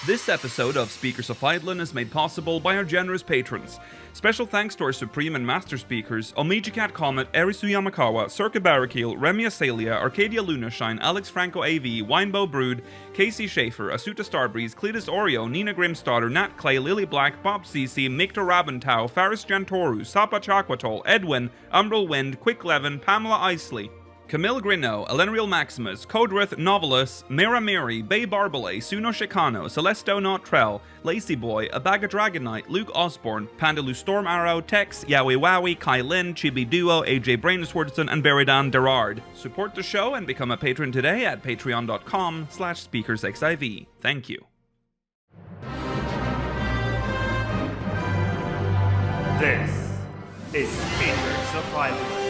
This episode of Speakers of Eidolon is made possible by our generous patrons. Special thanks to our Supreme and Master Speakers, Omiji Cat Comet, Erisu Yamakawa, Circa Barrakiel, Remy Asalia, Arcadia Lunashine, Alex Franco AV, Winebow Brood, Casey Schaefer, Asuta Starbreeze, Cletus Oreo, Nina Grimstarter, Nat Clay, Lily Black, Bob CC, Mikta Rabentau, Faris Jantoru, Sapa Chakwatol, Edwin, Umbral Wind, Quick Levin, Pamela Isley, Camille Grino, Elenriel Maximus, Codrith, Novelus, Mira Miri, Bay Barbale, Suno Shikano, Celesto Notrell, Lacy Boy, Abaga Dragonite, Luke Osborne, Pandalu Storm Arrow, Tex, Yowie Wowie, Kai Lin, Chibi Duo, AJ Brainswordson, and Beridan Derard. Support the show and become a patron today at patreon.com/speakersxiv. Thank you. This is Speakers of Eidolon.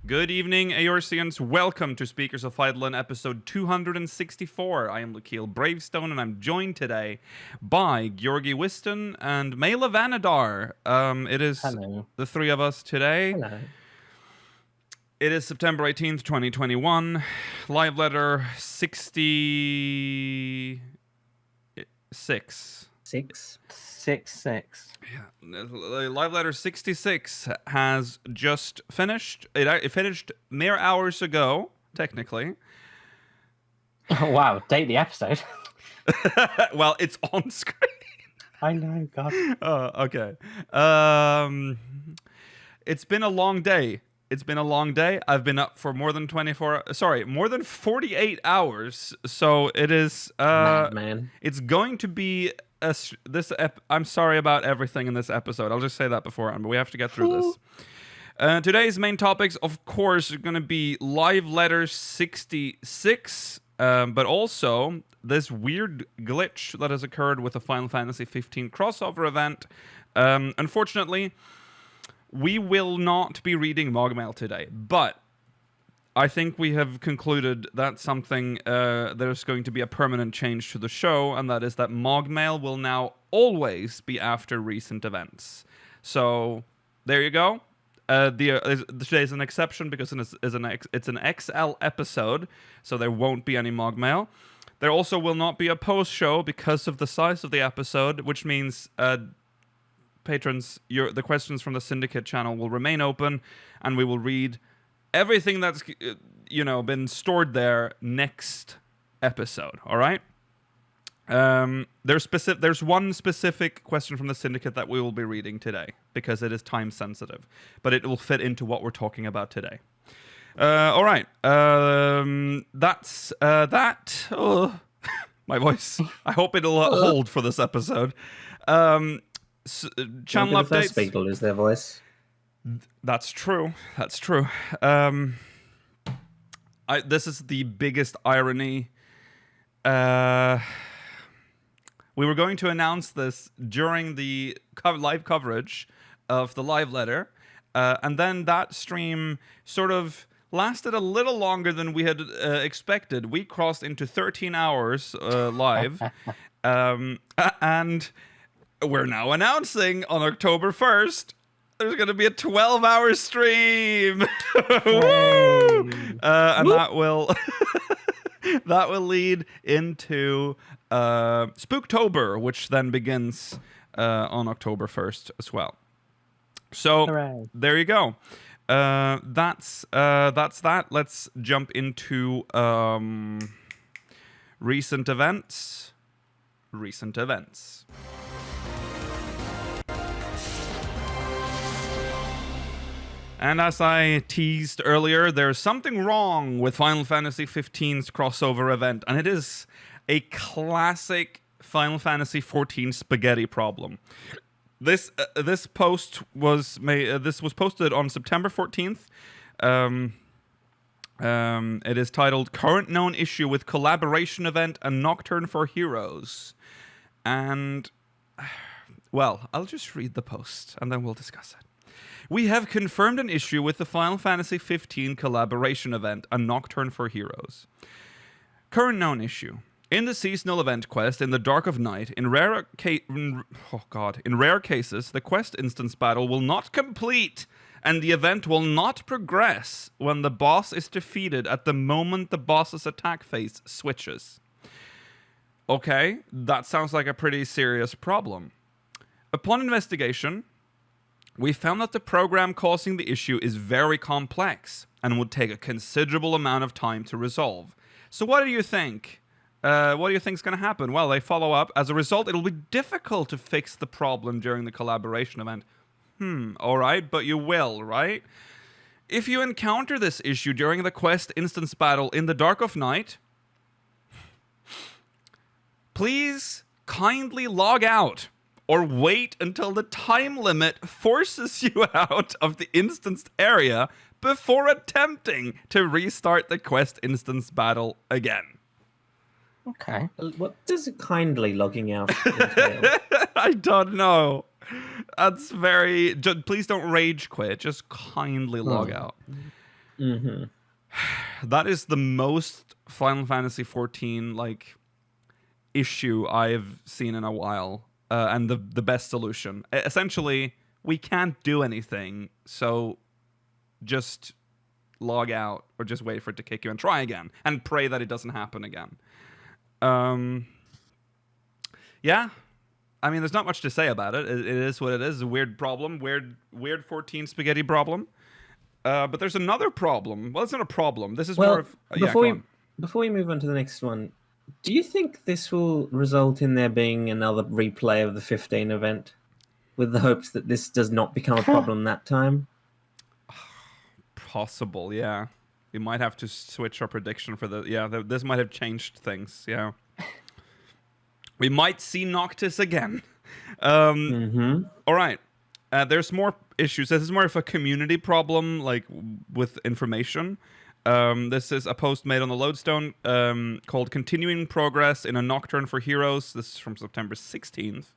Good evening, Eorzeans. Welcome to Speakers of Eidolon, episode 264. I am Lukiel Bravestone, and I'm joined today by Georgi Wiston and Mela Vanadar. It is Hello. The three of us today. Hello. It is September 18th, 2021. Live letter 66. 666. Yeah, live letter 66 has just finished. It finished mere hours ago, technically. Oh, wow, date the episode. Well, it's on screen. I know, God. Okay. It's been a long day. I've been up for more than 48 hours. So it is. Madman. It's going to be. I'm sorry about everything in this episode. I'll just say that beforehand, but we have to get through this. Today's main topics, of course, are going to be live letter 66, but also this weird glitch that has occurred with the Final Fantasy 15 crossover event. Unfortunately, we will not be reading Mogmail today, but I think we have concluded that something there's going to be a permanent change to the show, and that is that Mogmail will now always be after recent events. So there you go. Today's an exception because it's an XL episode, so there won't be any Mogmail. There also will not be a post show because of the size of the episode, which means patrons, the questions from the Syndicate channel will remain open, and we will read everything that's been stored there next episode. All right. There's one specific question from the Syndicate that we will be reading today because it is time sensitive, but it will fit into what we're talking about today. All right. That's that. Oh, my voice. I hope it'll hold for this episode. Channel updates. First people lose their voice. That's true. This is the biggest irony. We were going to announce this during the live coverage of the live letter, and then that stream sort of lasted a little longer than we had expected. We crossed into 13 hours live, and we're now announcing on October 1st there's going to be a 12-hour stream. Woo! And that will that will lead into Spooktober, which then begins on October 1st as well. So Hooray. There you go. That's that. Let's jump into recent events. And as I teased earlier, there's something wrong with Final Fantasy XV's crossover event, and it is a classic Final Fantasy XIV spaghetti problem. This post was posted on September 14th. It is titled Current Known Issue with Collaboration Event and Nocturne for Heroes. And, well, I'll just read the post and then we'll discuss it. We have confirmed an issue with the Final Fantasy XV collaboration event, A Nocturne for Heroes. Current known issue. In the seasonal event quest in the Dark of Night, in rare cases, the quest instance battle will not complete, and the event will not progress when the boss is defeated at the moment the boss's attack phase switches. Okay, that sounds like a pretty serious problem. Upon investigation, we found that the program causing the issue is very complex and would take a considerable amount of time to resolve. So what do you think? What do you think is going to happen? Well, they follow up. As a result, it'll be difficult to fix the problem during the collaboration event. Alright, but you will, right? If you encounter this issue during the quest instance battle in the Dark of Night, please kindly log out. Or wait until the time limit forces you out of the instanced area before attempting to restart the quest instance battle again. Okay. What does kindly logging out entail? I don't know. That's very... Please don't rage quit. Just kindly log out. Mm-hmm. That is the most Final Fantasy XIV issue I've seen in a while. And the best solution. Essentially, we can't do anything, so just log out or just wait for it to kick you and try again and pray that it doesn't happen again. Yeah. I mean, there's not much to say about it. It is what it is. It's a weird problem. Weird 14 spaghetti problem. But there's another problem. Well, it's not a problem. This is more of... Before we move on to the next one, do you think this will result in there being another replay of the 15 event with the hopes that this does not become a problem that time? Possible, yeah. We might have to switch our prediction for the... Yeah, this might have changed things, yeah. We might see Noctis again. All right. There's more issues. This is more of a community problem, with information. This is a post made on the Lodestone called Continuing Progress in a Nocturne for Heroes. This is from September 16th.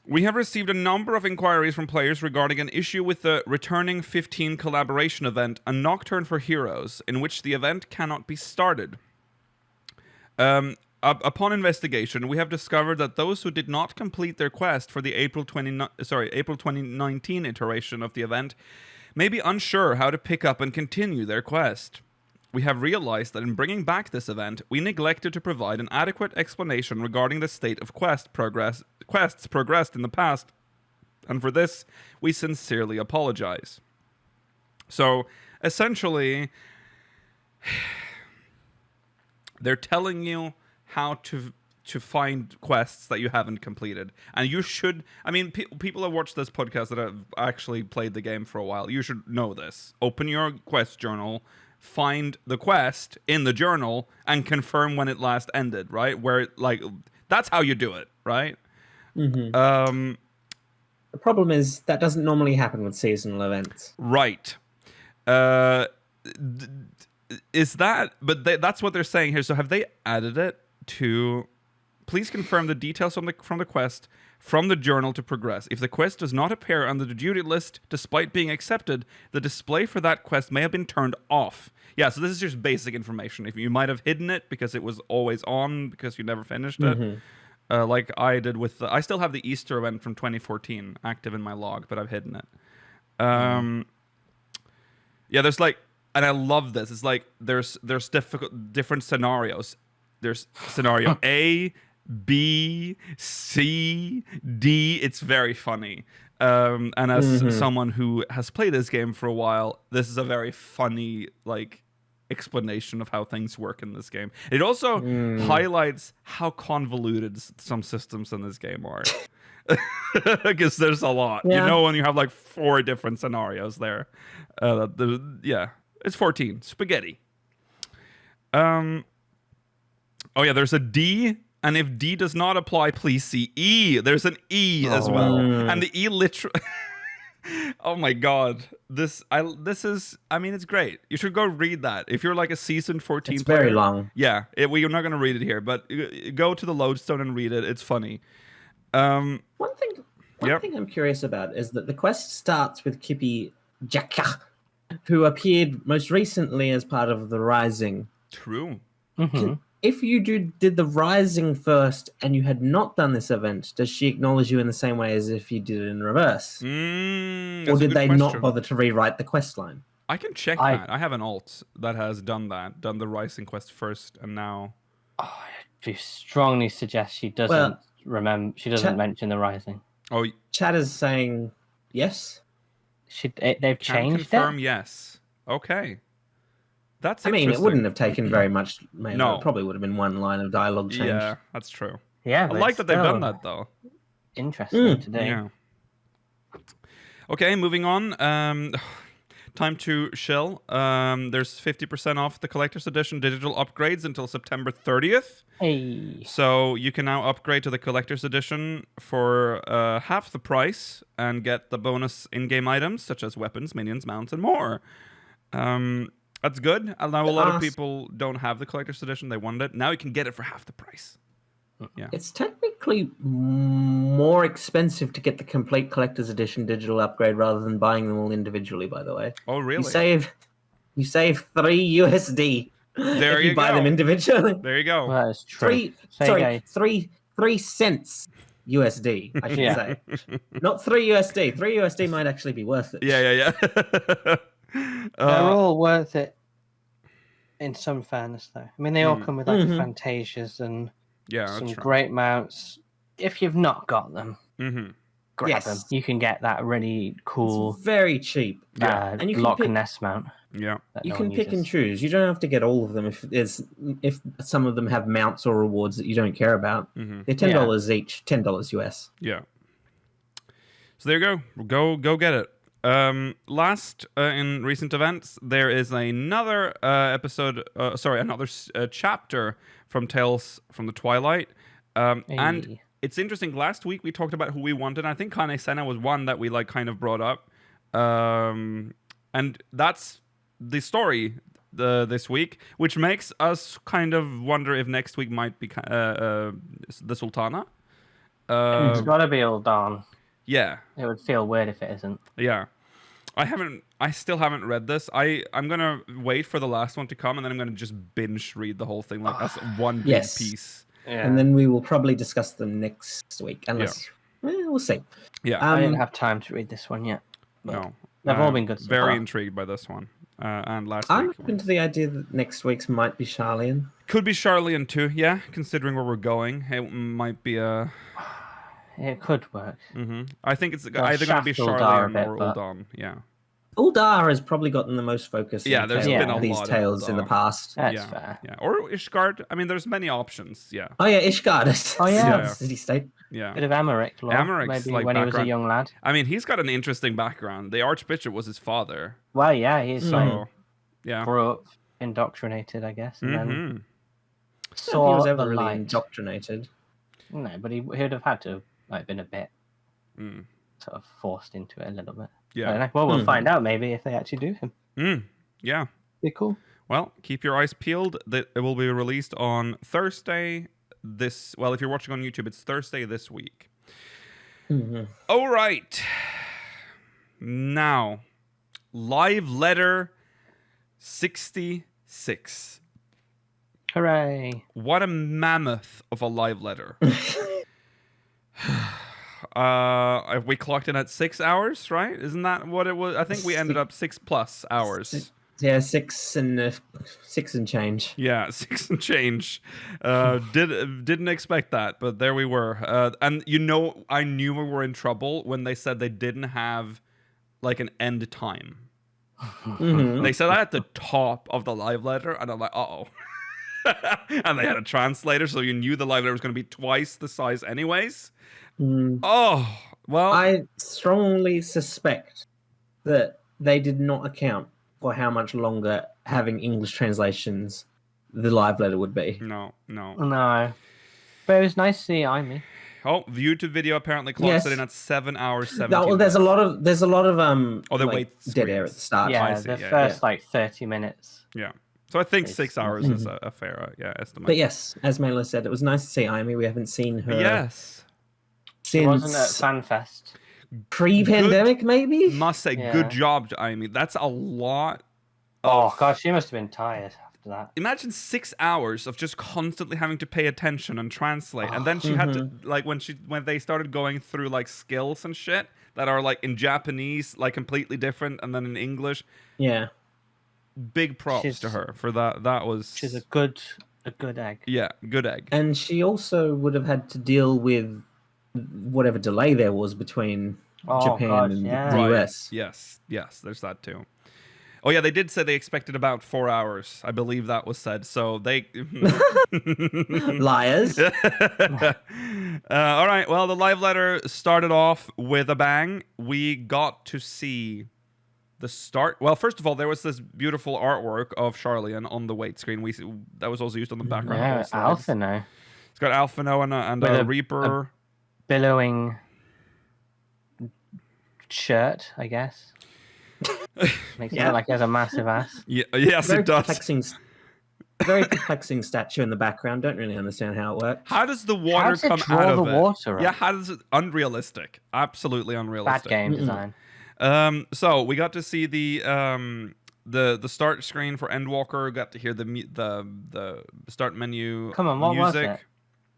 We have received a number of inquiries from players regarding an issue with the returning 15 collaboration event, A Nocturne for Heroes, in which the event cannot be started. Upon investigation, we have discovered that those who did not complete their quest for the April 2019 iteration of the event may be unsure how to pick up and continue their quest. We have realized that in bringing back this event, we neglected to provide an adequate explanation regarding the state of quests progressed in the past, and for this, we sincerely apologize. So, essentially, they're telling you how to find quests that you haven't completed. And you should... I mean, people that watch this podcast that have actually played the game for a while, you should know this. Open your quest journal, find the quest in the journal, and confirm when it last ended, right? That's how you do it, right? Mm-hmm. The problem is that doesn't normally happen with seasonal events. Right. Is that... But that's what they're saying here. So have they added it to... Please confirm the details from the quest from the journal to progress. If the quest does not appear on the duty list despite being accepted, the display for that quest may have been turned off. Yeah, so this is just basic information. If you might have hidden it because it was always on because you never finished it. Like I did with I still have the Easter event from 2014 active in my log, but I've hidden it. Yeah, there's and I love this. It's there's different scenarios. There's scenario A, B, C, D. It's very funny. And as someone who has played this game for a while, this is a very funny explanation of how things work in this game. It also highlights how convoluted some systems in this game are. Because there's a lot. Yeah. You know, when you have 4 different scenarios there. Yeah, it's 14. Spaghetti. Oh yeah, there's a D, and if D does not apply, please see E. There's an E as well, and the E literally, Oh my god. This is I mean it's great. You should go read that. If you're like a season 14 It's player. very long. Yeah, we're not going to read it here, but go to the Lodestone and read it. It's funny. Um One Yep. thing I'm curious about is that the quest starts with Kippy Jaka, who appeared most recently as part of the Rising. true. If you did the Rising first and you had not done this event, does she acknowledge you in the same way as if you did it in reverse? That's Or a did good they question. not bother to rewrite the quest line? I can check that. I have an alt that has done the Rising quest first and now. Oh, I strongly suggest she doesn't remember. She doesn't mention the Rising. Oh, Chat is saying yes. They've can changed confirm it. yes. Okay. That's I mean, it interesting. wouldn't have taken very much. Maybe. No. It probably would have been one line of dialogue change. Yeah, that's true. Yeah, I but like it's that they've done still that though. Interesting to do. Yeah. Okay, moving on. Time to shill. There's 50% off the collector's edition digital upgrades until September 30th. Hey, So you can now upgrade to the collector's edition for half the price and get the bonus in-game items such as weapons, minions, mounts, and more. That's good. I know a lot of people don't have the collector's edition. They wanted it. Now you can get it for half the price. Yeah. It's technically more expensive to get the complete collector's edition digital upgrade rather than buying them all individually. By the way, Oh, really? you save $3 There if you you buy go. them individually. There you go. well, that's true. Three cents USD. I should Yeah. say, not $3. $3 might actually be worth it. Yeah. They're all worth it. In some fairness, though, I mean, they all come with like Fantasias and Yeah, some that's true. great mounts. If you've not got them, Mm-hmm. grab Yes. them. You can get that really cool It's very cheap. And you can Loch pick- Ness mount. Yeah. That You no can one pick and uses. choose. You don't have to get all of them if some of them have mounts or rewards that you don't care about. Mm-hmm. They're $10 each, $10 US. Yeah. So there you go. Go get it. Last in recent events, there is another another chapter from Tales from the Twilight. And Hey. it's interesting. Last week we talked about who we wanted. I think Kane Senna was one that we like kind of brought up. And that's the story this week, which makes us kind of wonder if next week might be the Sultana. It's got to be all done. Yeah. It would feel weird if it isn't. Yeah. I still haven't read this. I'm gonna wait for the last one to come and then I'm gonna just binge read the whole thing like as one big Yes. piece. Yeah. And then we will probably discuss them next week, unless we'll see. Yeah. I didn't have time to read this one yet. But No. they've all been good so Very far. intrigued by this one. And last I'm week. open to the idea that next week's might be Charlian. Could be Charlian too, yeah, considering where we're going. It might be a It could work. I think it's They'll either gonna be shaft Uldar a Charlian bit, or but- Uldon, yeah. Uldar has probably gotten the most focus. Yeah, in there's been a these lot of tales in the Uldar. past. That's yeah. fair. Yeah. Or Ishgard. I mean there's many options, yeah. Oh yeah, Ishgard. Oh, yeah. City state. Yeah. Bit of Amaric lore, Amaric's, maybe like, when he was a background. young lad. I mean he's got an interesting background. The Archbishop was his father. Well, yeah, he's So yeah. grew up indoctrinated, I guess, and then Mm-hmm. I don't think he saw was the ever really light. indoctrinated. No, but he would have had to have like been a bit Mm. sort of forced into it a little bit. I Yeah. don't know. Well, we'll find out maybe if they actually do him. Yeah. Be cool. Well, keep your eyes peeled. It will be released on Thursday. Well, if you're watching on YouTube, it's Thursday this week. All right. Now, live letter 66. Hooray! What a mammoth of a live letter. We clocked in at 6 hours, right? Isn't that what it was? I think we ended up 6+ hours. Yeah, six and change. Yeah, 6 and change. Didn't expect that, but there we were. And I knew we were in trouble when they said they didn't have like an end time. They said that at the top of the live letter, and I'm like, uh-oh. And they had a translator, so you knew the live letter was going to be twice the size anyways. Oh, well. I strongly suspect that they did not account for how much longer having English translations the live letter would be. No. No, but it was nice to see Amy. Oh, view to video apparently clocks it in at 7 hours 17 well, there's a lot of they like, wait dead air at the start. Yeah, I see, the yeah, first like 30 minutes. Yeah. So I think It's 6 hours is a fair estimate. But yes, as Mela said, it was nice to see Amy. We haven't seen her Yes. She wasn't at since FanFest. pre-pandemic, maybe. Must say, Yeah. good job, Amy. That's a lot. Oh gosh, she must have been tired after that. Imagine 6 hours of just constantly having to pay attention and translate, and then she had to like when they started going through like skills and shit that are like in Japanese, like completely different, and then in English. Yeah. Big props to her for that. That was She's a good egg. yeah, good egg. And she also would have had to deal with whatever delay there was between Japan and the US. Yes, there's that too. Oh yeah, they did say they expected about 4 hours. I believe that was said. So they Liars. All right. Well, the live letter started off with a bang. We got to see the start. Well, first of all, there was this beautiful artwork of Charlian on the wait screen. That was also used on the background. Yeah, Alphino. It's got Alphino and a Reaper. Billowing shirt, I guess. Makes it look like he has a massive ass. Yeah, yes, Very it does. Very perplexing statue in the background. Don't really understand how it works. How does the water does it come draw out of the it? water up? Yeah, how does it? Unrealistic. Absolutely Bad unrealistic. game design. So we got to see the start screen for Endwalker. Got to hear the start menu. Come on, what music. was it?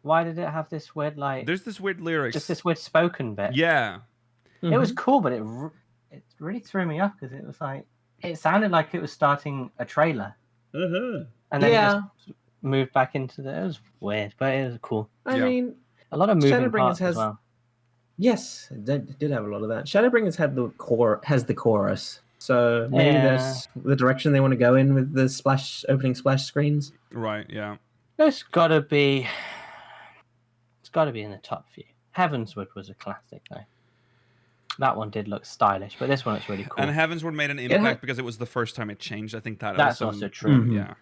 Why did it have this weird like? There's this weird lyrics. Just this weird spoken bit. Yeah. It was cool, but it really threw me off because it was like it sounded like it was starting a trailer, and then it just moved back into the. It was weird, but it was cool. I mean, a lot of moving Shadowbringers parts has as well. Yes, it did have a lot of that. Shadowbringers had the chorus, so maybe that's the direction they want to go in with the opening splash screens. Right. Yeah. It's got to be in the top few. Heavensward was a classic though. That one did look stylish, but this one looks really cool. And Heavensward made an impact because it was the first time it changed. I think that's also true. Yeah.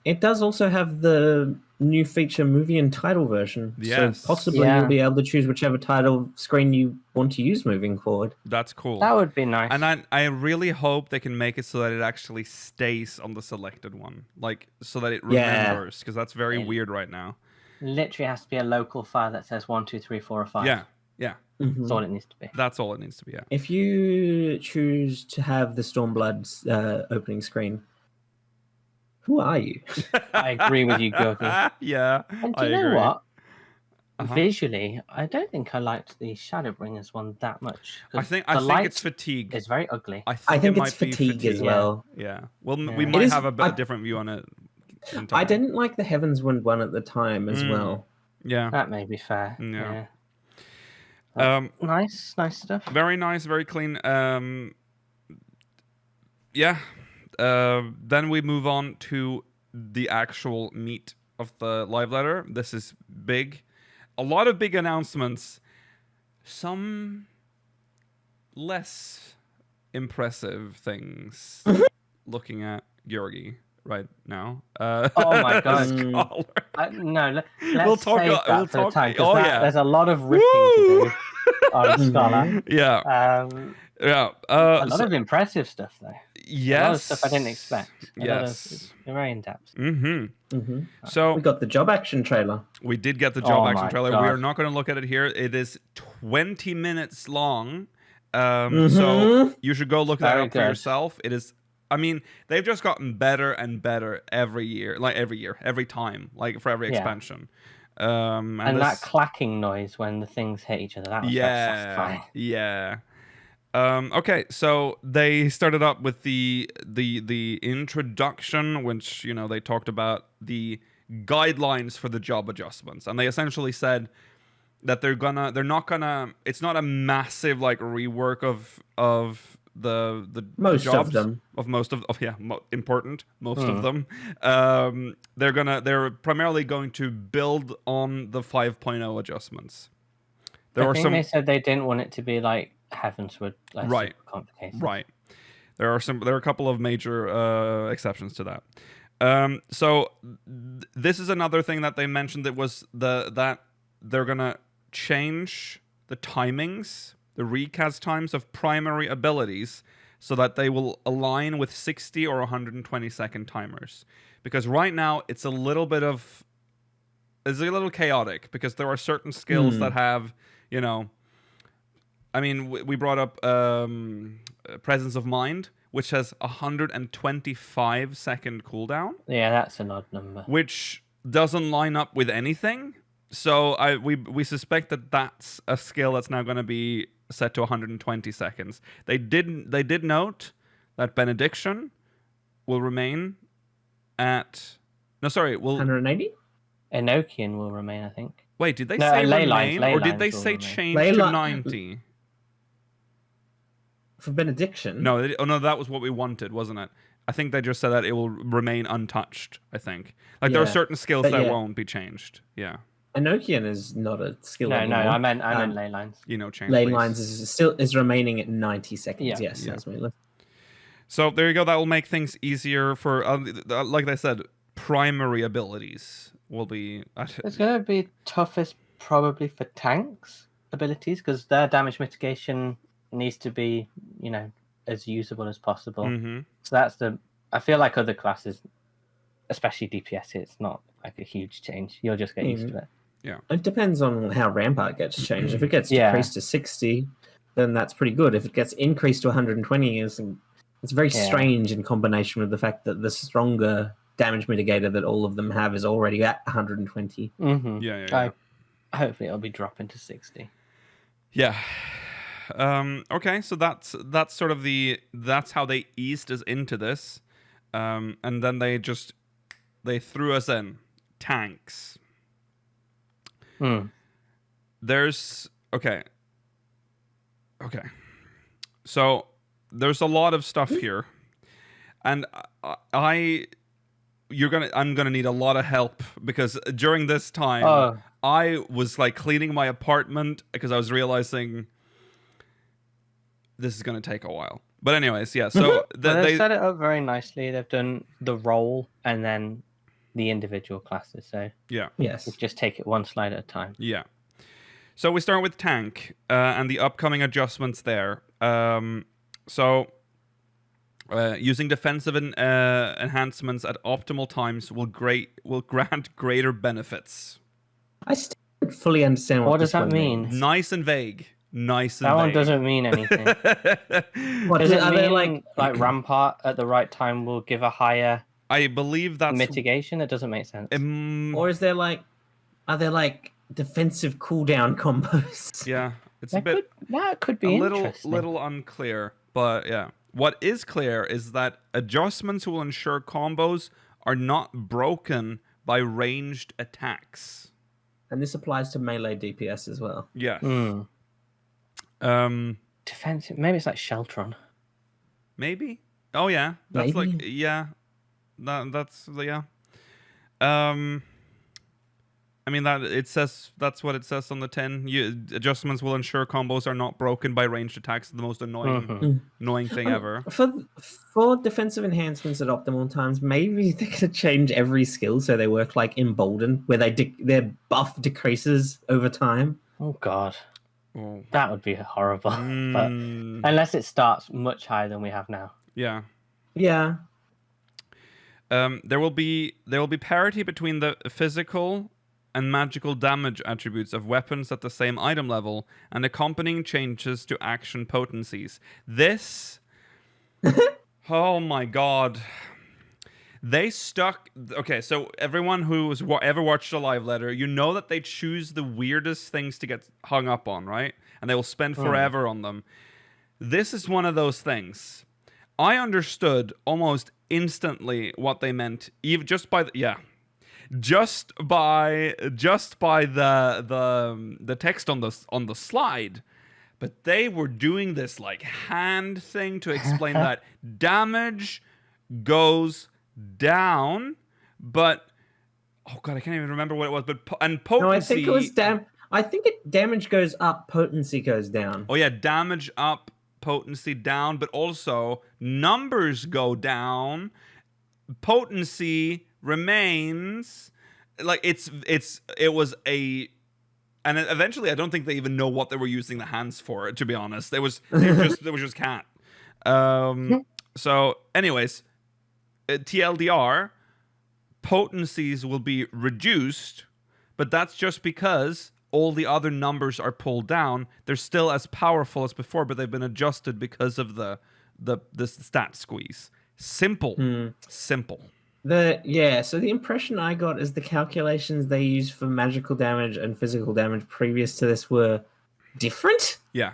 It does also have the new feature movie and title version. Yes. So possibly you'll be able to choose whichever title screen you want to use moving forward. That's cool. That would be nice. And I really hope they can make it so that it actually stays on the selected one. Like, so that it remembers. Because that's very weird right now. Literally has to be a local file that says 1, 2, 3, 4, or 5. Yeah. That's all it needs to be. That's all it needs to be, yeah. If you choose to have the Stormblood's opening screen, who are you? I agree with you, Gurgle. Yeah, And do you know what? Visually, I don't think I liked the Shadowbringers one that much. I think it's fatigue. It's very ugly. I think it it's might be fatigue as well. Yeah. Well, we might have a different view on it. I didn't like the Heavensward one at the time as well. Yeah. That may be fair. Yeah. Nice stuff. Very nice, very clean. Then we move on to the actual meat of the live letter. This is big. A lot of big announcements. Some less impressive things. Looking at Georgi right now. Oh my god! No, let's save that for the time. There's a lot of ripping to do on Scholar. Yeah. A lot of impressive stuff though. Yes. A lot of stuff I didn't expect. Yes. Very in depth. So we got the job action trailer. We did get the job action trailer. God. We are not going to look at it here. It is 20 minutes long. So you should go look that up for yourself. It is. I mean, they've just gotten better and better every year, every time, like for every expansion. And that clacking noise when the things hit each other, that was satisfying. Yeah. Okay, so they started up with the introduction, which they talked about the guidelines for the job adjustments, and they essentially said that it's not a massive like rework of the most jobs, of them important most of them. They're primarily going to build on the 5.0 adjustments. They said they didn't want it to be like Heavensward, like super complicated. Right. There are a couple of major exceptions to that. So this is another thing that they mentioned that was that they're gonna change the timings, the recast times of primary abilities, so that they will align with 60 or 120-second timers. Because right now it's a little chaotic, because there are certain skills that have, you know, I mean, we brought up Presence of Mind, which has 125-second cooldown. Yeah, that's an odd number. Which doesn't line up with anything. So we suspect that that's a skill that's now going to be set to 120 seconds. They did note that Benediction will remain at... No, sorry, will... 180? Enochian will remain, I think. Wait, did they No, say ley remain, lines or did they will say remain. change Ley to li- 90? For Benediction? No, that was what we wanted, wasn't it? I think they just said that it will remain untouched, I think. Like, there are Yeah, certain skills but that yeah. won't be changed. Yeah. Enochian is not a skill No, anymore. I meant ley lines. You know, change. Ley please. lines is remaining at 90 seconds. Yeah. Yes, Yeah. that's my list. So there you go. That will make things easier for, like I said, primary abilities will be... It's going to be toughest probably for tanks abilities, because their damage mitigation needs to be, you know, as usable as possible. Mhm. So that's I feel like other classes, especially DPS, it's not like a huge change. You'll just get used to it. It depends on how Rampart gets changed. If it gets Yeah. decreased to 60, then that's pretty good. If it gets increased to 120, it's very strange in combination with the fact that the stronger damage mitigator that all of them have is already at 120. Mm-hmm. Yeah. Hopefully it'll be dropping to 60. Yeah. Okay, so that's sort of that's how they eased us into this, and then they threw us in tanks. There's okay. So there's a lot of stuff here, and I'm gonna need a lot of help, because during this time I was like cleaning my apartment, because I was realizing this is gonna take a while. But anyways, yeah. So They've set it up very nicely. They've done the role and then the individual classes. So yeah. Yes. we'll just take it one slide at a time. Yeah. So we start with tank and the upcoming adjustments there. Using defensive enhancements at optimal times will grant greater benefits. I still don't fully understand what does this that one mean? means. Nice and vague. That one doesn't mean anything. What, Does it are they mean like Rampart at the right time will give a higher I believe that's mitigation? That doesn't make sense. or are there like defensive cooldown combos? Yeah, it's a bit That could be a interesting. little unclear, but yeah. What is clear is that adjustments will ensure combos are not broken by ranged attacks. And this applies to melee DPS as well. Yeah. Defensive. Maybe it's like Sheltron. Maybe. Oh yeah, that's Maybe. like yeah. That's yeah. I mean that's what it says on the tin. Adjustments will ensure combos are not broken by ranged attacks. The most annoying thing ever. For defensive enhancements at optimal times, maybe they could change every skill so they work like Embolden, where their buff decreases over time. Oh god, Oh. that would be horrible. But unless it starts much higher than we have now. Yeah. Yeah. There will be parity between the physical and magical damage attributes of weapons at the same item level, and accompanying changes to action potencies. This, oh my god, they stuck. Okay, so everyone who's ever watched a live letter, you know that they choose the weirdest things to get hung up on, right? And they will spend forever on them. This is one of those things. I understood almost instantly what they meant, even just by the text on the slide. But they were doing this like hand thing to explain that damage goes down, but oh god, I can't even remember what it was. But potency. No, I think it was damage goes up, potency goes down. Oh yeah, damage up, potency down, but also numbers go down, potency remains. Like it was a And eventually, I don't think they even know what they were using the hands for. To be honest, it was just cat. So, anyways, TLDR, potencies will be reduced, but that's just because all the other numbers are pulled down. They're still as powerful as before, but they've been adjusted because of the stat squeeze. Simple. Simple. So the impression I got is the calculations they used for magical damage and physical damage previous to this were different. Yeah.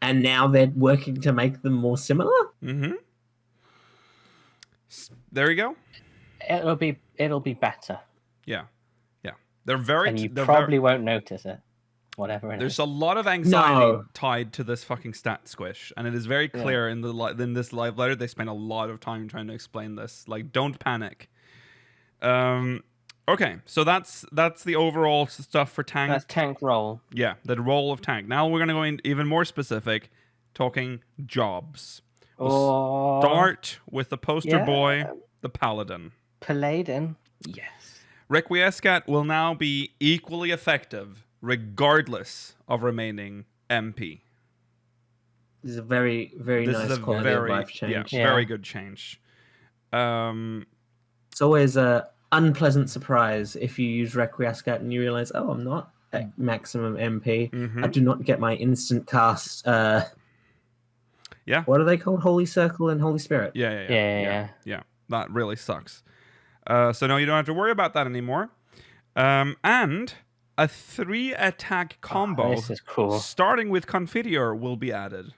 And now they're working to make them more similar. Mm-hmm. There you go. It'll be better. Yeah. They're very. And you probably won't notice it. Whatever it is. There's a lot of anxiety tied to this fucking stat squish, and it is very clear in this live letter. They spend a lot of time trying to explain this. Like, don't panic. Okay, so that's the overall stuff for tank. That's tank roll. Yeah, the role of tank. Now we're gonna go in even more specific, talking jobs. We'll start with the poster boy, the paladin. Paladin. Yes. Requiescat will now be equally effective regardless of remaining MP. This is a very, very nice quality of life change. Yeah, very good change. It's always a unpleasant surprise if you use Requiescat and you realize, oh, I'm not at maximum MP. Mm-hmm. I do not get my instant cast. What are they called? Holy Circle and Holy Spirit. Yeah. That really sucks. So no, you don't have to worry about that anymore. And a 3-attack combo this is cool. starting with Confiteor will be added.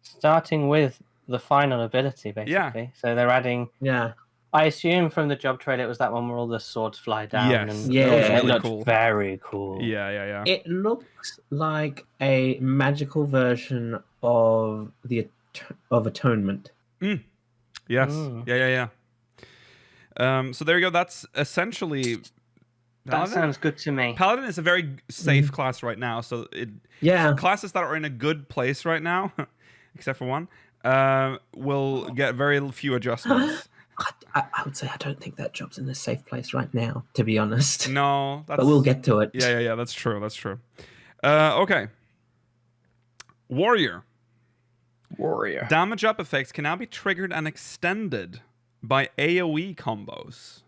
Starting with the final ability, basically. Yeah. So they're adding... Yeah. I assume from the job trailer it was that one where all the swords fly down. Yes. And It looked cool. very cool. Yeah. It looks like a magical version of Atonement. Yes. Yeah. So there you go. That's essentially... That sounds good to me. Paladin is a very safe class right now. So classes that are in a good place right now, except for one, will get very few adjustments. I would say I don't think that job's in a safe place right now, to be honest. No, but we'll get to it. Yeah. That's true. Okay. Warrior. Damage up effects can now be triggered and extended by AoE combos.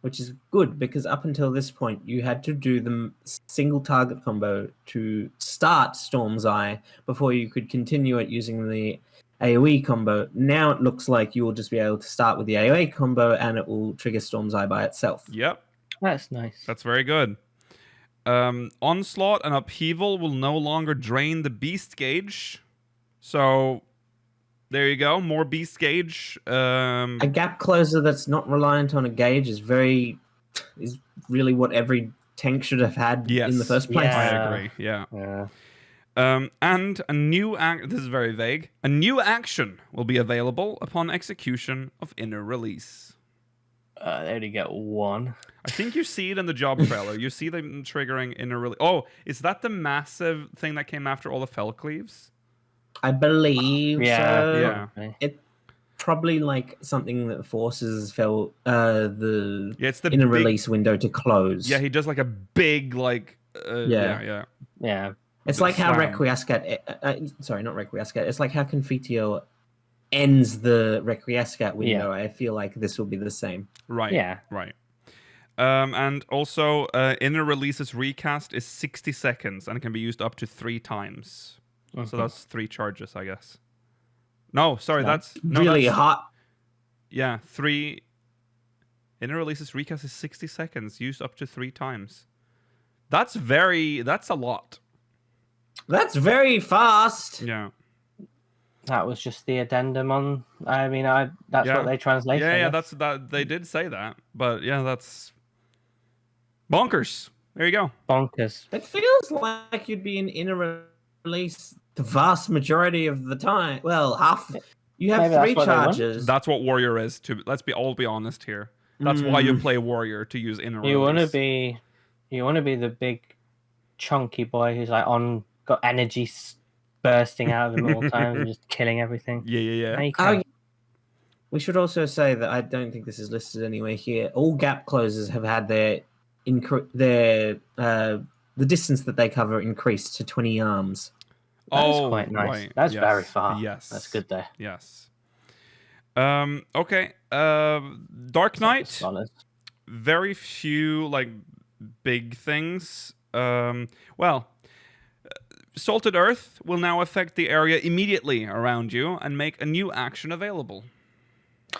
Which is good, because up until this point, you had to do the single target combo to start Storm's Eye before you could continue it using the AoE combo. Now it looks like you will just be able to start with the AoE combo and it will trigger Storm's Eye by itself. Yep. That's nice. That's very good. Onslaught and Upheaval will no longer drain the Beast Gauge. So... there you go, more Beast Gauge. A gap closer that's not reliant on a gauge is really what every tank should have had in the first place. I agree. Yeah. And a new this is very vague. A new action will be available upon execution of Inner Release. They only get one. I think you see it in the job trailer. You see them triggering Inner Release. Oh, is that the massive thing that came after all the Fell Cleaves? I believe so. Yeah. It's probably like something that forces the it's the Inner Release window to close. Yeah, he does like a big Yeah. It's like how Requiescat... not Requiescat. It's like how Confiteor ends the Requiescat window. I feel like this will be the same. Right. Yeah. Right. And also, Inner Release's recast is 60 seconds and it can be used up to 3 times. So that's 3 charges, I guess. No, sorry, that's... really hot. Yeah, 3... Inner Release's recast is 60 seconds, used up to 3 times. That's a lot. That's very fast. Yeah. That was just the addendum on... that's what they translated. Yeah, that. They did say that. But yeah, that's... bonkers. There you go. Bonkers. It feels like you'd be in Inner Release the vast majority of the time. Well, half. You have 3 charges. That's what Warrior is. Let's all be honest here. That's why you play Warrior, to use Inner Release. You want to be the big chunky boy who's like got energy bursting out of him all the time and just killing everything. Yeah. We should also say that I don't think this is listed anywhere here. All gap closers have had their the distance that they cover increased to 20 arms. That's quite nice. Right. That's Yes. very far. Yes. That's good there. Yes. Okay. Dark Knight. Scholars. Very few like big things. Salted Earth will now affect the area immediately around you and make a new action available.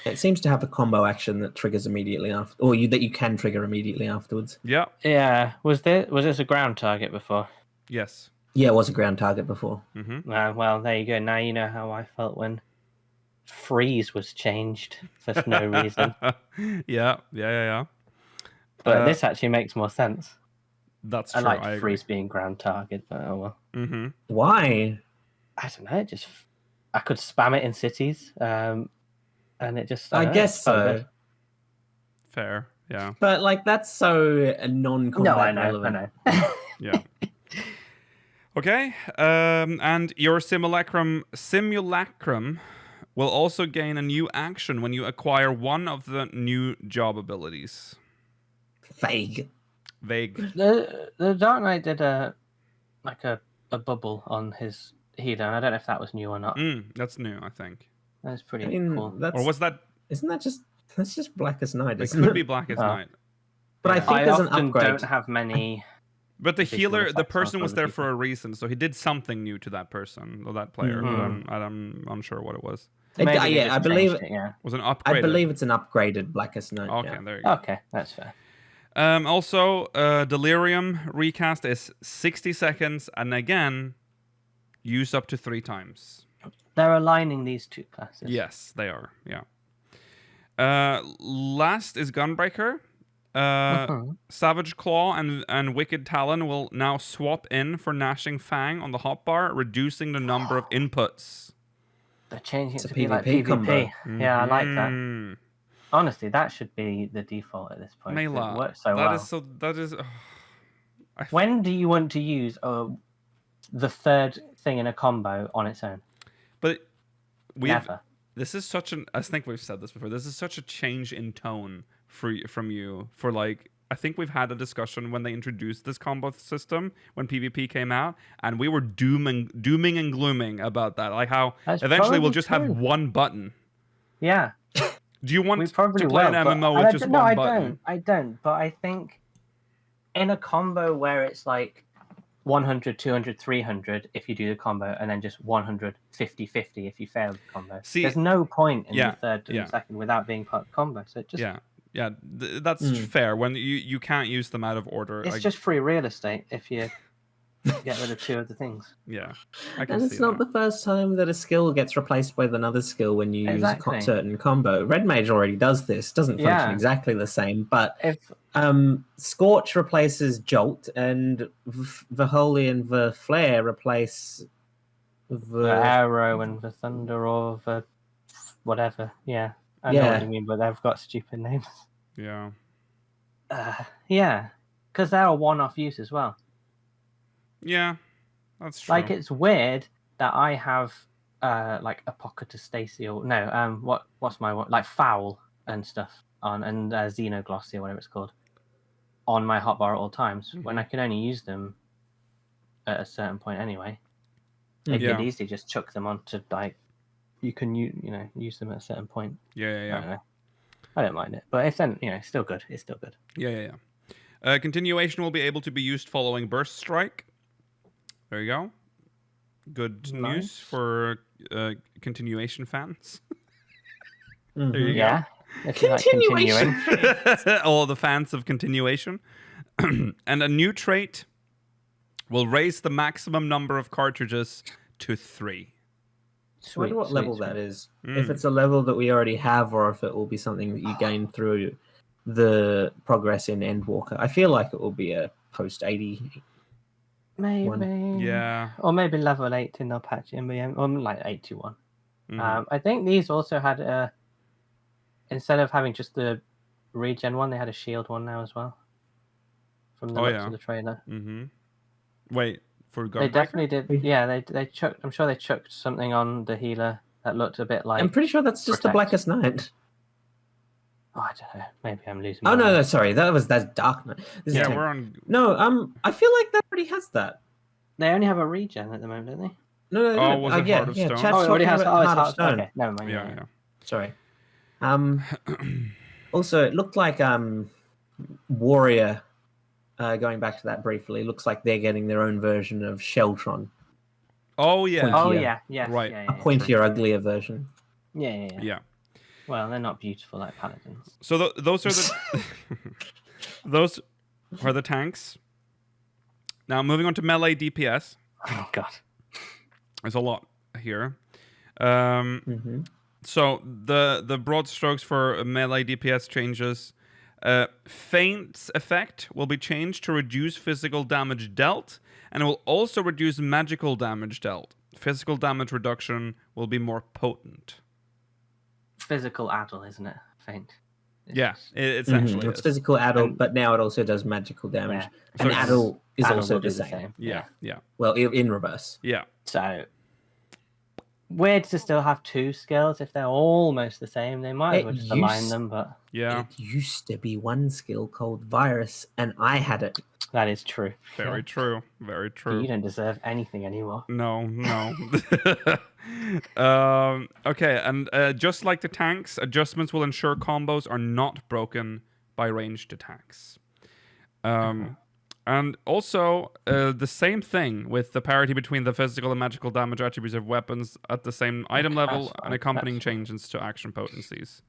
It seems to have a combo action that triggers immediately after, or that you can trigger immediately afterwards. Yeah. Yeah. Was this a ground target before? Yes. Yeah, it was a ground target before. Mm-hmm. Well, there you go. Now you know how I felt when freeze was changed for no reason. Yeah. But this actually makes more sense. That's I true. like freeze being ground target, but oh well. Mm-hmm. Why? I don't know. I could spam it in cities, and it just. I don't know, guess it's felt so. good. Fair. Yeah. But like that's so non-combat No, I know. relevant. I know. Yeah. Okay. And your simulacrum will also gain a new action when you acquire one of the new job abilities. Vague. The Dark Knight did a bubble on his healer, and I don't know if that was new or not. That's new, I think. That's pretty I mean, cool. Or was that? Isn't that just? That's just Blackest Night. It Isn't could it? be Blackest Oh. Night. But I Yeah. think there's an often upgrade. don't have many. But the visual healer, the effects person on was other there people. for a reason, so he did something new to that person or that player. Mhm. But I'm unsure what it was. Maybe they yeah, just I believe. changed it, yeah. It was an upgrade. I believe it's an upgraded Blackest Night. Okay, yeah. there you go. Okay, that's fair. Also, Delirium recast is 60 seconds, and again, use up to 3 times. They're aligning these two classes. Yes, they are. Yeah. Last is Gunbreaker. Savage Claw and Wicked Talon will now swap in for Gnashing Fang on the hotbar, reducing the number of inputs. They're changing it It's a to be like PvP PvP. combo. Yeah, I like that. Mhm. Honestly, that should be the default at this point. 'cause Mela, It works so that well. is so. That is. When do you want to use the third thing in a combo on its own? But we. Never. This is such an. I think we've said this before. This is such a change in tone from you. For like, I think we've had a discussion when they introduced this combo system when PvP came out, and we were dooming and glooming about that. Like how That's eventually we'll probably just true. have one button. Yeah, Do you want we to probably play will. an but MMO I with just don't- one no, button? I don't. But I think in a combo where it's like 100, 200, 300 if you do the combo, and then just 100, 50, 50 if you fail the combo. See, there's no point in yeah, the third and yeah. the second without being part of the combo. So it just Yeah, that's fair. When you can't use them out of order. it's just free real estate if you get rid of 2 of the things. Yeah, I can And see it's not that. the first time that a skill gets replaced with another skill when you use Exactly. a certain combo. Red Mage already does this. Doesn't function Yeah. exactly the same, but If Scorch replaces Jolt, and Viholi and the Flare replace the arrow and the thunder or the whatever, yeah, I know what you mean, but they've got stupid names. Yeah. Yeah, because they're a one-off use as well. Yeah, that's true. Like it's weird that I have like a pocket of Stacy or no, what's my one like Foul and stuff on and Xenoglossy or whatever it's called on my hotbar at all times when I can only use them at a certain point anyway. They Yeah. could easily just chuck them onto like you can use them at a certain point. I Yeah. don't know. I don't mind it, but if then it's still good. It's still good. Yeah. Continuation will be able to be used following Burst Strike. There you go. Good news Nice. for continuation fans. Mhm. There you Yeah. If you like Continuation. continuing. All the fans of continuation. And a new trait will raise the maximum number of cartridges to 3. I wonder what level that sweet. is. If it's a level that we already have, or if it will be something that you gain through the progress in Endwalker. I feel like it will be a post 80. Maybe. Yeah. Or maybe level 8 in the patch MBM, or like 81. Mhm. I think these also had instead of having just the regen one, they had a shield one now as well. From the Oh, looks yeah. of the trailer. Wait, for They Gunbreaker? definitely did. Yeah, they chucked. I'm sure they chucked something on the healer that looked a bit like. I'm pretty sure that's just the Protect. Blackest Night. Oh, I don't know. Maybe I'm losing. Oh my mind. no, sorry, that's Dark Knight. This is Yeah, Tank. we're on. No, I feel like that already has that. They only have a regen at the moment, don't they? No, they Oh, don't. was it yeah, Heart of yeah. Stone? Chad's Oh, it already talking has. about Oh, it's Heart of Stone. Okay, never mind. Yeah, yeah. Sorry. Also, it looked like Warrior. Going back to that briefly, looks like they're getting their own version of Sheltron. Oh yeah. Pointy. Oh Yeah. yeah, Right. Yeah, A pointier, uglier version. Yeah. Yeah. Well, they're not beautiful like paladins. So those are the those are the tanks. Now moving on to melee DPS. Oh god. There's a lot here. Mm-hmm. So the broad strokes for melee DPS changes. Feint's effect will be changed to reduce physical damage dealt, and it will also reduce magical damage dealt. Physical damage reduction will be more potent. Physical addle, isn't it? Faint. Yeah, it essentially It's is. physical adult, but now it also does magical damage. Yeah. And So adult is Addle also will do the same. Yeah. Well, in reverse. Yeah. So weird to still have two skills if they're almost the same. They might as well just align them, but Yeah. It used to be one skill called Virus, and I had it. that is true. Very true. Very But true. you don't deserve anything anymore. No. Okay, and just like the tanks, adjustments will ensure combos are not broken by ranged attacks. And also, the same thing with the parity between the physical and magical damage attributes of weapons at the same item level That's and fine, accompanying that's fine. changes to action potencies.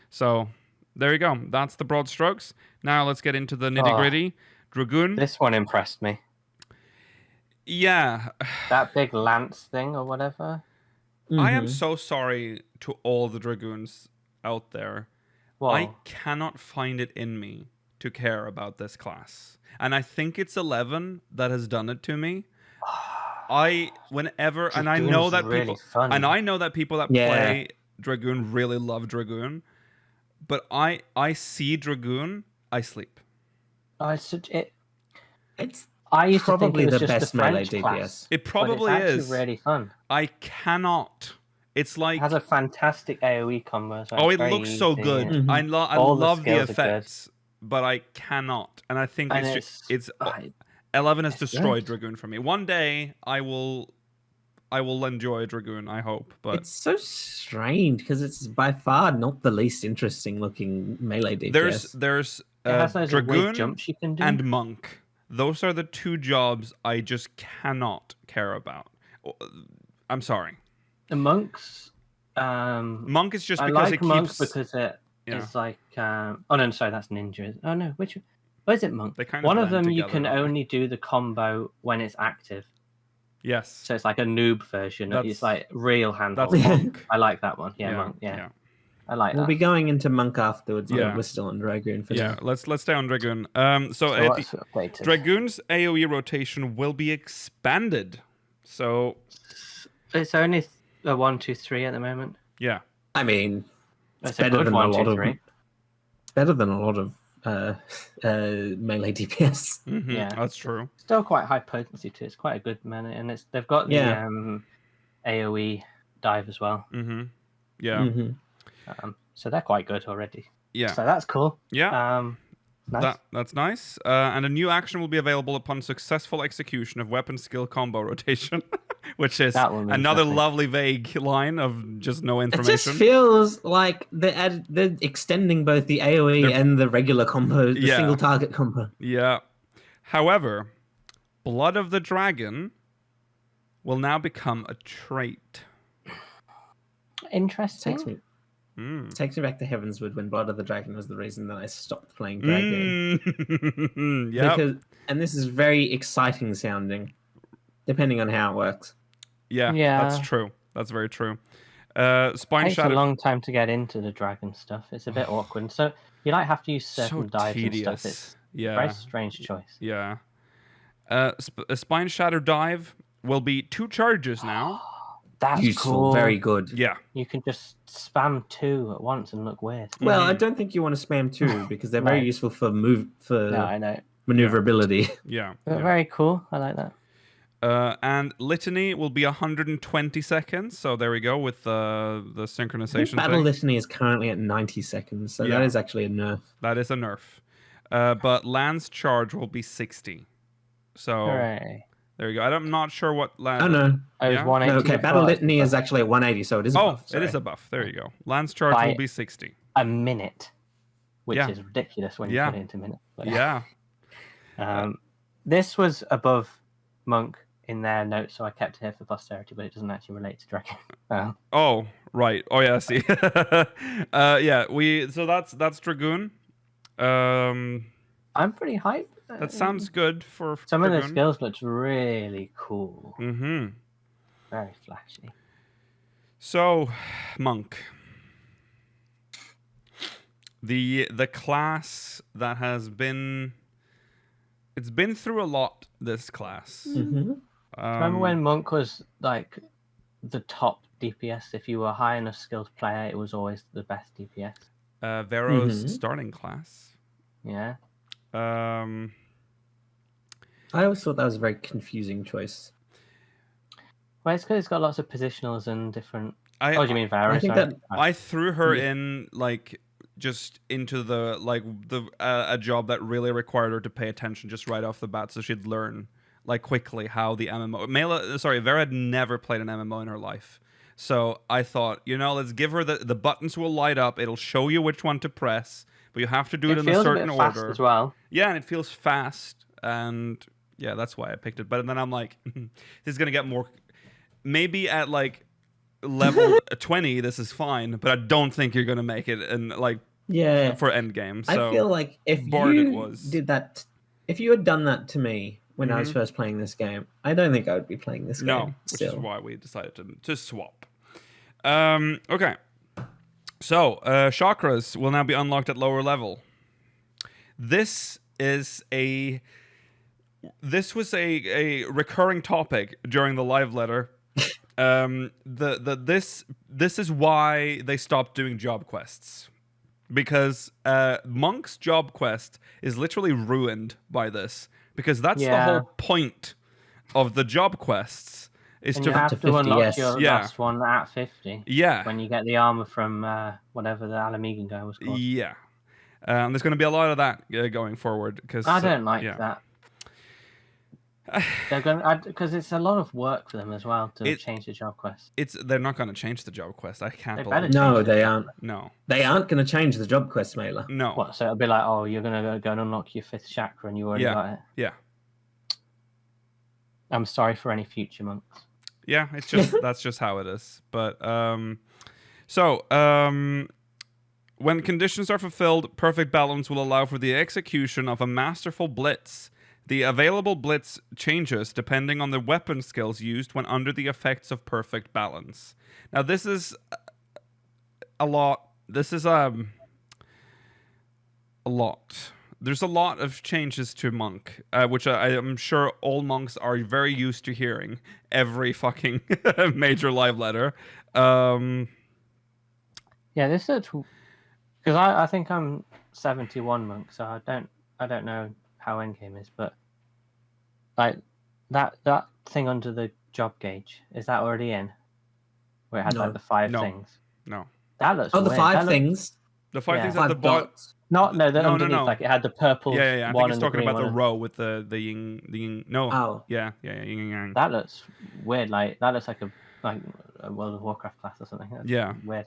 So, there you go. That's the broad strokes. Now let's get into the nitty-gritty. Dragoon. This one impressed me. Yeah. That big lance thing or whatever. I am Mhm. so sorry to all the Dragoons out there. Well, I cannot find it in me to care about this class. And I think it's 11 that has done it to me. I know that really people fun. and I know that people that Yeah. play Dragoon really love Dragoon. But I see Dragoon, I sleep. Oh, it's such it. It's I used probably to think it was the just best the melee French DPS. class, It but probably it's is. actually really fun. I cannot. It's like It has a fantastic AOE combo. So oh, it's it very looks so easy. good. Mhm. I All the love the skills are good. effects, but I cannot. And I think And it's oh, 11 has it's destroyed good. Dragoon for me. One day I will enjoy Dragoon, I hope. But It's so strange because it's by far not the least interesting looking melee DPS. there's it has those weird Dragoon jumps you can do. and Monk. Those are the two jobs I just cannot care about. I'm sorry. the monks. Monk is just I because like it monks keeps because it yeah. is like. Oh no, sorry, that's ninja. Oh no, which? What is it, monk? They kind One of blend them you together, can don't they? only do the combo when it's active. Yes. So it's like a noob version. That's- It's like real That's handhold. Monk. I like that one. Yeah, monk. Yeah, I like We'll that. be going into Monk afterwards, Yeah. but we're still on Dragoon for Yeah, now. let's stay on Dragoon. So So the what's updated? Dragoon's AoE rotation will be expanded. So It's only a 1, 2, 3 at the moment. yeah. I mean, It's better a good than 1, a lot 2, of 3. better than a lot of melee DPS. Mhm, Yeah. that's true. Still quite high potency too. It's quite a good mana, and they've got the Yeah. AOE dive as well. Mm-hmm. Yeah. Mhm. So they're quite good already. Yeah. So that's cool. Yeah. Nice. That's nice. And a new action will be available upon successful execution of weapon skill combo rotation, which is That will be another interesting. lovely vague line of just no It information. just feels like they're extending both the AoE They're- and the regular combo, the Yeah. single target combo. Yeah. However, Blood of the Dragon will now become a trait. Interesting. Takes me back to Heavensward when Blood of the Dragon was the reason that I stopped playing Dragon. Yeah. And this is very exciting sounding, depending on how it works. Yeah. Yeah. That's true. That's very true. Spine Takes a Shadow. long time to get into the dragon stuff. It's a bit awkward. So you like have to use certain So dives tedious. and stuff. It's a Yeah. very strange choice. Yeah. A Spine Shatter Dive will be 2 charges now. That's Useful, cool. very good. Yeah. You can just spam 2 at once and look weird. Well, I don't think you want to spam 2 because they're very No. useful for No, I know. maneuverability. Yeah. But yeah. very cool. I like that. And Litany will be 120 seconds. So there we go with the I think synchronization Battle thing. Litany is currently at 90 seconds, so Yeah. that is actually a nerf. That is a nerf. But Lance Charge will be 60. So Hooray. there you go. I'm not sure what Lance... Oh, no. I was Yeah? 180 No, okay, before, Battle that's Litany is buff. actually at 180, so it is a buff. it is sorry. a buff. There you go. Lance Charge By- will be 60. a minute, which Yeah. is ridiculous when you Yeah. put it into minutes. But, Yeah. this was above Monk in their notes, so I kept it here for posterity, but it doesn't actually relate to Dragon. Oh, right. Oh, yeah, I see. Yeah, so that's Dragoon. I'm pretty hyped. That sounds good for Some of the Dragoon. skills looks really cool. Mm-hmm. Very flashy. So, Monk. The class that has been... It's been through a lot, this class. Mm-hmm. Remember when Monk was like the top DPS? If you were a high enough skilled player, it was always the best DPS. Vero's Mhm. starting class. Yeah. I always thought that was a very confusing choice. Well, it's because it's got lots of positionals and different. I Oh, do you mean Vero? I think Sorry. that- I threw her Yeah. in like just into the a job that really required her to pay attention just right off the bat, so she'd learn like quickly how the MMO. Vera had never played an MMO in her life, so I thought, let's give her the buttons will light up. It'll show you which one to press, but you have to do it in a feels certain bit fast order as well. Yeah, and it feels fast, and yeah, that's why I picked it. But then I'm like, this is gonna get more. Maybe at like level 20, this is fine, but I don't think you're gonna make it and like Yeah. for endgame. So I feel like if bored it you was. did that, if you had done that to me when I was Mhm. first playing this game, I don't think I would be playing this no, game which is still. why we decided to swap. Okay, so chakras will now be unlocked at lower level. This was a recurring topic during the live letter. This is why they stopped doing job quests, because Monk's job quest is literally ruined by this, because that's the Yeah. whole point of the job quests is And to you have to to 50, unlock yes. your Yeah. last one at 50 yeah when you get the armor from whatever the Alamegan guy was called. yeah. There's going to be a lot of that going forward, because I don't like yeah. that. They're going because it's a lot of work for them as well to It- change the job quest. They're not going to change the job quest. I can't They believe better it. No, change it. they aren't. No, They aren't going to change the job quest, Mailer. no. What? So it'll be like, oh, you're gonna go and unlock your 5th chakra, and you already Yeah. got it. Yeah. I'm sorry for any future monks. Yeah, it's just that's just how it is. But when conditions are fulfilled, perfect balance will allow for the execution of a masterful blitz. The available blitz changes depending on the weapon skills used when under the effects of perfect balance. Now this is a lot. This is a lot. There's a lot of changes to Monk, which I am sure all monks are very used to hearing every fucking major live letter. Yeah, this looks because I think I'm 71 monk, so I don't know how endgame is, but like that thing under the job gauge, is that already in? Where it had No. like the 5 No. things. No, That looks Oh, the weird. 5 That look- things. the 5 Yeah. things at the 5 bottom. dots. No, No, underneath, no. like it had the purple Yeah. I think one he's and the talking green about the one. row with the yin. No. Oh. Yeah. Yin and yang. That looks weird. Like that looks like a World of Warcraft class or something. That's Yeah. weird.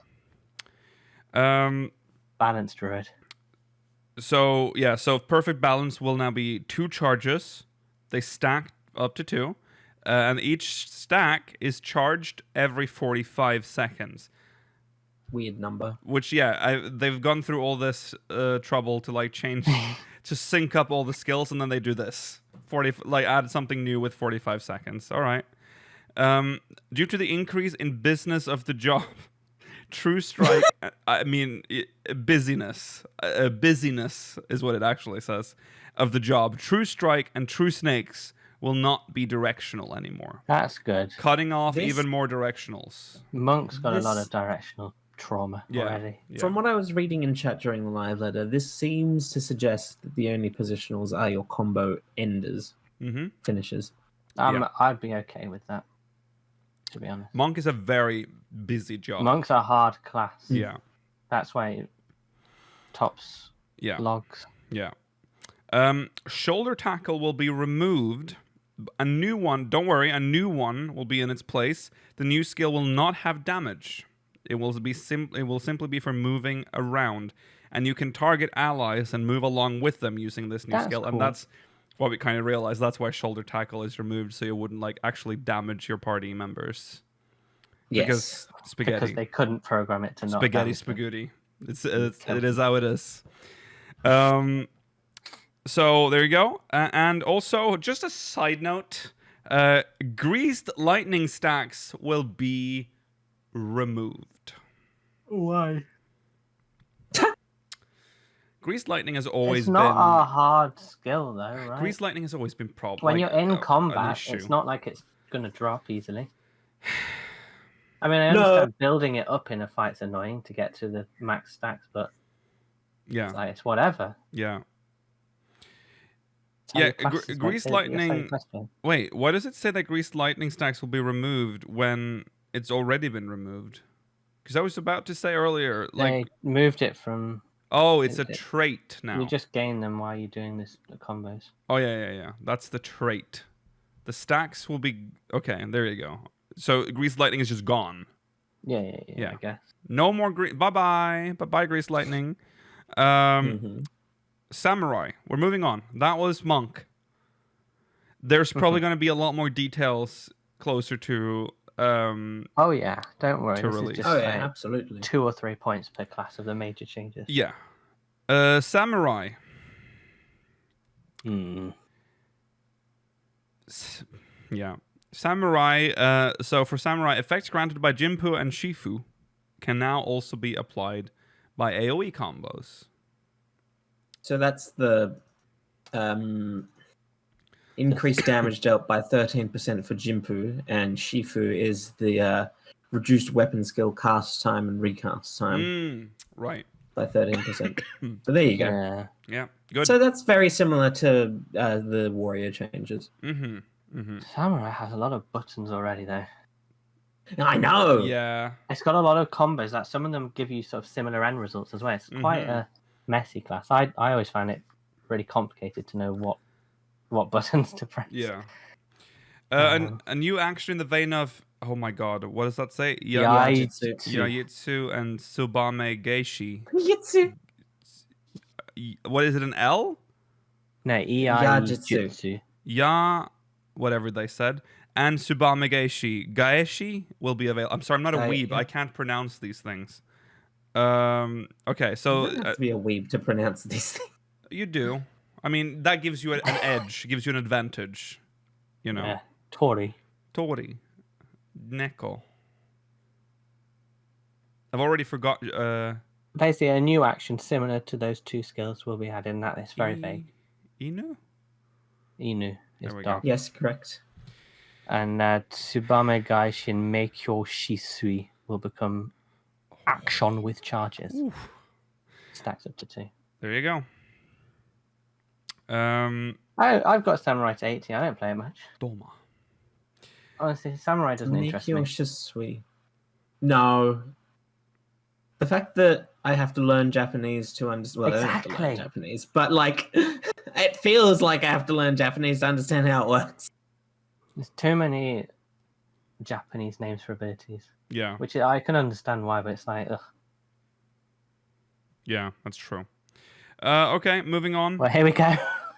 Um. Balanced druid. So perfect balance will now be 2 charges. They stack up to 2, and each stack is charged every 45 seconds. Weird number. Which they've gone through all this trouble to like change, to sync up all the skills, and then they do this add something new with 45 seconds. All right. Due to the increase in business of the job, True Strike. Busyness. Busyness is what it actually says of the job. True Strike and True Snakes will not be directional anymore, That's good. cutting off This- even more directionals. Monk's got a lot This- of directional trauma Yeah. already. Yeah. From what I was reading in chat during the live letter, this seems to suggest that the only positionals are your combo enders, Mm-hmm. finishers. Yeah. I'd be okay with that, to be honest. Monk is a very busy job. Monk's a hard class. Yeah. That's why it tops Yeah. logs. Yeah. Shoulder tackle will be removed. A new one, don't worry, a new one will be in its place. The new skill will not have damage. It will simply be for moving around. And you can target allies and move along with them using this new That's skill. cool. And that's what we kind of realized. That's why shoulder tackle is removed, so you wouldn't actually damage your party members. Yes. Because spaghetti. Because they couldn't program it to not Spaghetti, damage them. spaghetti. It is how it is. So there you go. And also, just a side note, greased lightning stacks will be removed. Why? Greased lightning has always It's been... not a hard skill, though, right? Greased lightning has always been when you're in an combat, issue. it's not like it's going to drop easily. I mean, I understand building it up in a fight's annoying to get to the max stacks, but Yeah. it's whatever. Yeah. It's how Yeah, your class is meant greased to- that's how your lightning... class plays. Wait, why does it say that greased lightning stacks will be removed when it's already been removed? Because I was about to say earlier, They moved it from... oh, it's a it- trait now. You just gain them while you're doing the combos. Oh, yeah. That's the trait. The stacks will be... Okay, there you go. So greased lightning is just gone. Yeah, Yeah. I guess. No more Bye-bye. Bye-bye, greased lightning. Samurai. We're moving on. That was Monk. There's probably going to be a lot more details closer to... Oh, yeah. Don't worry. To This release. is just Oh yeah, like absolutely. 2 or 3 points per class of the major changes. Yeah. Samurai. Yeah. Samurai, so for Samurai, effects granted by Jinpu and Shifu can now also be applied by AoE combos. So that's the increased damage dealt by 13% for Jinpu, and Shifu is the reduced weapon skill cast time and recast time Right. by 13%. So there you go. Yeah. Yeah. Good. So that's very similar to the warrior changes. Samurai has a lot of buttons already, though. I know. Yeah. It's got a lot of combos that some of them give you sort of similar end results as well. It's quite a messy class. I always find it really complicated to know what buttons to press. Yeah. And a new action in the vein of, oh my god, what does that say? Yajutsu. Yajutsu and Tsubame Geishi. Yajutsu. What is it, an L? No, Yajutsu. Jutsu. Ya, whatever they said. And Tsubame Geishi. Gaeshi will be available. I'm sorry, I'm not a weeb. I can't pronounce these things. Okay, so... You don't have to be a weeb to pronounce these things. You do. I mean, that gives you an edge, gives you an advantage. You know. Yeah. Tori. Neko. I've already forgot. Basically, a new action similar to those 2 skills will be added, and that is very vague. Inu? Inu is There we go. dog. Yes, correct. And Tsubame Gaishin Meikyo Shisui will become action with charges. Oof. Stacks up to 2. There you go. I've got Samurai to 80. I don't play it much. Doma. Honestly, Samurai doesn't interest me. Shisui. No. The fact that I have to learn Japanese to understand... Well, I don't have to learn Exactly. Japanese, but like, it feels like I have to learn Japanese to understand how it works. There's too many Japanese names for abilities, Yeah, which I can understand why, but it's like, ugh. yeah, that's true. Okay, moving on. Well, here we go.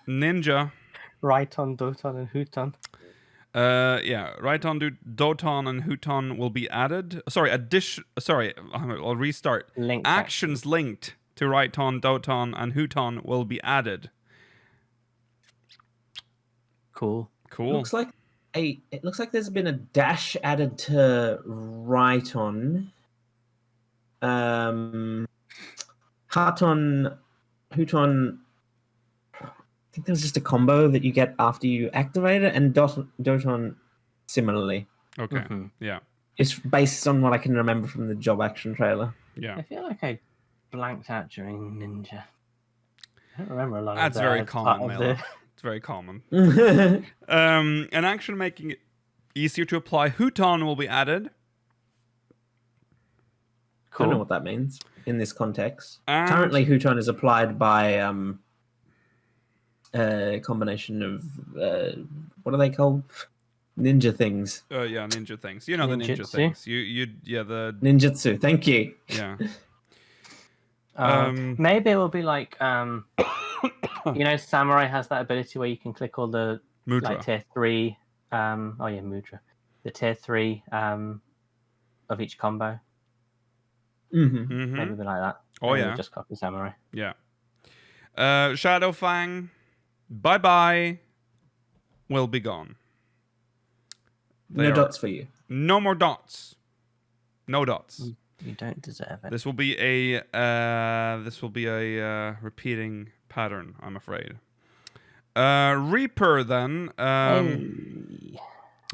Ninja. Raiton, Doton, and Huton. Yeah, Raiton, Doton, and Huton will be added. Sorry, I'll restart. Linked Actions linked to Raiton, Doton, and Huton will be added. Cool. Cool. It looks like there's been a dash added to Raiton. Haton, Huton. I think there was just a combo that you get after you activate it, and Doton similarly. Okay. Mhm. Yeah. It's based on what I can remember from the job action trailer. Yeah. I feel like I blanked out during Ninja. I don't remember a lot That's of that very as common, part of Mela. It's very common. An action making it easier to apply Huton will be added. I don't know what that means in this context. And- Currently, Huton is applied by a combination of what are they called? Ninja things. Yeah, ninja things. You know the ninja Ninjutsu? things. The Ninjutsu. Thank you. yeah. Maybe it will be like you know, Samurai has that ability where you can click all the Mudra. like tier 3 Mudra. The tier 3 of each combo. Mm-hmm. Maybe be like that. Oh, Maybe yeah. just copy Samurai. Yeah. Shadowfang, bye bye, will be gone. They No are- dots for you. No more dots. No dots. You don't deserve it. This will be a repeating pattern, I'm afraid. Reaper then, Hey.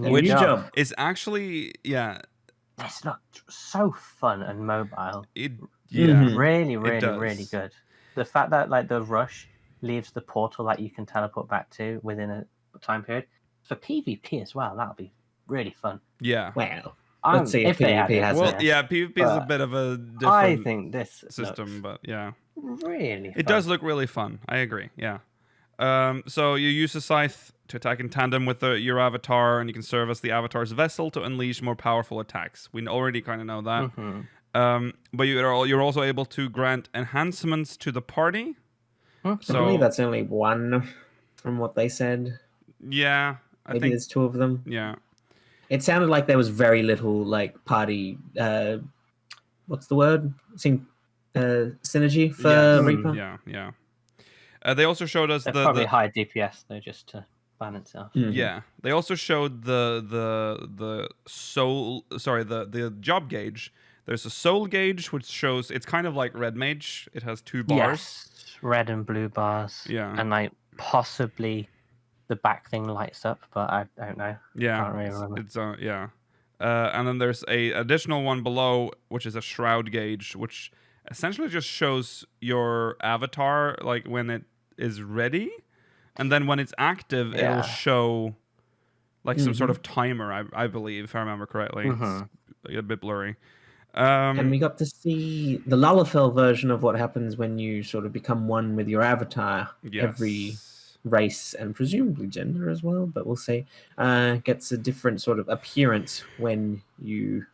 Good job. is actually This looked so fun and mobile. yeah. Mhm. Really, It really, does. really good. The fact that like the rush leaves the portal that you can teleport back to within a time period for PvP as well. That'll be really fun. Yeah. Wow. Let's see if they PvP add it, has Well, it. yeah, PvP is a But bit of a different I think this system, but yeah. looks really fun. It does look really fun. I agree. Yeah. So you use a scythe to attack in tandem with your avatar, and you can serve as the avatar's vessel to unleash more powerful attacks. We already kind of know that. But you're also able to grant enhancements to the party. I So believe that's only one from what they said. yeah, I Maybe think there's two of them. yeah. It sounded like there was very little like party. What's the word? Synergy for Yes, Reaper. Yeah. They also showed us They're the probably high DPS though, just to balance it off. Mhm. yeah. They also showed the soul. Sorry, the job gauge. There's a soul gauge which shows it's kind of like red mage. It has 2 bars. Yes, red and blue bars. Yeah. and like possibly the back thing lights up, but I don't know. Yeah, Can't really remember. it's yeah. And then there's a additional one below, which is a shroud gauge, which essentially just shows your avatar like when it is ready, and then when it's active, Yeah. it'll show like some sort of timer. I believe, if I remember correctly. It's a bit blurry. And we got to see the Lullafell version of what happens when you sort of become one with your avatar. Yes. Every race and presumably gender as well, but we'll see. Gets a different sort of appearance when you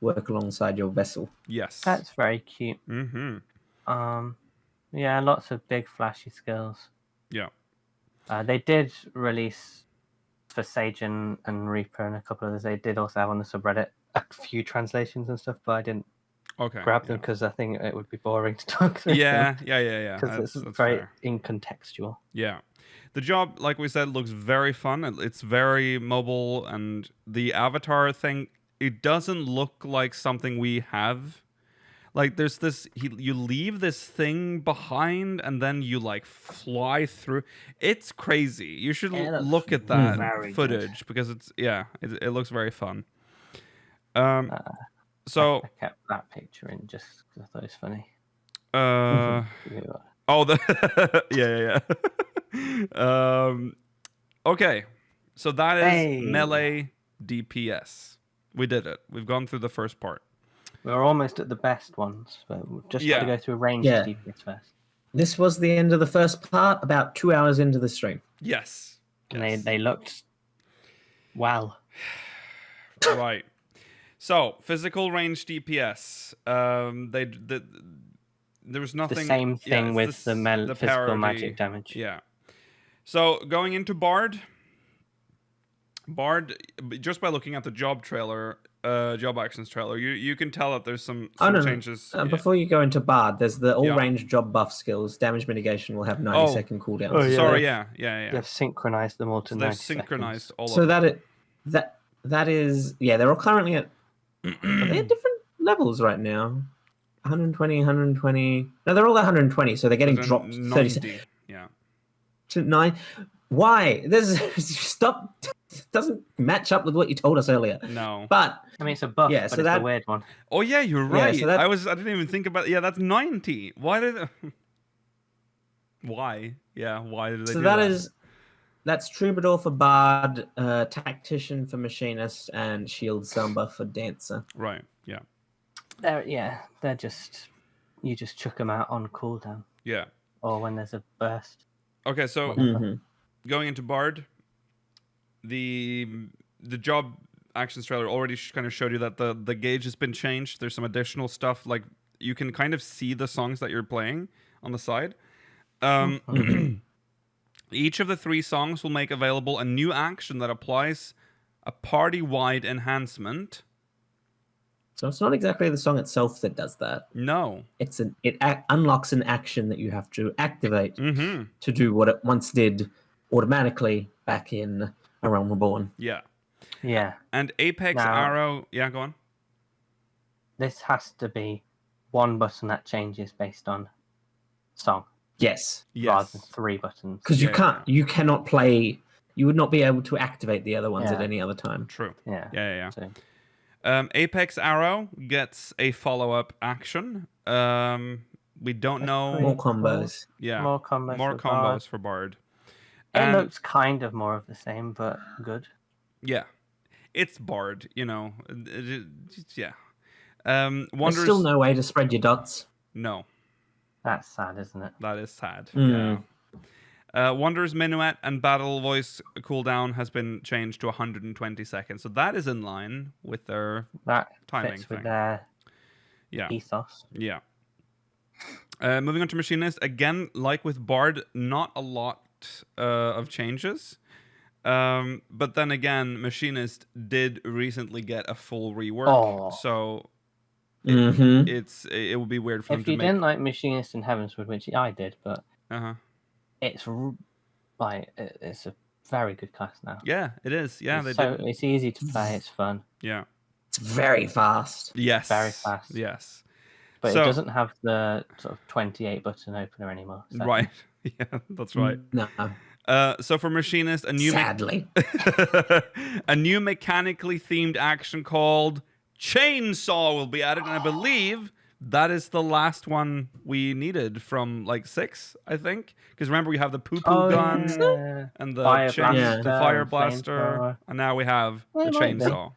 work alongside your vessel. Yes. That's very cute. Mm-hmm. Yeah, lots of big flashy skills. Yeah. They did release for Sage and Reaper and a couple others. They did also have on the subreddit a few translations and stuff, but I didn't Okay. grab them because I think it would be boring to talk through. Yeah. Because it's That's very fair. incontextual. Yeah. The job, like we said, looks very fun. It's very mobile, and the avatar thing, it doesn't look like something we have. Like there's this, you leave this thing behind, and then you like fly through. It's crazy. You should It looks look at that very footage because it looks very fun. I kept that picture in just because I thought it was funny. Yeah. Okay, so that is Hey. melee DPS. We did it. We've gone through the first part. We're almost at the best ones, but we've just got Yeah. to go through a range Yeah. of DPS first. This was the end of the first part, about 2 hours into the stream. Yes. And they looked well. Right. So physical range DPS. There was nothing. The same thing it's with the physical parody. magic damage. Yeah. So going into Bard, just by looking at the job actions trailer, you can tell that there's some changes. Yeah. Before you go into Bard, there's the Yeah. all-range job buff skills. Damage mitigation will have 90-second cooldowns. Oh, yeah. Sorry, yeah. They've synchronized them all to So they've 90 synchronized seconds. all So of them. that is they're all currently at are they at different levels right now. 120, 120. No, they're all at 120, so they're getting There's a dropped 90. Yeah. to 9. Why? Stop. Doesn't match up with what you told us earlier. No. But I mean, it's a buff, Yeah, but so it's that- a weird one. Oh yeah, you're Yeah, right. so that- I didn't even think about. Yeah, that's 90. Why did? Why? Yeah, why did they so do that that? is That's Troubadour for Bard, Tactician for Machinist, and Shield Samba for Dancer. Right. Yeah. They're just you just chuck them out on cooldown Yeah. or when there's a burst. Okay, so Whatever. going into Bard, the job actions trailer already kind of showed you that the gauge has been changed. There's some additional stuff, like you can kind of see the songs that you're playing on the side. Each of the 3 songs will make available a new action that applies a party-wide enhancement. So it's not exactly the song itself that does that. No. It unlocks an action that you have to activate Mm-hmm. to do what it once did automatically back in A Realm Reborn. Yeah. Yeah. And Apex Now- Arrow... Yeah, go on. This has to be one button that changes based on song Yes, rather than Yes. 3 buttons. because Yeah, you cannot play. You would not be able to activate the other ones at Yeah. any other time. True. Yeah. Yeah. So, Apex Arrow gets a follow-up action. We don't know... More combos. Yeah. more combos. More for Bard. combos for Bard. It And- looks kind of more of the same, but good. Yeah. It's Bard, you know. Yeah. There's Wonders... still no way to spread your dots. No. That's sad, isn't it? That is sad. Mm. Yeah. Wonders Minuet and Battle Voice cooldown has been changed to 120 seconds. So that is in line with their That timing fits with thing. their Yeah. ethos. Yeah. Moving on to Machinist. Again, like with Bard, not a lot of changes. But then again, Machinist did recently get a full rework. Oh. So Mm-hmm. it would be weird for them If to you make... didn't like Machinist and Heavensward, which I did, but Uh-huh. it's it's a very good class now. Yeah, it is. Yeah, they so did. it's easy to play. It's fun, Yeah. It's very fast. Yes. Very fast. Yes. but So- it doesn't have the sort of 28 button opener anymore. So. Right. Yeah, that's right. No, So for Machinist, a new sadly. a new mechanically themed action called Chainsaw will be added, and I believe that is the last one we needed from like 6, I think. Because remember, we have the poo-poo Oh, gun yeah. and the Fire the fire blaster, blaster, flamethrower. and now we have Yeah, the it might be. chainsaw.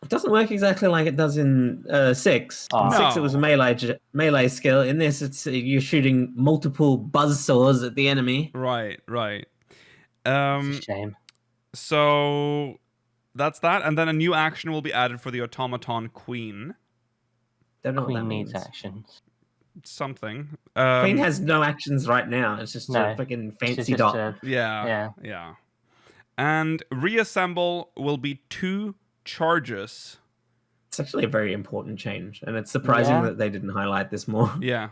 It doesn't work exactly like it does in 6. Oh. In 6, it No. was a melee skill. In this, it's you're shooting multiple buzzsaws at the enemy. Right. It's a shame. So that's that, and then a new action will be added for the automaton queen. Don't know what that Queen means. needs actions. Something. Queen has no actions right now. It's just No, a fucking It's fancy just dot. Yeah. And reassemble will be 2 charges. It's actually a very important change, and it's surprising Yeah. that they didn't highlight this more. Yeah.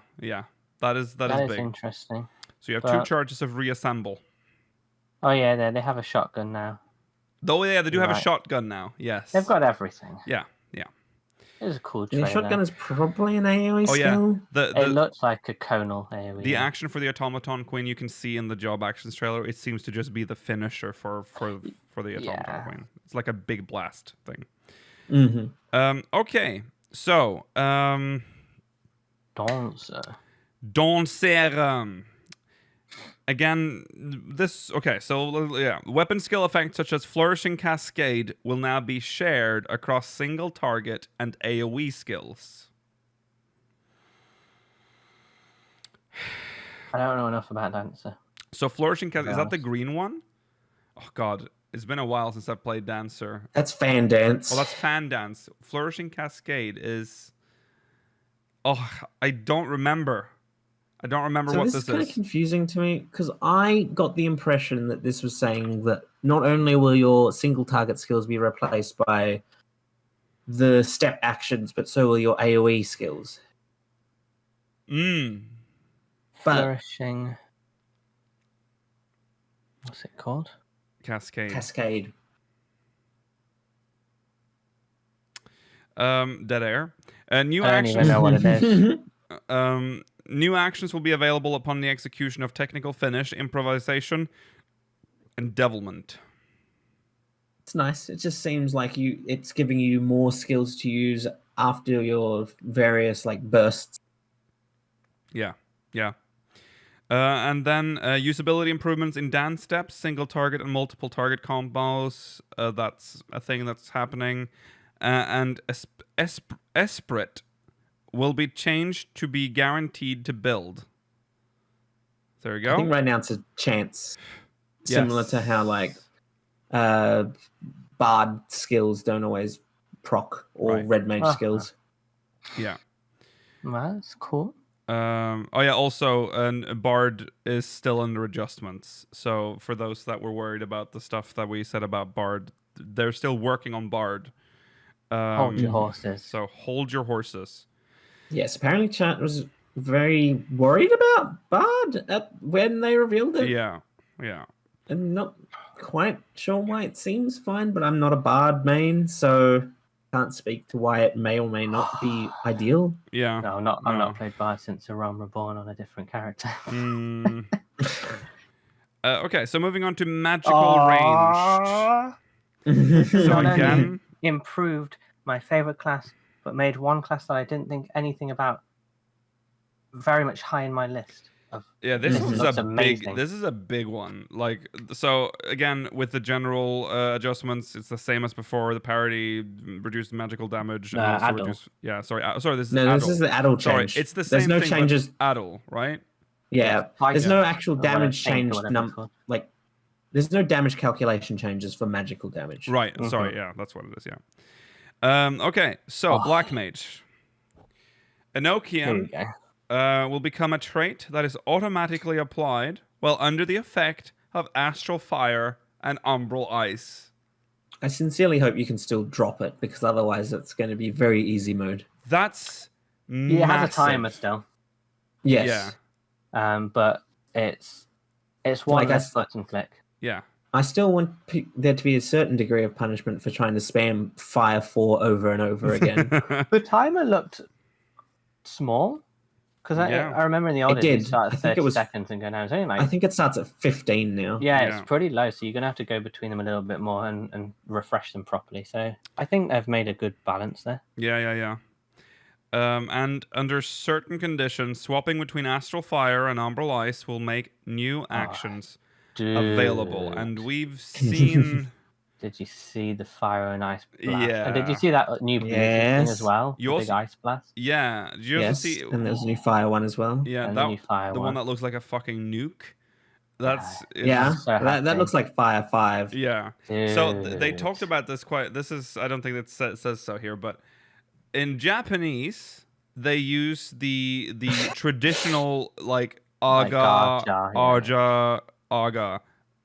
That is that is big. interesting. So you have 2 but- charges of reassemble. Oh yeah, they have a shotgun now. Though yeah, they do have a Right. shotgun now. Yes. They've got everything. Yeah. It was a cool The trailer. shotgun is probably an AoE Oh yeah. skill. The It looks like a conal AoE. the action for the automaton queen you can see in the job actions trailer. It seems to just be the finisher for the automaton Yeah. queen. It's like a big blast thing. Mm-hmm. Okay. So Dancer. Dancer. Again, weapon skill effects such as Flourishing Cascade will now be shared across single target and AoE skills. I don't know enough about Dancer. So Flourishing Cascade, is that the Nice. green one? Oh god, it's been a while since I've played Dancer. That's fan dance. Oh, that's Fan Dance. Flourishing Cascade is... Oh, I don't remember. I don't remember So what this this is kind of is. confusing to me because I got the impression that this was saying that not only will your single target skills be replaced by the step actions, but so will your AoE skills. Mm. But Flourishing. What's it called? Cascade. Cascade. Dead air. New I don't even actions. know what it is. New actions will be available upon the execution of technical finish, improvisation, and devilment. It's nice. It just seems like it's giving you more skills to use after your various like bursts. Yeah. And then usability improvements in dance steps, single target and multiple target combos. That's a thing that's happening. And Esprit will be changed to be guaranteed to build. There you go. I think right now it's a chance. Similar to how like Bard skills don't always proc or red mage skills. Yeah. Well, that's cool. Also, Bard is still under adjustments. So for those that were worried about the stuff that we said about Bard, they're still working on Bard. Hold your horses. So hold your horses. Yes, apparently chat was very worried about Bard when they revealed it. Yeah. I'm not quite sure why it seems fine, but I'm not a Bard main, so can't speak to why it may or may not be ideal. Yeah. No, I've not played Bard since A Realm Reborn on a different character. Okay, so moving on to magical ranged. So Not only again, improved my favorite class, but made one class that I didn't think anything about very much high in my list. this looks is amazing. This is a big one. Like, so again, with the general adjustments, it's the same as before. The parity reduced magical damage. And also adult. sorry. This is No, adult. this is the adult Sorry, change. it's the same There's no thing changes. with adult, right? Yeah, Like, there's no actual whatever, damage paint or change. whatever it's called. Like, there's no damage calculation changes for magical damage. Right. Sorry. Yeah, that's what it is. Yeah. Okay. So Black Mage, Here we Enochian go. will become a trait that is automatically applied while under the effect of Astral Fire and Umbral Ice. I sincerely hope you can still drop it, because otherwise it's going to be very easy mode. That's It has a massive. timer still, Yes. Yeah. but it's one Like, less button click. Yeah. I still want there to be a certain degree of punishment for trying to spam Fire 4 over and over again. The timer looked small, because Yeah. I remember in the old It days did. it started I at think it 30 was- seconds and go down. It's only like I think it starts at 15 now. Yeah, Yeah. it's pretty low, so you're going to have to go between them a little bit more and refresh them properly. So I think they've made a good balance there. Yeah. And under certain conditions, swapping between Astral Fire and Umbral Ice will make new actions available. Dude, And we've seen... did you see the fire and ice blast? Yeah. And did you see that new Blizzard thing as Yes. well? You The also- big ice blast? Yeah. Did you also Yes, see... and there's a new Fire one as well. Yeah, And the new fire the one that looks like a fucking nuke. That's... it's- Yeah, so that happy. looks like Fire 5. Yeah. So they Dude. talked about this quite... This is... I don't think it says so here, but in Japanese, they use the traditional, like, Like aga, Aja, aja, aga.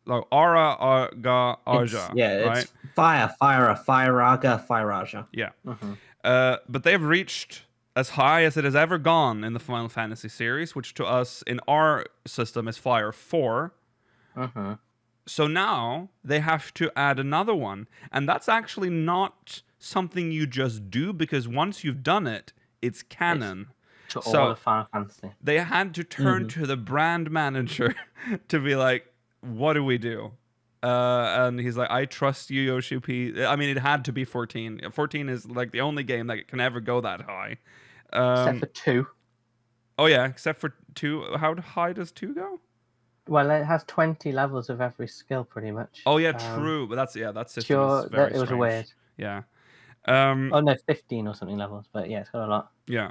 Like, ara, aga, aja. It's right? Fire, Fire-Raga, Fire-Raja. Yeah. Mhm. But they've reached as high as it has ever gone in the Final Fantasy series, which to us in our system is Fire 4. Mhm. So now they have to add another one. And that's actually not something you just do, because once you've done it, it's canon. To So- all of Final Fantasy. They had to turn to the brand manager to be like, what do we do? And he's like, I trust you, Yoshi-P. I mean, it had to be 14. 14 is like the only game that can ever go that high. Except for 2. Oh yeah, except for 2. How high does 2 go? Well, it has 20 levels of every skill, pretty much. Oh yeah, true. But that system Sure, is very it was strange. weird. Yeah. Oh no, 15 or something levels, but yeah, it's got a lot. Yeah.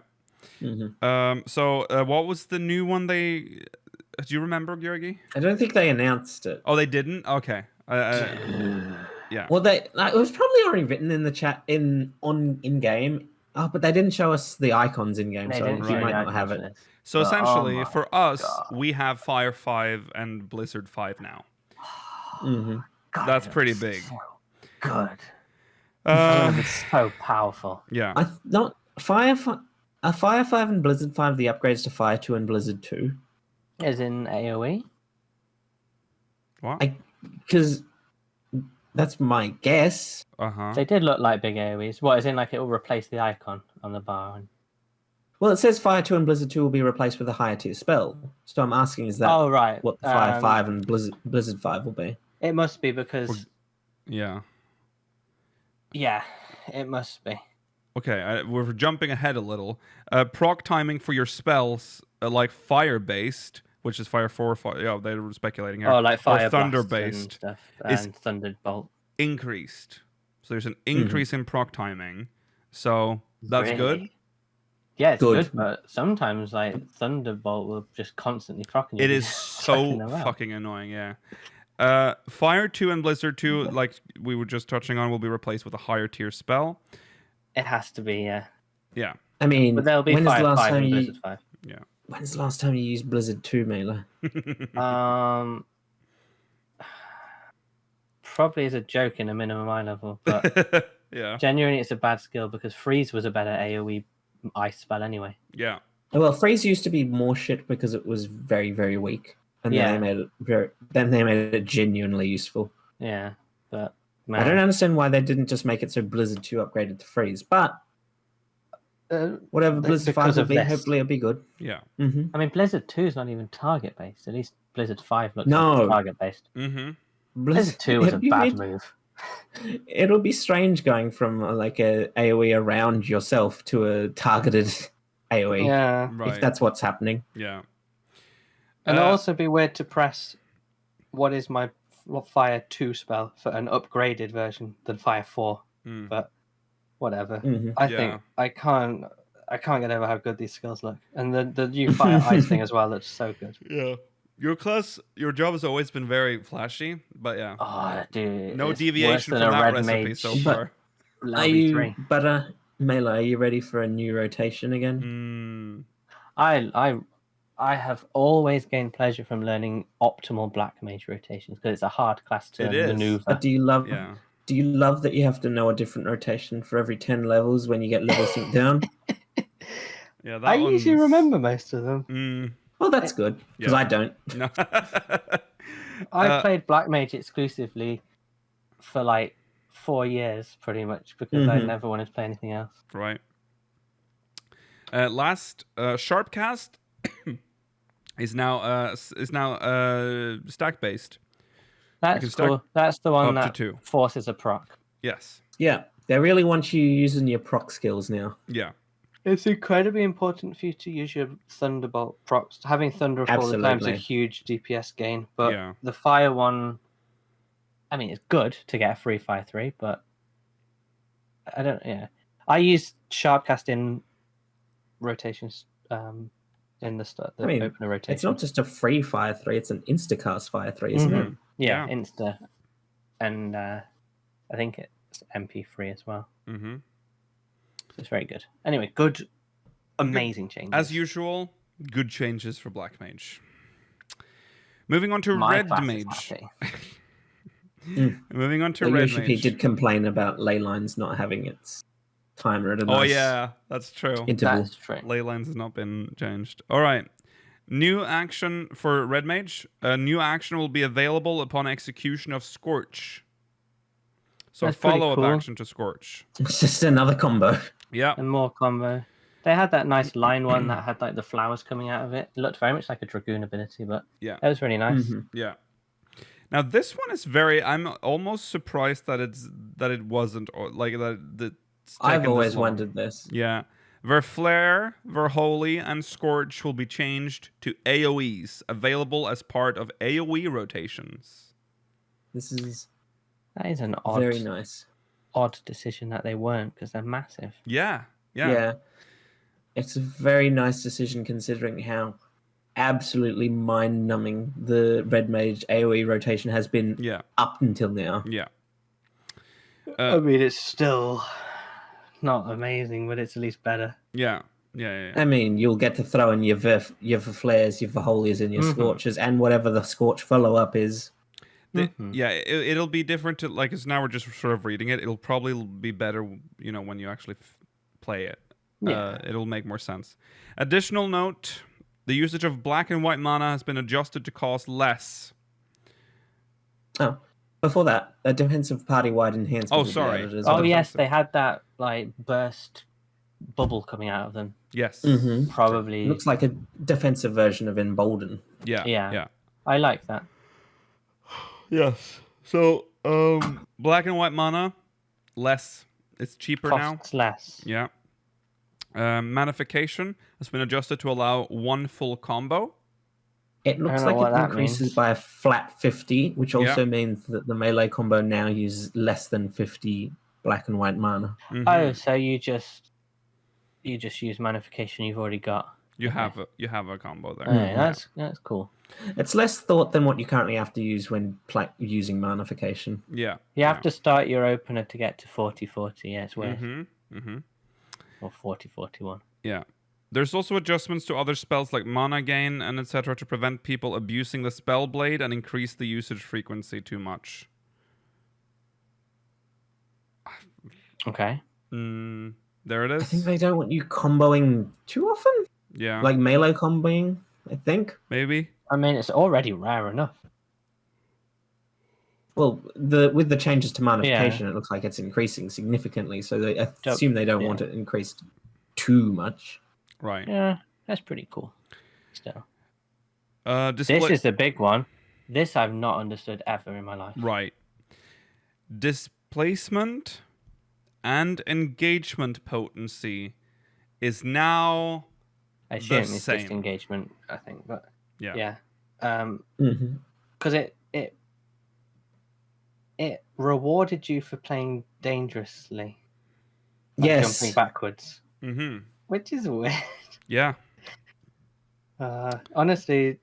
Mhm. So what was the new one they... Do you remember, Georgi? I don't think they announced it. Oh, they didn't? Okay. Yeah. Well, it was probably already written in the chat in game. Oh, but they didn't show us the icons in game, They so didn't you show might the not have icons it. for this. So But, oh essentially, my for us, God. we have Fire 5 and Blizzard 5 now. Hmm God, That's it pretty looks big. So good. It's gonna be Uh, so powerful. yeah. Not Fire 5 and Blizzard 5 the upgrades to Fire 2 and Blizzard 2. As in AoE? What? Because that's my guess. Uh-huh. They did look like big AoEs. What, as in like it will replace the icon on the bar? Well, it says Fire 2 and Blizzard 2 will be replaced with a higher tier spell. So I'm asking, is that Oh, right. what the Fire 5 and Blizzard 5 will be? It must be because, Yeah. yeah, it must be. Okay, we're jumping ahead a little. Proc timing for your spells, like fire-based, which is Fire 4. Yeah, they were speculating here. Oh, like Fire or Thunder Blast and based stuff, is and Thunderbolt. increased. So there's an increase in proc timing. So that's good. Really? Yeah, it's Good. good, but sometimes like Thunderbolt will just constantly proc you. It is so fucking annoying, yeah. Fire 2 and Blizzard 2, like we were just touching on, will be replaced with a higher tier spell. It has to be, yeah. Yeah. I mean, But there'll be when is the Fire last 5 time and you? Blizzard 5. Yeah. When's the last time you used Blizzard 2, Mela? Probably as a joke in a minimum eye level, but yeah. genuinely it's a bad skill because Freeze was a better AoE ice spell anyway. Yeah. Well, Freeze used to be more shit because it was very, very weak, and Yeah. then they made it genuinely useful. Yeah, but I don't understand why they didn't just make it so Blizzard 2 upgraded to Freeze, but whatever Blizzard 5 will be, hopefully it'll be good. Yeah. Mm-hmm. I mean, Blizzard 2 is not even target based. At least Blizzard 5 looks No. like it's target based. Mm-hmm. Blizzard 2 was a bad move. It'll be strange going from like a AoE around yourself to a targeted AoE. Yeah. Right. If that's what's happening. Yeah. And it'll also be weird to press what is my Fire 2 spell for an upgraded version than Fire 4. But whatever. Mm-hmm. I think I can't get over how good these skills look. And the new Fire Ice thing as well looks so good. Yeah. Your job has always been very flashy, but yeah. Oh, dude. No it's deviation worse from than a that red recipe mage so far. Are you, Mela, are you ready for a new rotation again? I have always gained pleasure from learning optimal black mage rotations because it's a hard class to maneuver. But do you love that you have to know a different rotation for every 10 levels when you get level synced down? Yeah, I usually remember most of them. Well, that's good because I don't. No. I played black mage exclusively for like 4 years, pretty much, because I never wanted to play anything else. Right. Last Sharpcast is now stack based. That's cool. That's the one up that to 2. forces a proc. Yes. Yeah, they really want you using your proc skills now. Yeah. It's incredibly important for you to use your Thunderbolt procs. Having Thunder all the time is a huge DPS gain, but the Fire one, I mean, it's good to get a free Fire 3, but I don't. Yeah, I use Sharpcast in rotations. In the opener rotation. It's not just a free Fire 3; it's an instacast Fire 3, isn't it? Yeah, insta, and I think it's MP3 as well. Mm-hmm. It's very good. Anyway, good, amazing changes. As usual, good changes for Black Mage. Moving on to Red Mage. Moving on to Red Yoshi-P Mage. did complain about ley lines not having its timer at a nice that's true. interval. That's true. Ley lines has not been changed. All right. New action for Red Mage. A new action will be available upon execution of Scorch. So That's pretty follow-up cool. action to Scorch. It's just another combo. Yeah. And more combo. They had that nice line one that had like the flowers coming out of it. It looked very much like a Dragoon ability, but yeah, it was really nice. Yeah. Now this one is very. I'm almost surprised that it wasn't or like that. I've always wondered this. Yeah. Verflare, Verholy, and Scorch will be changed to AoEs, available as part of AoE rotations. This is That is an very nice. Odd decision that they weren't because they're massive. Yeah. It's a very nice decision considering how absolutely mind-numbing the Red Mage AoE rotation has been up until now. Yeah. I mean, it's still not amazing, but it's at least better. Yeah. I mean, you'll get to throw in your flares, your Verholies, and your Scorches, and whatever the Scorch follow-up is. Yeah, it'll be different to like. As now we're just sort of reading it. It'll probably be better, when you actually play it. Yeah. It'll make more sense. Additional note: the usage of black and white mana has been adjusted to cost less. Oh, before that, a defensive party-wide enhancement. Oh, sorry. Oh, yes, they had that like burst bubble coming out of them. Yes. Mm-hmm. Probably looks like a defensive version of Embolden. Yeah. I like that. Yes. So, black and white mana, less. It's cheaper Costs less. Yeah. Manification has been adjusted to allow one full combo. It looks know like what it that increases means. by a flat 50, which also means that the melee combo now uses less than 50 black and white mana. Oh, so you just use manification you've already got. You have a combo there. Oh, that's cool. It's less thought than what you currently have to use when using manification. Yeah. You have to start your opener to get to 40-40. Yeah, it's weird. Mm-hmm. Or 40-41. Yeah. There's also adjustments to other spells like mana gain and etc. to prevent people abusing the spell blade and increase the usage frequency too much. Okay. There it is. I think they don't want you comboing too often. Yeah. Like melee comboing, I think. Maybe. I mean, it's already rare enough. Well, with the changes to manification, it looks like it's increasing significantly. So I assume they don't want it increased too much. Right. Yeah, that's pretty cool. Still. This is the big one. This I've not understood ever in my life. Right. Displacement and engagement potency is now I assume the it's same. disengagement, I think, but Yeah. Because it rewarded you for playing dangerously. Like Yes. jumping backwards. Mm-hmm. Which is weird. Yeah. Honestly,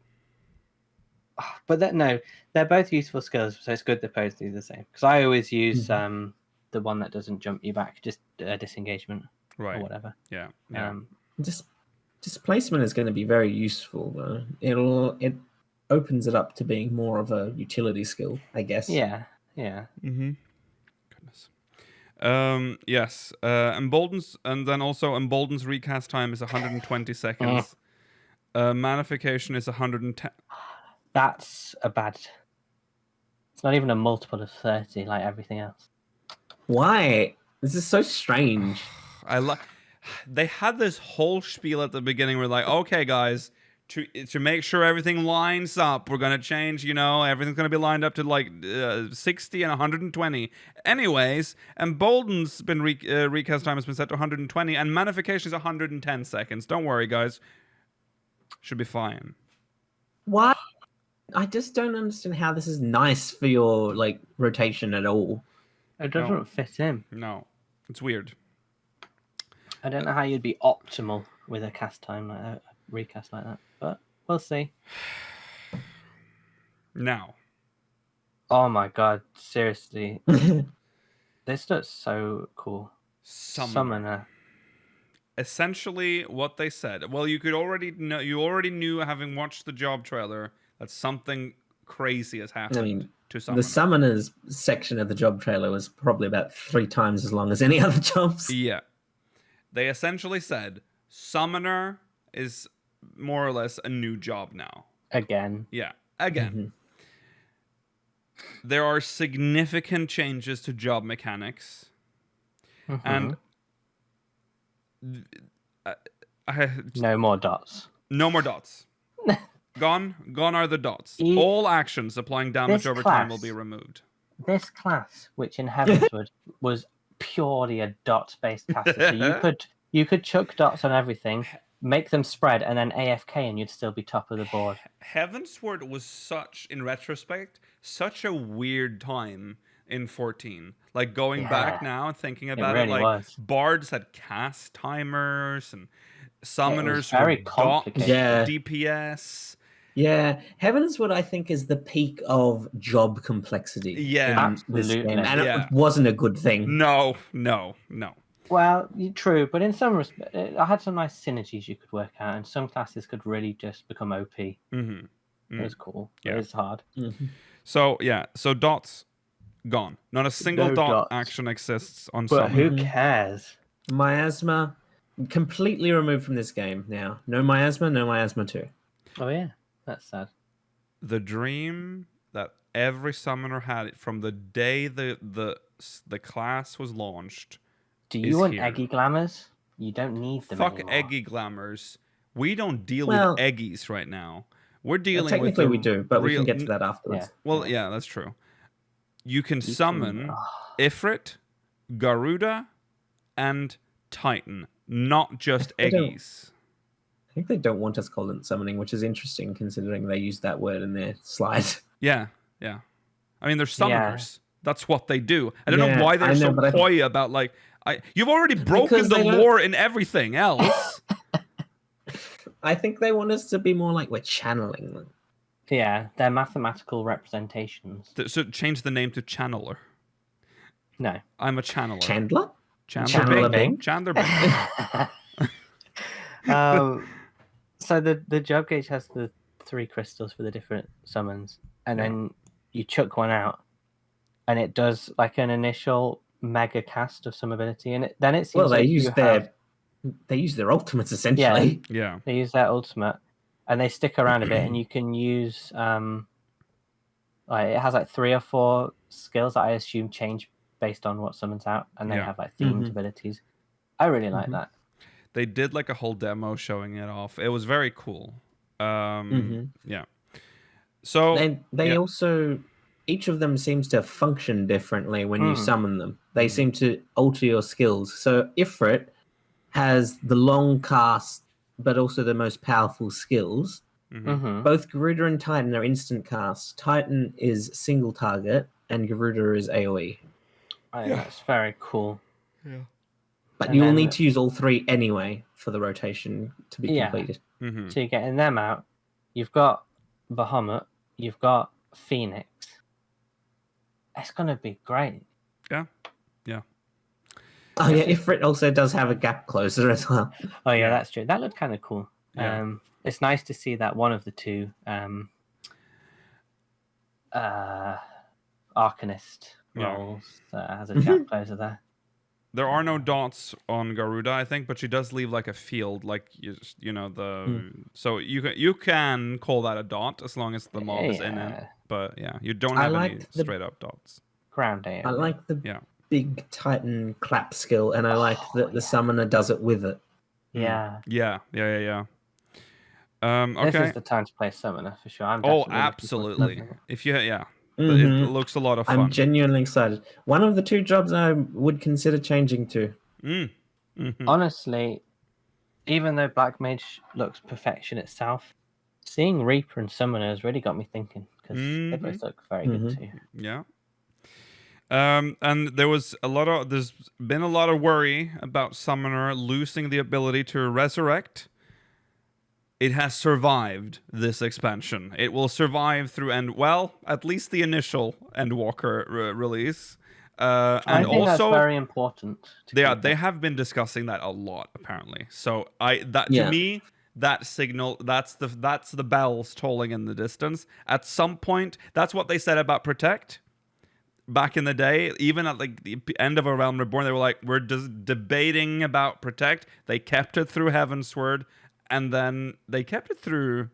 but they're both useful skills, so it's good they're both do the same. Because I always use the one that doesn't jump you back, just disengagement or whatever. Yeah. Displacement is going to be very useful, though. It opens it up to being more of a utility skill, I guess. Yeah. Mm-hmm. Goodness. Yes. Emboldens, and then also Embolden's recast time is 120 seconds. Manification is 110. That's a bad. It's not even a multiple of 30 like everything else. Why? This is so strange. They had this whole spiel at the beginning. We're like, okay, guys, to make sure everything lines up, we're gonna change. Everything's gonna be lined up to like 60 and 120. Anyways, Embolden's been recast time has been set to 120, and Manification is 110 seconds. Don't worry, guys. Should be fine. Why? I just don't understand how this is nice for your rotation at all. It doesn't fit in. No, it's weird. I don't know how you'd be optimal with a cast time like that, a recast like that, but we'll see. Now. Oh my god, seriously. This looks so cool. Summoner. Essentially what they said. Well, you already knew, having watched the job trailer, that something crazy has happened to Summoner. The Summoners section of the job trailer was probably about 3 times as long as any other jobs. Yeah. They essentially said Summoner is more or less a new job now. Again. Yeah, again. There are significant changes to job mechanics. And no more dots. No more dots. Gone are the dots. All actions applying damage over time will be removed. This class, which in Heavensward was purely a dot-based caster, so you could chuck dots on everything, make them spread, and then AFK, and you'd still be top of the board. Heavensward was in retrospect, such a weird time in 14. Like going back now and thinking about it, bards had cast timers and summoners very were complicated. DPS. Yeah, Heavensward I think is the peak of job complexity. Yeah, in this game, absolutely. and it wasn't a good thing. No. Well, true, but in some respects, I had some nice synergies you could work out, and some classes could really just become OP. It was cool. Yeah. It was hard. So dots gone. Not a single dot dots. action exists on But Summoner. who cares? Miasma completely removed from this game now. No Miasma, no Miasma 2. Oh yeah, that's sad. The dream that every summoner had from the day the class was launched. Do you want Eggy Glamours? You don't need them Fuck anymore. Eggy Glamours. We don't deal with Eggies right now. We're dealing technically with we do, but we can get to that afterwards. Yeah. Well, yeah, that's true. You can summon Ifrit, Garuda, and Titan, not just Eggies. I think they don't want us calling it summoning, which is interesting considering they used that word in their slide. Yeah. I mean, they're summoners. That's what they do. I don't know why they're I know, so but coy about like. You've already broken Because the they don't- lore in everything else. I think they want us to be more like we're channeling them. Yeah, they're mathematical representations. So change the name to channeler. No. I'm a channeler. Chandler? Chandler Bing? Bing. Chandler Bing. So the job gauge has the 3 crystals for the different summons, and then you chuck one out, and it does like an initial mega cast of some ability, and then it seems Well, they like use their ultimates essentially. Yeah. they use their ultimate, and they stick around a bit, and you can use like it has like 3 or 4 skills that I assume change based on what summons out, and they have like themed abilities. I really like that. They did like a whole demo showing it off. It was very cool. Yeah. So They also, each of them seems to function differently when you summon them. They seem to alter your skills. So Ifrit has the long cast, but also the most powerful skills. Both Garuda and Titan are instant casts. Titan is single target, and Garuda is AoE. I think that's very cool. Yeah. But And you'll then- need to use all 3 anyway for the rotation to be completed. So you're getting them out. You've got Bahamut. You've got Phoenix. It's gonna be great. Yeah. Oh yeah, Ifrit also does have a gap closer as well. Oh yeah, that's true. That looked kind of cool. Yeah. It's nice to see that one of the 2 Arcanist roles has a gap closer there. There are no dots on Garuda, I think, but she does leave like a field, like you know the. So you can call that a dot as long as the mob is in it. But yeah, you don't have any straight up dots. Ground area. I like the big Titan clap skill, and I like that the summoner does it with it. Yeah. Yeah. Okay. This is the time to play Summoner for sure. I'm Oh, definitely looking forward to absolutely. leveling it. If you, it looks a lot of fun. I'm genuinely excited. One of the 2 jobs I would consider changing to. Honestly, even though Black Mage looks perfection itself, seeing Reaper and Summoner has really got me thinking because they both look very good too. Yeah. And there's been a lot of worry about Summoner losing the ability to resurrect. It has survived this expansion. It will survive through at least the initial Endwalker release. And I think also, that's very important. they have been discussing that a lot apparently. So to me, that signal, that's the bells tolling in the distance. At some point, that's what they said about Protect. Back in the day, even at like the end of A Realm Reborn, they were like, we're just debating about Protect. They kept it through Heavensward. And then they kept it through.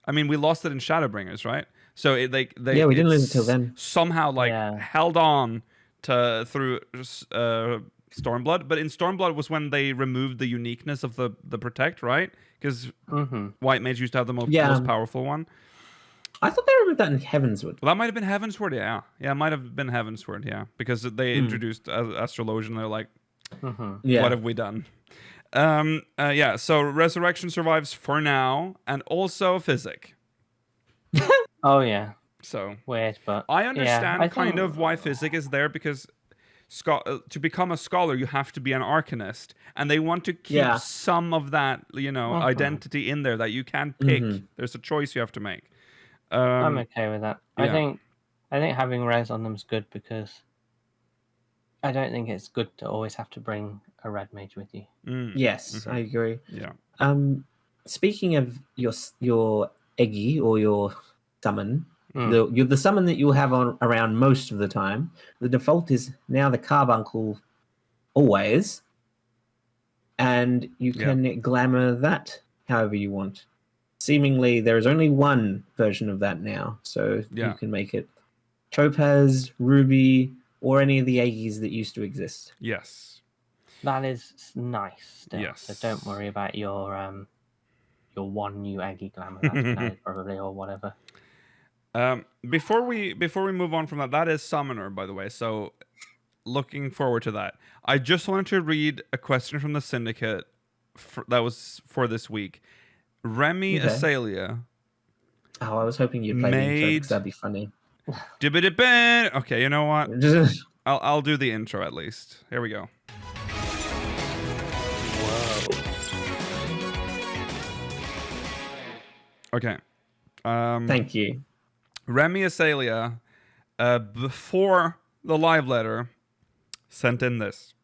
I mean, we lost it in Shadowbringers, right? So we didn't lose it till then. Somehow, held on through Stormblood, but in Stormblood was when they removed the uniqueness of the Protect, right? Because White Mage used to have the most powerful one. I thought they removed that in Heavensward. Well, that might have been Heavensward, yeah. Yeah, it might have been Heavensward, yeah. Because they introduced Astrologian, they're like, what have we done? So Resurrection survives for now, and also Physic. Oh yeah. So weird, but I understand kind of why Physic is there, because to become a scholar you have to be an Arcanist, and they want to keep some of that identity in there that you can pick. There's a choice you have to make. I'm okay with that. I think having res on them is good, because I don't think it's good to always have to bring a red mage with you. Yes, I agree. Yeah. Speaking of your Eggy or your summon, the summon that you'll have on around most of the time, the default is now the Carbuncle always, and you can glamour that however you want. Seemingly, there is only one version of that now, so you can make it Topaz, Ruby, or any of the Aggies that used to exist. Yes. That is nice still. Yes. So don't worry about your one new Aggie glamour that's been added probably, or whatever. Before we move on from that is Summoner, by the way. So looking forward to that. I just wanted to read a question from the Syndicate that was for this week. Remy Okay. Asalia. Oh, I was hoping you'd play the intro because that'd be funny. Okay, you know what? I'll do the intro at least. Here we go. Okay. Thank you. Remy Asalia, before the live letter, sent in this.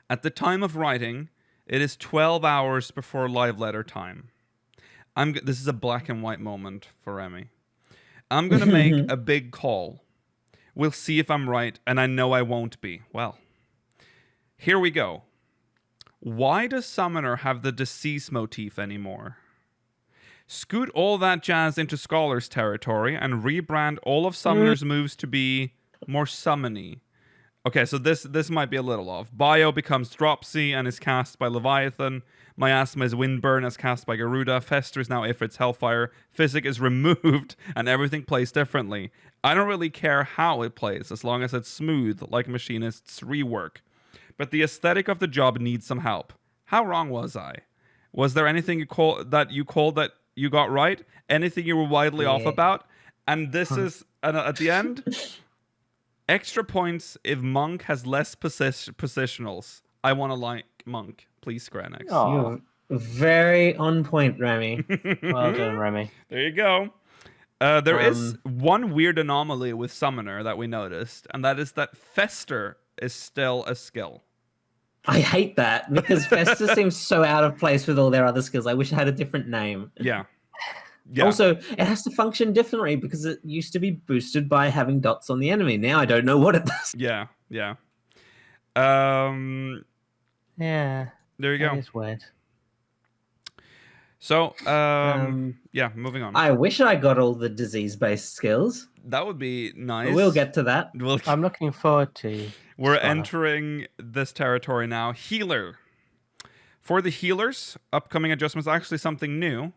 At the time of writing, it is 12 hours before live letter time. This is a black and white moment for Remy. I'm going to make a big call. We'll see if I'm right, and I know I won't be. Well, here we go. Why does Summoner have the deceased motif anymore? Scoot all that jazz into Scholar's territory and rebrand all of Summoner's moves to be more summony. Okay, so this might be a little off. Bio becomes Dropsy and is cast by Leviathan. Miasma is Windburn as cast by Garuda. Fester is now Ifrit's Hellfire. Physic is removed and everything plays differently. I don't really care how it plays as long as it's smooth like Machinist's rework. But the aesthetic of the job needs some help. How wrong was I? Was there anything you called that you got right? Anything you were widely off about? And this is at the end. Extra points if Monk has less positionals. I want to like Monk. Please, Squarenex. You're very on point, Remy. Well done, Remy. There you go. There is one weird anomaly with Summoner that we noticed, and that is that Fester is still a skill. I hate that because Fester seems so out of place with all their other skills. I wish it had a different name. Yeah. Also, it has to function differently because it used to be boosted by having dots on the enemy. Now I don't know what it does. Yeah. Yeah. There you go. It's weird. So, yeah, moving on. I wish I got all the disease-based skills. That would be nice. We'll get to that. I'm looking forward to. We're entering this territory now. Healer. For the healers, upcoming adjustments actually something new.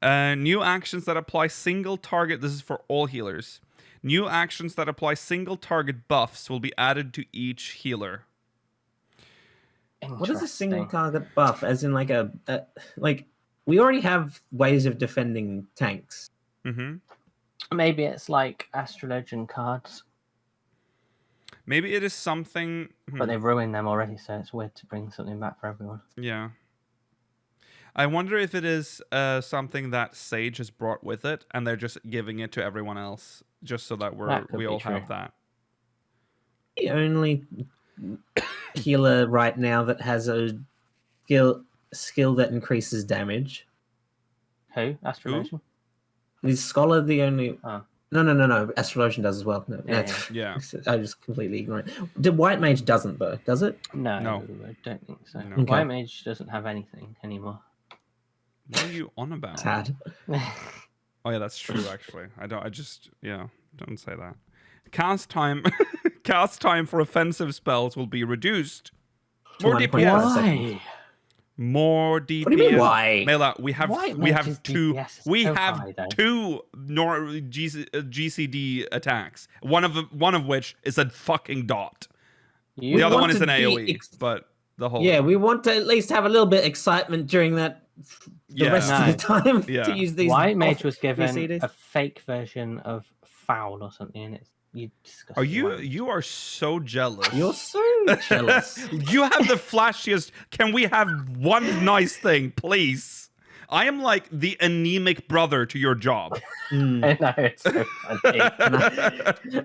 New actions that apply single target. This is for all healers. New actions that apply single target buffs will be added to each healer. What is a single target buff? As in, like we already have ways of defending tanks. Mm-hmm. Maybe it's like Astrologian cards. Maybe it is something. But they've ruined them already, so it's weird to bring something back for everyone. Yeah. I wonder if it is something that Sage has brought with it, and they're just giving it to everyone else, just so that we all have that. The only healer right now that has a skill that increases damage. Who? Astrologian? Is Scholar the only? Oh. No. Astrologian does as well. No, Yeah. I just completely ignored it. The White Mage doesn't though, does it? No, I don't think so. No. White Mage doesn't have anything anymore. What are you on about? Sad. Oh yeah, that's true. Actually, don't say that. Cast time for offensive spells will be reduced. More DPS. Why? More DPS. What do you mean why? Mela, we have two GCD attacks. One of which is a fucking dot. The other one is an AoE. But the whole we want to at least have a little bit of excitement during that. The rest of the time to use these. White Mage was given a fake version of Foul or something, and you disgusting. Are you are so jealous. You're so jealous. You have the flashiest. Can we have one nice thing, please? I am like the anemic brother to your job. I know, it's so funny.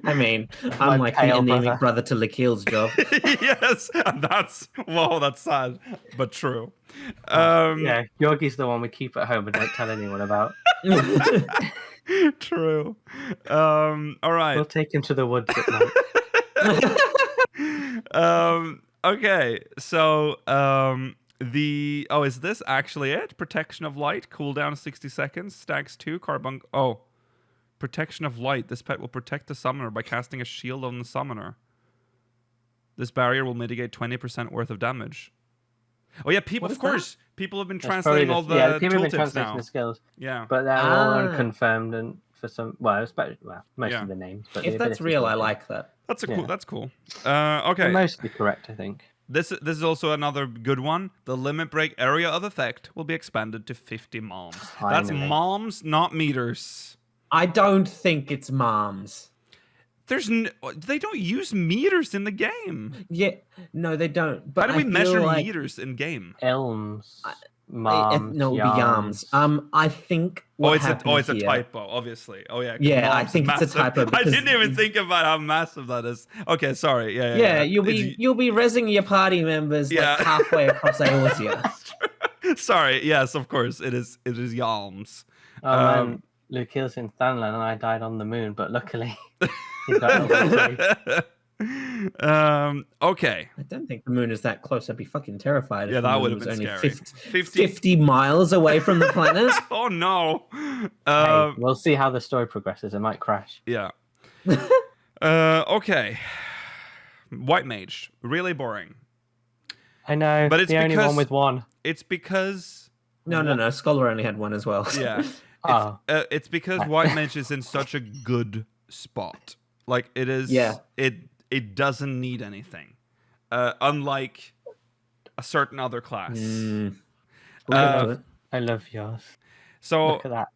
I mean, I'm like the anemic brother to Lakil's job. Yes, and that's sad, but true. Yeah, Yorgi's the one we keep at home and don't tell anyone about. True. All right. We'll take him to the woods at night. Okay, so is this actually it? Protection of light, cooldown 60 seconds, stacks 2, carbon. Oh, protection of light. This pet will protect the summoner by casting a shield on the summoner. This barrier will mitigate 20% worth of damage. Oh yeah, people. Of course, people have been translating all the people have been tooltips translating now. The skills. Yeah, but they're all unconfirmed and for some. Most of the names. But if that's real, I like that. That's cool. That's cool. Okay. They're mostly correct, I think. This is also another good one. The limit break area of effect will be expanded to 50 moms. That's Finally. moms, not meters. I don't think it's moms. They don't use meters in the game. Yeah, no, they don't. But How do we I feel measure like meters in game? Elms, moms, no, it would be yams. I think what happened it's a here- typo, obviously. Oh yeah. 'cause Yeah, I moms is think it's a massive. typo I because- didn't even think about how massive that is. Okay, sorry. Yeah. Yeah, you'll be rezzing your party members Yeah. like halfway across Eorzea. Sorry. Yes, of course. It is yalms. Oh man, Luke Hill's in Thunland and I died on the moon, but luckily he got away too. Okay. I don't think the moon is that close. I'd be fucking terrified. Yeah, if the that moon would have was been only scary. 50 miles away from the planet. Oh no. Hey, we'll see how the story progresses. It might crash. Yeah. Okay. White mage, really boring. I know, But it's the only because- one with one. It's because No. Scholar only had one as well. yeah. Oh. It's because white mage is in such a good spot. Like it is. Yeah. It doesn't need anything. Unlike a certain other class. Uh, I love yours. So Look at that.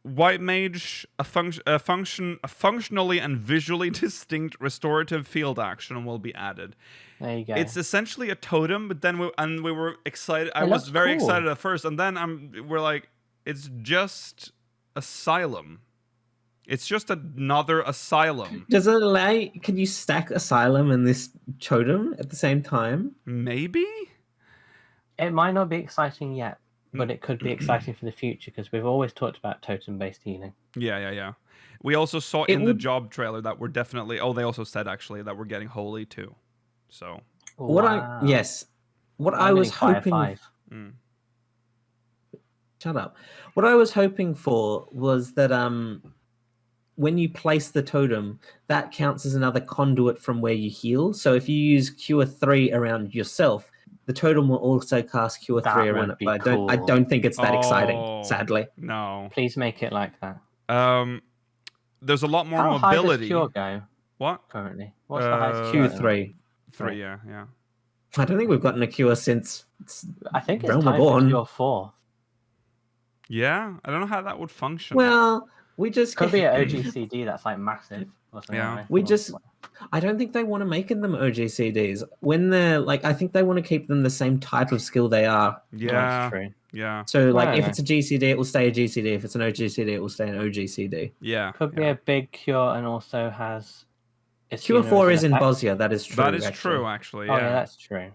white mage, a functionally and visually distinct restorative field action will be added. There you go. It's essentially a totem, but then we were excited. I It was looks very cool. excited at first, and then we're like, it's just asylum. It's just another asylum. Does it allow? Can you stack Asylum and this totem at the same time? Maybe. It might not be exciting yet, but it could be exciting for the future because we've always talked about totem-based healing. Yeah. We also saw It in the would- job trailer that we're definitely. Oh, they also said actually that we're getting holy too. So. What Wow. What I'm I was getting fire hoping. 5. Mm. Shut up. What I was hoping for was that when you place the totem, that counts as another conduit from where you heal. So if you use Cure 3 around yourself, the totem will also cast Cure That 3 around would it. be But I cool. don't think it's that Oh. exciting, sadly. No. Please make it like that. There's a lot more How high does mobility. Cure go What? currently? What's the highest Cure Cure? 3. 3, yeah. I don't think we've gotten a Cure since I think it's Realm time for Reborn. Cure 4. Yeah, I don't know how that would function. Well, we just Could be an OGCD that's like massive. Or something Yeah. like that. We just- I don't think they want to make them OGCDs. When they're like, I think they want to keep them the same type of skill they are. yeah, That's true. yeah, So, like, if Yeah. it's a GCD, it will stay a GCD. If it's an OGCD, it will stay an OGCD. yeah. Could be yeah. a big Cure and also has. its Cure healer 4 as is an in effect. Bosnia. That is true. That is actually. true, actually. Oh, Yeah, yeah, that's true.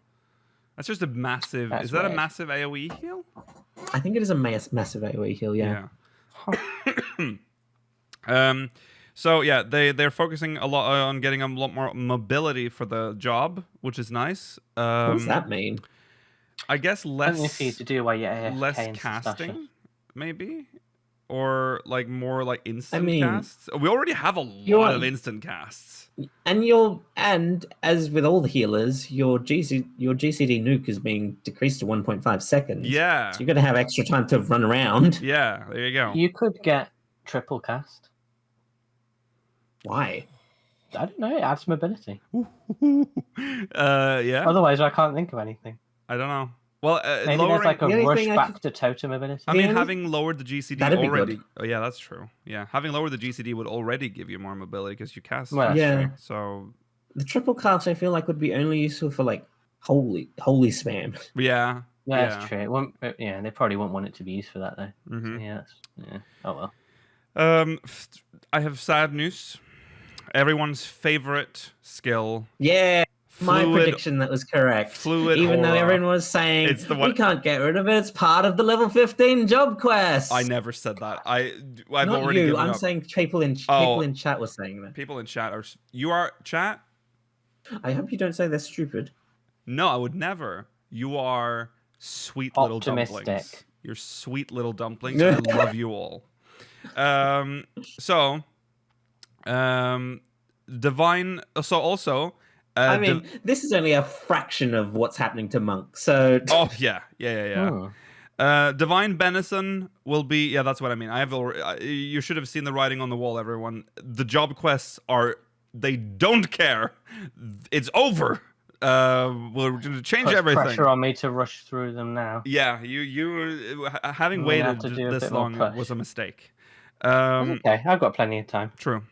that's just a massive. That's is that a weird. massive AOE heal? I think it is a massive AoE heal. Yeah. So yeah, they're focusing a lot on getting a lot more mobility for the job, which is nice. What does that mean? I guess Something for you less to do while you're AFK less and stuff. casting, maybe, or like more like instant mean, casts. We already have a you're- lot of instant casts. And as with all the healers, your GCD nuke is being decreased to 1.5 seconds. Yeah, So you're gonna have extra time to run around. yeah. There you go. You could get triple cast. Why? I don't know. It adds mobility. Yeah. Otherwise, I can't think of anything. I don't know. Well, Maybe lowering. there's like a the only rush thing I back could- to totem ability. I The mean, only- having lowered the GCD That'd be already. good. Oh, yeah, that's true. Yeah, having lowered the GCD would already give you more mobility because you cast. Well, that's Yeah. true. So The triple cast I feel like would be only useful for like holy spam. yeah. Yeah, that's Yeah. true. It won't, yeah, they probably won't want it to be used for that though. Mhm. Yeah, yeah. Oh well. I have sad news. Everyone's favorite skill. Yeah, my Fluid- prediction that was correct. Fluid Even though aura. everyone was saying It's the we one- can't get rid of it, it's part of the level 15 job quest. I never said that. I've Not already you. given I'm up. saying people in Oh. chat were saying that. People in chat are. You are chat? I hope you don't say they're stupid. No, I would never. You are sweet little dumplings. Optimistic. You're sweet little dumplings. I love you all. Divine. So also. I mean, this is only a fraction of what's happening to Monk. So Oh yeah. Hmm. Divine Benison will be. Yeah, that's what I mean. I have. You should have seen the writing on the wall, everyone. The job quests are. They don't care. It's over. We're going to change Puts everything. pressure on me to rush through them now. Yeah, you having I'm gonna have waited to do a this bit more long push. was a mistake. That's okay, I've got plenty of time. True.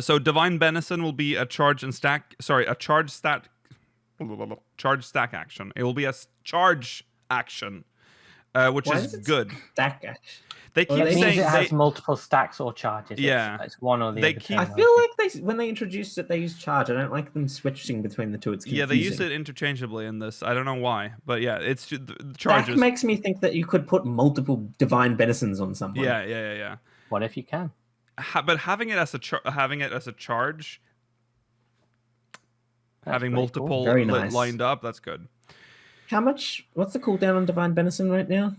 So Divine Benison will be a charge stack action. It will be a charge action, which Why is it good. Stack action? They Well, keep they It means saying it has multiple stacks or charges. Yeah. It's one or the They other. keep- I term, feel think. like when they introduced it, they used charge. I don't like them switching between the two. It's confusing. yeah, they use it interchangeably in this. I don't know why, but yeah, it's the Stack charges. makes me think that you could put multiple divine benisons on someone. Yeah. What if you can? But having it as a charge, That's having pretty multiple cool. Very nice. lined up, that's good. How much? What's the cooldown on divine benison right now?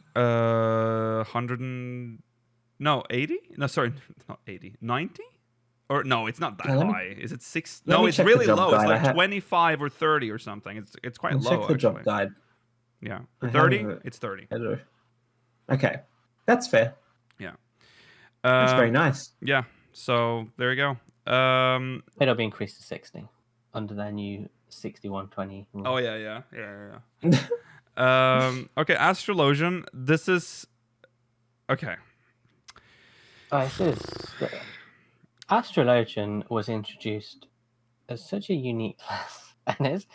80? No, sorry, not 80. 90? Or no, it's not that Yeah, let me- high. Is it 6? let No, me it's check the really job low. It's guide. I like have- 25 or 30 or something. It's quite I'll low check the job actually. guide. Yeah. I 30? have it. It's 30. Hello. Okay, that's fair. Yeah. That's very nice. Yeah. So there you go. It'll be increased to 60 under their new 6120. Oh yeah. Okay, Astrologian. This is okay. This is Astrologian was introduced as such a unique class, and it's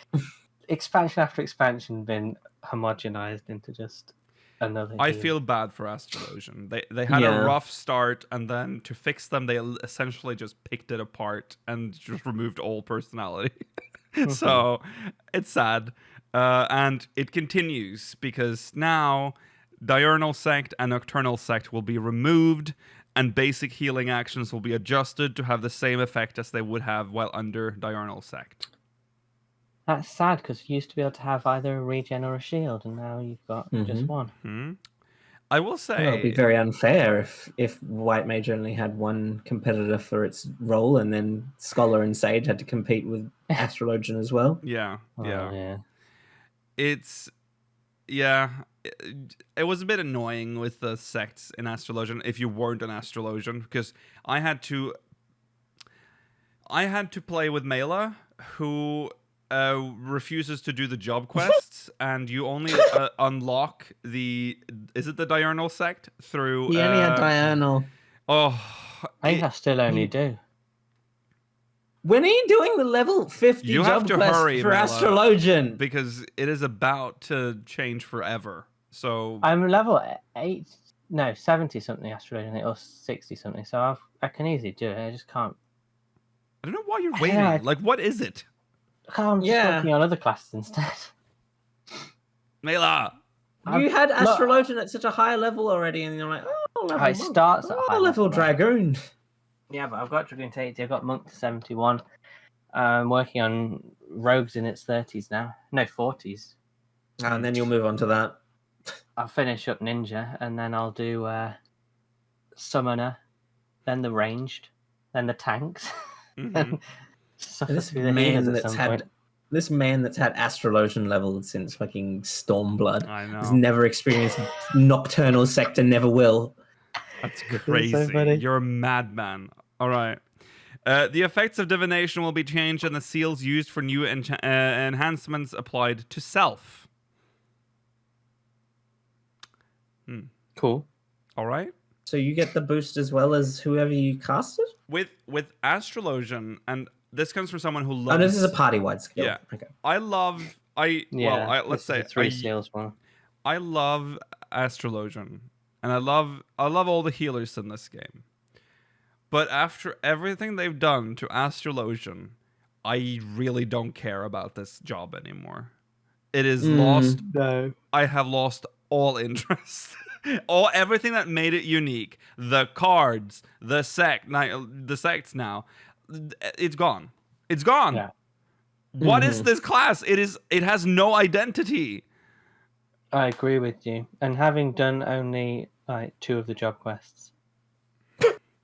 expansion after expansion been homogenized into just another. I healer. feel bad for Astrologian. They had Yeah. a rough start, and then to fix them, they essentially just picked it apart and just removed all personality. So it's sad, and it continues because now Diurnal Sect and Nocturnal Sect will be removed, and basic healing actions will be adjusted to have the same effect as they would have while under Diurnal Sect. That's sad because you used to be able to have either a regen or a shield, and now you've got just one. I will Well, say it'd be very unfair if White Mage only had one competitor for its role, and then Scholar and Sage had to compete with Astrologian as well. yeah. Oh, yeah. It's it was a bit annoying with the sects in Astrologian if you weren't an Astrologian, because I had to play with Mela, who refuses to do the job quests, and you only unlock the Diurnal Sect through He only had Diurnal. I still only do. When are you doing the level 50 You job have to quest hurry, for Mela. Astrologian? because it is about to change forever. So I'm level 70 something Astrologian or 60 something, so I can easily do it. I just can't. I don't know why you're I waiting. know, I- Like, what is it? I'm just Yeah. working on other classes instead. Mela! You had Look, Astrologian at such a high level already, and you're like, oh, level It monk. starts at Oh, high level level. Dragoon. Yeah, but I've got Dragoon to 80. I've got Monk to 71. I'm working on Rogues in its 30s now. No, 40s. And then you'll move on to that. I'll finish up Ninja, and then I'll do Summoner, then the Ranged, then the Tanks. Mhm. and suffer This through the healers man at that's some point. had Astrologian level since fucking Stormblood I has know. never experienced Nocturnal Sector, never will. That's so crazy. funny. You're a madman. All right. The effects of divination will be changed, and the seals used for new enhancements applied to self. Cool. All right. So you get the boost as well as whoever you casted? With Astrologian, and this comes from someone who Oh, loves. no, this is a party-wide skill. Yeah. Okay. Let's say three seals one. I love Astrologian, and I love all the healers in this game. But after everything they've done to Astrologian, I really don't care about this job anymore. It is lost. No. I have lost all interest. Everything that made it unique. The cards, the sects now. It's gone. It's gone. Yeah. What is this class? It has no identity. I agree with you. And having done only like 2 of the job quests,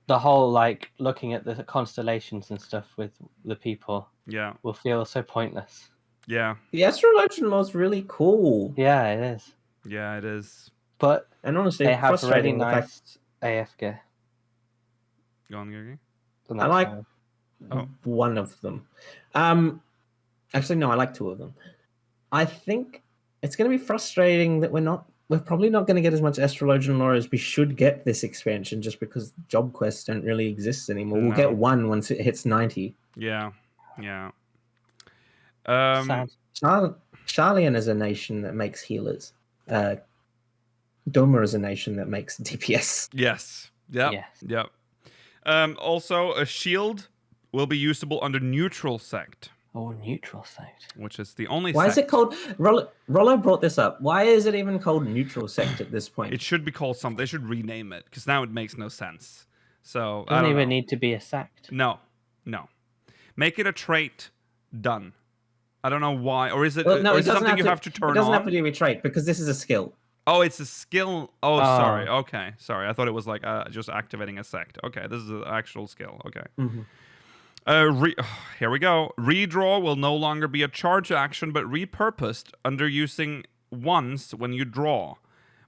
the whole like looking at the constellations and stuff with the people Yeah. will feel so pointless. Yeah. The Astrologian law's really cool. Yeah, it is. Yeah, it is. But And honestly, they have really frustrating the fact nice AFK. Go on, Gigi. And I that's like how- Oh. one of them. Actually, no, I like 2 of them. I think it's going to be frustrating that we're probably not going to get as much astrologian lore as we should get this expansion, just because job quests don't really exist anymore. We'll get 1 once it hits 90. Yeah. Sad. Charlian is a nation that makes healers. Doma is a nation that makes DPS. Yes. Yep. Yes. Yep. Also, a shield will be usable under neutral sect, Oh, neutral sect. which is the only. Why sect. is it called? Rollo brought this up. Why is it even called neutral sect at this point? It should be called something. They should rename it because now it makes no sense. So I Doesn't don't even know. need to be a sect. No. Make it a trait. Done. I don't know why, or is it? Well, no, or it is it doesn't something you have to turn It doesn't on? have to be a trait because this is a skill. Oh, it's a skill. Oh, Oh. sorry. Okay, sorry. I thought it was like just activating a sect. Okay, this is an actual skill. Okay. Here we go. Redraw will no longer be a charge action, but repurposed under using once when you draw.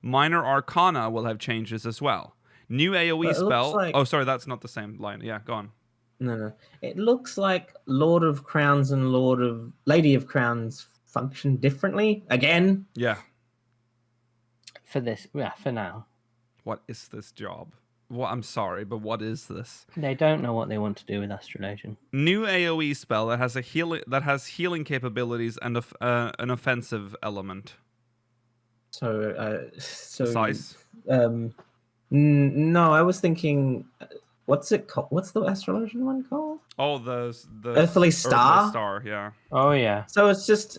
Minor Arcana will have changes as well. New AoE But it looks spell. like- Oh, sorry, that's not the same line. Yeah, go on. No. It looks like Lord of Crowns and Lady of Crowns function differently again. Yeah. For this, yeah, for now. What is this job? Well, I'm sorry, but what is this? They don't know what they want to do with Astrologian. New AoE spell that has healing capabilities and an offensive element. So Size. No, I was thinking, what's it called? What's the astrologian one called? Oh, the Earthly Star? Star, yeah. Oh yeah. So it's just,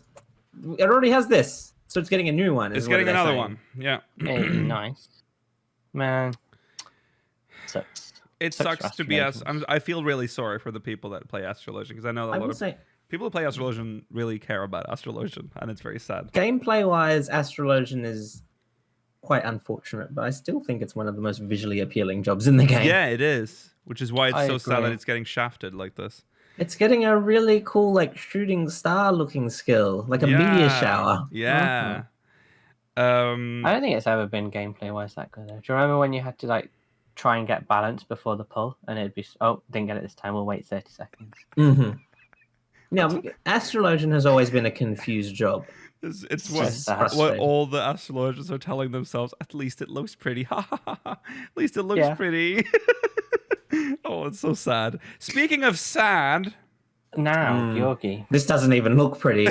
it already has this, so it's getting a new one. It's is what getting they're another saying. one. Yeah. Hey, nice. Man. Sucks. It Sucks sucks for to be Astrologians. I feel really sorry for the people that play Astrologian because I know that I a lot would of say, people who play Astrologian really care about Astrologian, and it's very sad. gameplay-wise, astrologian is quite unfortunate, but I still think it's one of the most visually appealing jobs in the game. Yeah, it is, which is why it's I so sad that agree. it's getting shafted like this. It's getting a really cool, like, shooting star-looking skill, like a meteor shower. Yeah. I don't think it's ever been gameplay wise that good though. Do you remember when you had to like try and get balance before the pull and it'd be didn't get it this time, we'll wait 30 seconds. Mm-hmm. Now, astrologian has always been a confused job. It's So what, sad. what Frustrating. all the astrologers are telling themselves. At least it looks pretty. At least it looks Yeah. pretty. Oh, it's so sad. Speaking of sad, Now, Yogi. This doesn't even look pretty.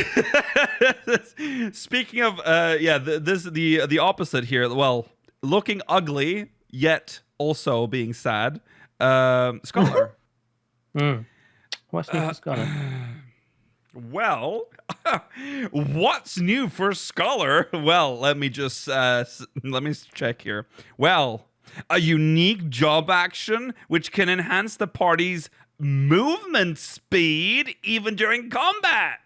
speaking of the opposite here. Well, looking ugly yet also being sad. Scholar. What's new for Scholar? Well, what's new for Scholar? Well, let me just let me check here. Well, a unique job action which can enhance the party's movement speed even during combat.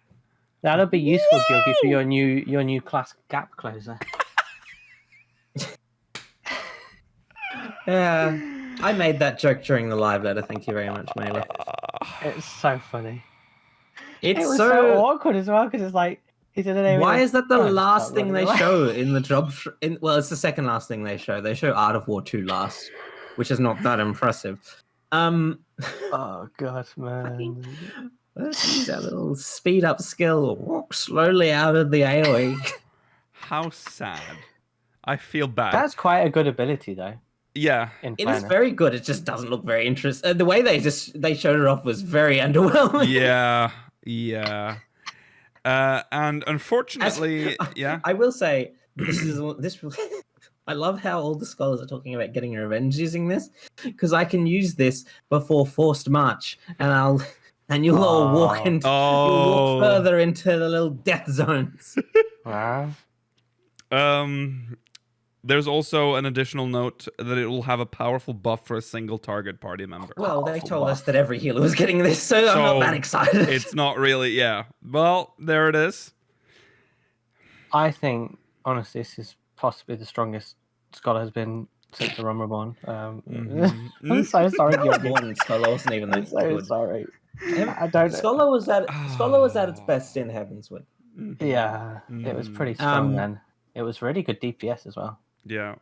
That'll be useful, Yogi, for your new class gap closer. Yeah, I made that joke during the live letter. Thank you very much, Mela. It's so funny. It's It was so. so awkward as well because it's like he said it. Why is that the Oh, last stop thing they running away. show in the job? Well, it's the second last thing they show. They show Art of War 2 last, which is not that impressive. Oh god, man. Let's use that little speed up skill. Walk slowly out of the AoE. How sad. I feel bad. That's quite a good ability though. Yeah. In It is fairness. very good. It just doesn't look very interesting. The way they showed it off was very underwhelming. Yeah. And unfortunately, yeah. I will say this. I love how all the scholars are talking about getting revenge using this, because I can use this before forced march, and you'll all walk into you'll walk further into the little death zones. Wow. There's also an additional note that it will have a powerful buff for a single target party member. Well, they told us that every healer was getting this, so I'm not that excited. It's not really, yeah. Well, there it is. I think honestly this is possibly the strongest Scholar has been since the Rum Reborn. I'm so sorry, Yogi. One Scholar wasn't even I'm that so good. sorry. I don't. Scholar was at its best in Heavenswood. Yeah, it was pretty strong then. It was really good DPS as well. Yeah.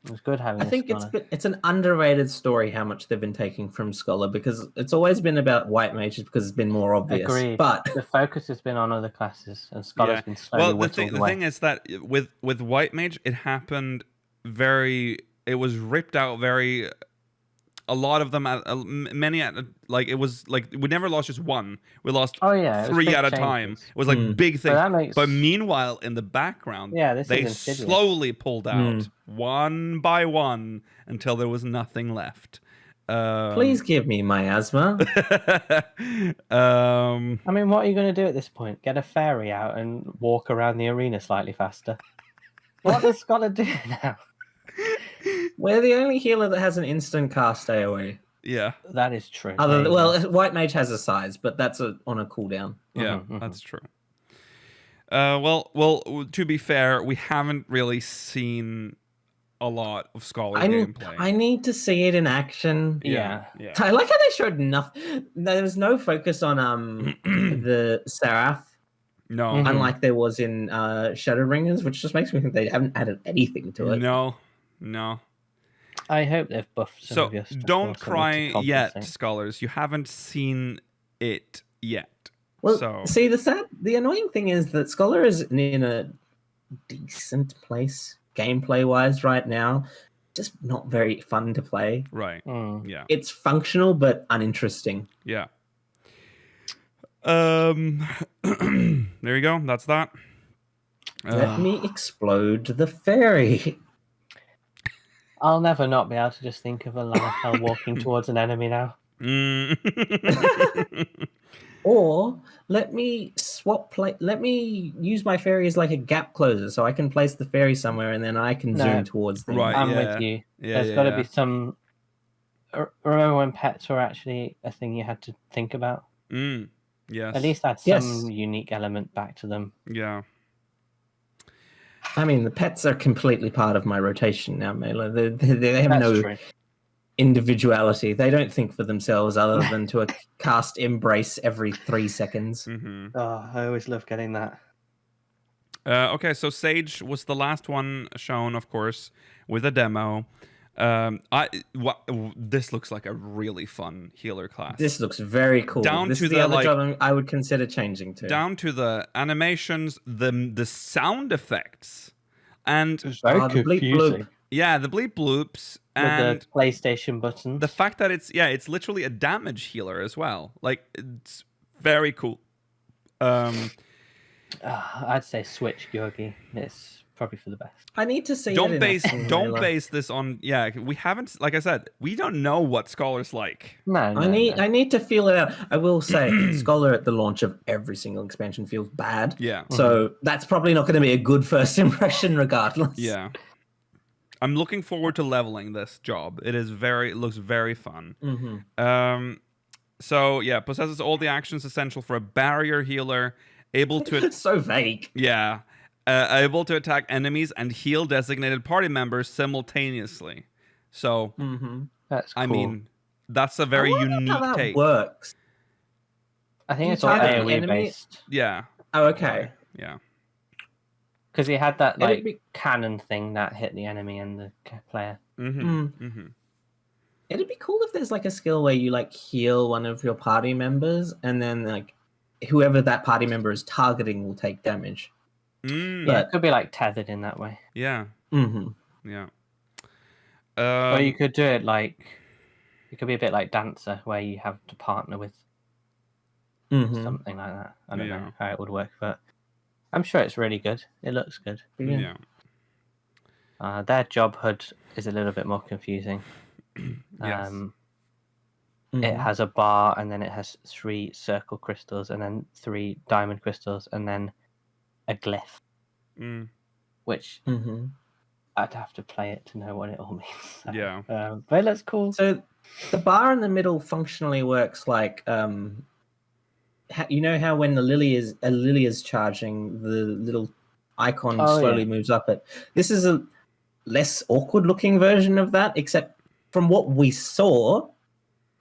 It was good having. I think it's an underrated story how much they've been taking from Scholar, because it's always been about white mages because it's been more obvious. Agreed. But the focus has been on other classes, and Scholar's been slowly whittled the away. thing is that with white mage, it happened it was ripped out very. A lot of them, it was like we never lost just one. We lost 3 at a time. It was like big things. But meanwhile, in the background, they slowly pulled out one by one until there was nothing left. Please give me miasma. I mean, what are you going to do at this point? Get a fairy out and walk around the arena slightly faster? What does Scholar do now? We're the only healer that has an instant cast AoE. Yeah, that is true. White mage has a size, but that's on a cooldown. Yeah, that's true. Well, to be fair, we haven't really seen a lot of Scholar gameplay. I need to see it in action. Yeah. I like how they showed nothing. There was no focus on the Seraph. No, unlike there was in Shadowbringers, which just makes me think they haven't added anything to it. No. I hope they've buffed some of your stuff. Don't cry yet, scholars. You haven't seen it yet. Well, see, the annoying thing is that Scholar is in a decent place gameplay-wise right now. Just not very fun to play. Right. Yeah. It's functional but uninteresting. Yeah. There you go. That's that. Let me explode the fairy. I'll never not be able to just think of a Lalafell walking towards an enemy now. Or let me let me use my fairy as like a gap closer, so I can place the fairy somewhere and then I can zoom towards them. Right, I'm with you. There's got to be some. Remember when pets were actually a thing you had to think about? Yes. At least add some unique element back to them. Yeah. I mean, the pets are completely part of my rotation now, Mela. They have no individuality. They don't think for themselves other than to cast Embrace every 3 seconds. Oh, I always love getting that. Okay, so Sage was the last one shown, of course, with a demo. This looks like a really fun healer class. This looks very cool. This is the other job I would consider changing to. Down to the animations, the sound effects, and it's very confusing. Yeah, the bleep bloops and the PlayStation button. The fact that it's literally a damage healer as well. Like, it's very cool. I'd say switch Georgi. It's probably for the best. I need to see. Don't base this on. Yeah, we haven't. Like I said, we don't know what Scholar's like. No. I need to feel it out. I will say, Scholar at the launch of every single expansion feels bad. Yeah. So that's probably not going to be a good first impression, regardless. Yeah. I'm looking forward to leveling this job. It looks very fun. So yeah, possesses all the actions essential for a barrier healer, able to. It's so vague. Yeah. Able to attack enemies and heal designated party members simultaneously. So, that's cool. I mean, that's a very unique how that take. Works. I think it's all AoE based. Yeah. Oh, okay. Yeah. Because he had that cannon thing that hit the enemy and the player. It'd be cool if there's like a skill where you like heal one of your party members, and then like whoever that party member is targeting will take damage. Yeah, it could be like tethered in that way. Yeah. Yeah. Or you could do it like it could be a bit like Dancer, where you have to partner with something like that. I don't know how it would work, but I'm sure it's really good. It looks good. Yeah. Their job HUD is a little bit more confusing. Yes. It has a bar, and then it has 3 circle crystals, and then 3 diamond crystals, and then a glyph, which I'd have to play it to know what it all means. So, yeah. But it looks cool. So the bar in the middle functionally works like, you know how when a lily is charging, the little icon slowly moves up it. This is a less awkward looking version of that, except from what we saw,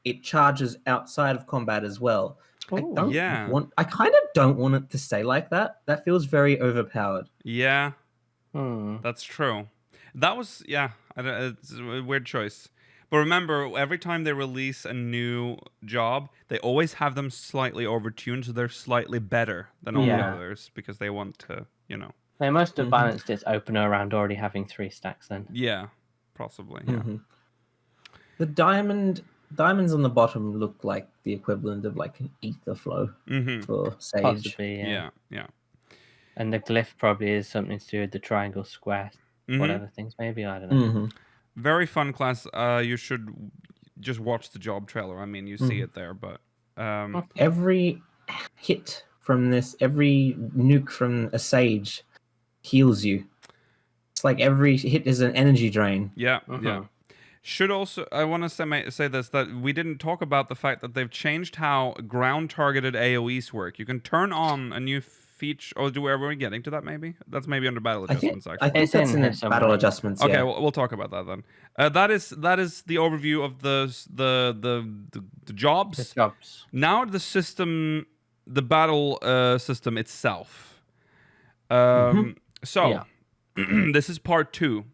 it charges outside of combat as well. I kind of don't want it to stay like that. That feels very overpowered. Yeah. That's true. That was It's a weird choice. But remember, every time they release a new job, they always have them slightly overtuned, so they're slightly better than all the Yeah. others because they want to, They must have Mhm. balanced its opener around already having 3 stacks then. Yeah, possibly. Yeah. Mhm. The diamonds on the bottom look like the equivalent of like an ether flow Mm-hmm. for Sage. Possibly, yeah. Yeah. Yeah. And the glyph probably is something to do with the triangle, square, Mhm. whatever things. Maybe, I don't know. Mm-hmm. Very fun class. You should just watch the job trailer. I mean, you see it there, but Every hit from this, every nuke from a Sage heals you. It's like every hit is an energy drain. yeah, Mhm. yeah. Should also, I want to say this, that we didn't talk about the fact that they've changed how ground targeted AoEs work. You can turn on a new feature, or are we getting to that maybe? That's maybe under battle adjustments, I actually. think It's that's in in here the somewhere. battle adjustments. Okay, Yeah. we'll talk about that then. That is the overview of the jobs. The jobs. Now the system, the battle system itself. So Yeah. this is part 2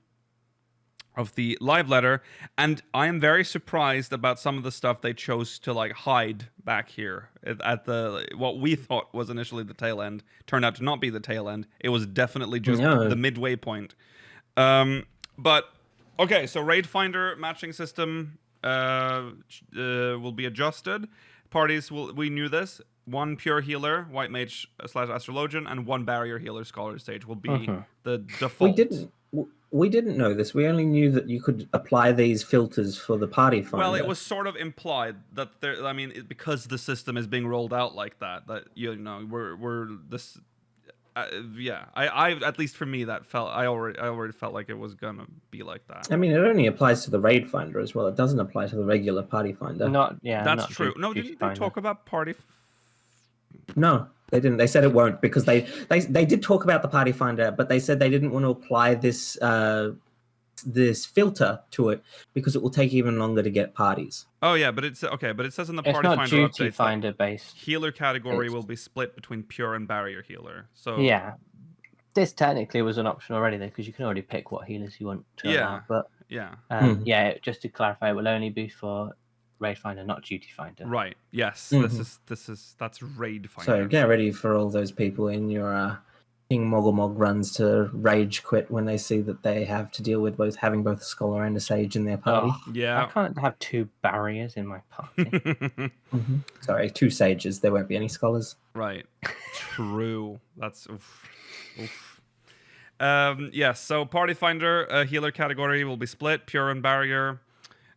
of the live letter, and I am very surprised about some of the stuff they chose to like hide back here at the what we thought was initially the tail end. Turned out to not be the tail end. It was definitely just No. the midway point. But okay, so raid finder matching system will be adjusted. Parties we knew this. 1 pure healer, white mage / astrologian, and 1 barrier healer, scholar stage will be the default. We didn't know this. We only knew that you could apply these filters for the party finder. Well, it was sort of implied that there. I mean, because the system is being rolled out like that, we're this. Yeah, I at least for me that felt I already felt like it was gonna be like that. I mean, it only applies to the raid finder as well. It doesn't apply to the regular party finder. That's not true. No, duty didn't they finder. talk about party? No, they didn't. They said it won't because they did talk about the party finder, but they said they didn't want to apply this this filter to it because it will take even longer to get parties. Oh yeah, but it's okay. But it says in the It's party not finder duty updates finder based. healer category It's- will be split between pure and barrier healer. So Yeah. This technically was an option already though, because you can already pick what healers you want to Yeah. allow. But yeah, yeah, just to clarify, it will only be for raid finder, not duty finder. right. Yes, that's raid finder. So get ready for all those people in your King Moggle runs to rage quit when they see that they have to deal with having both a scholar and a sage in their party. Oh, I Yeah. can't have 2 barriers in my party. Sorry, 2 sages. There won't be any scholars. Right. True. That's oof. Yes, so party finder healer category will be split, pure and barrier.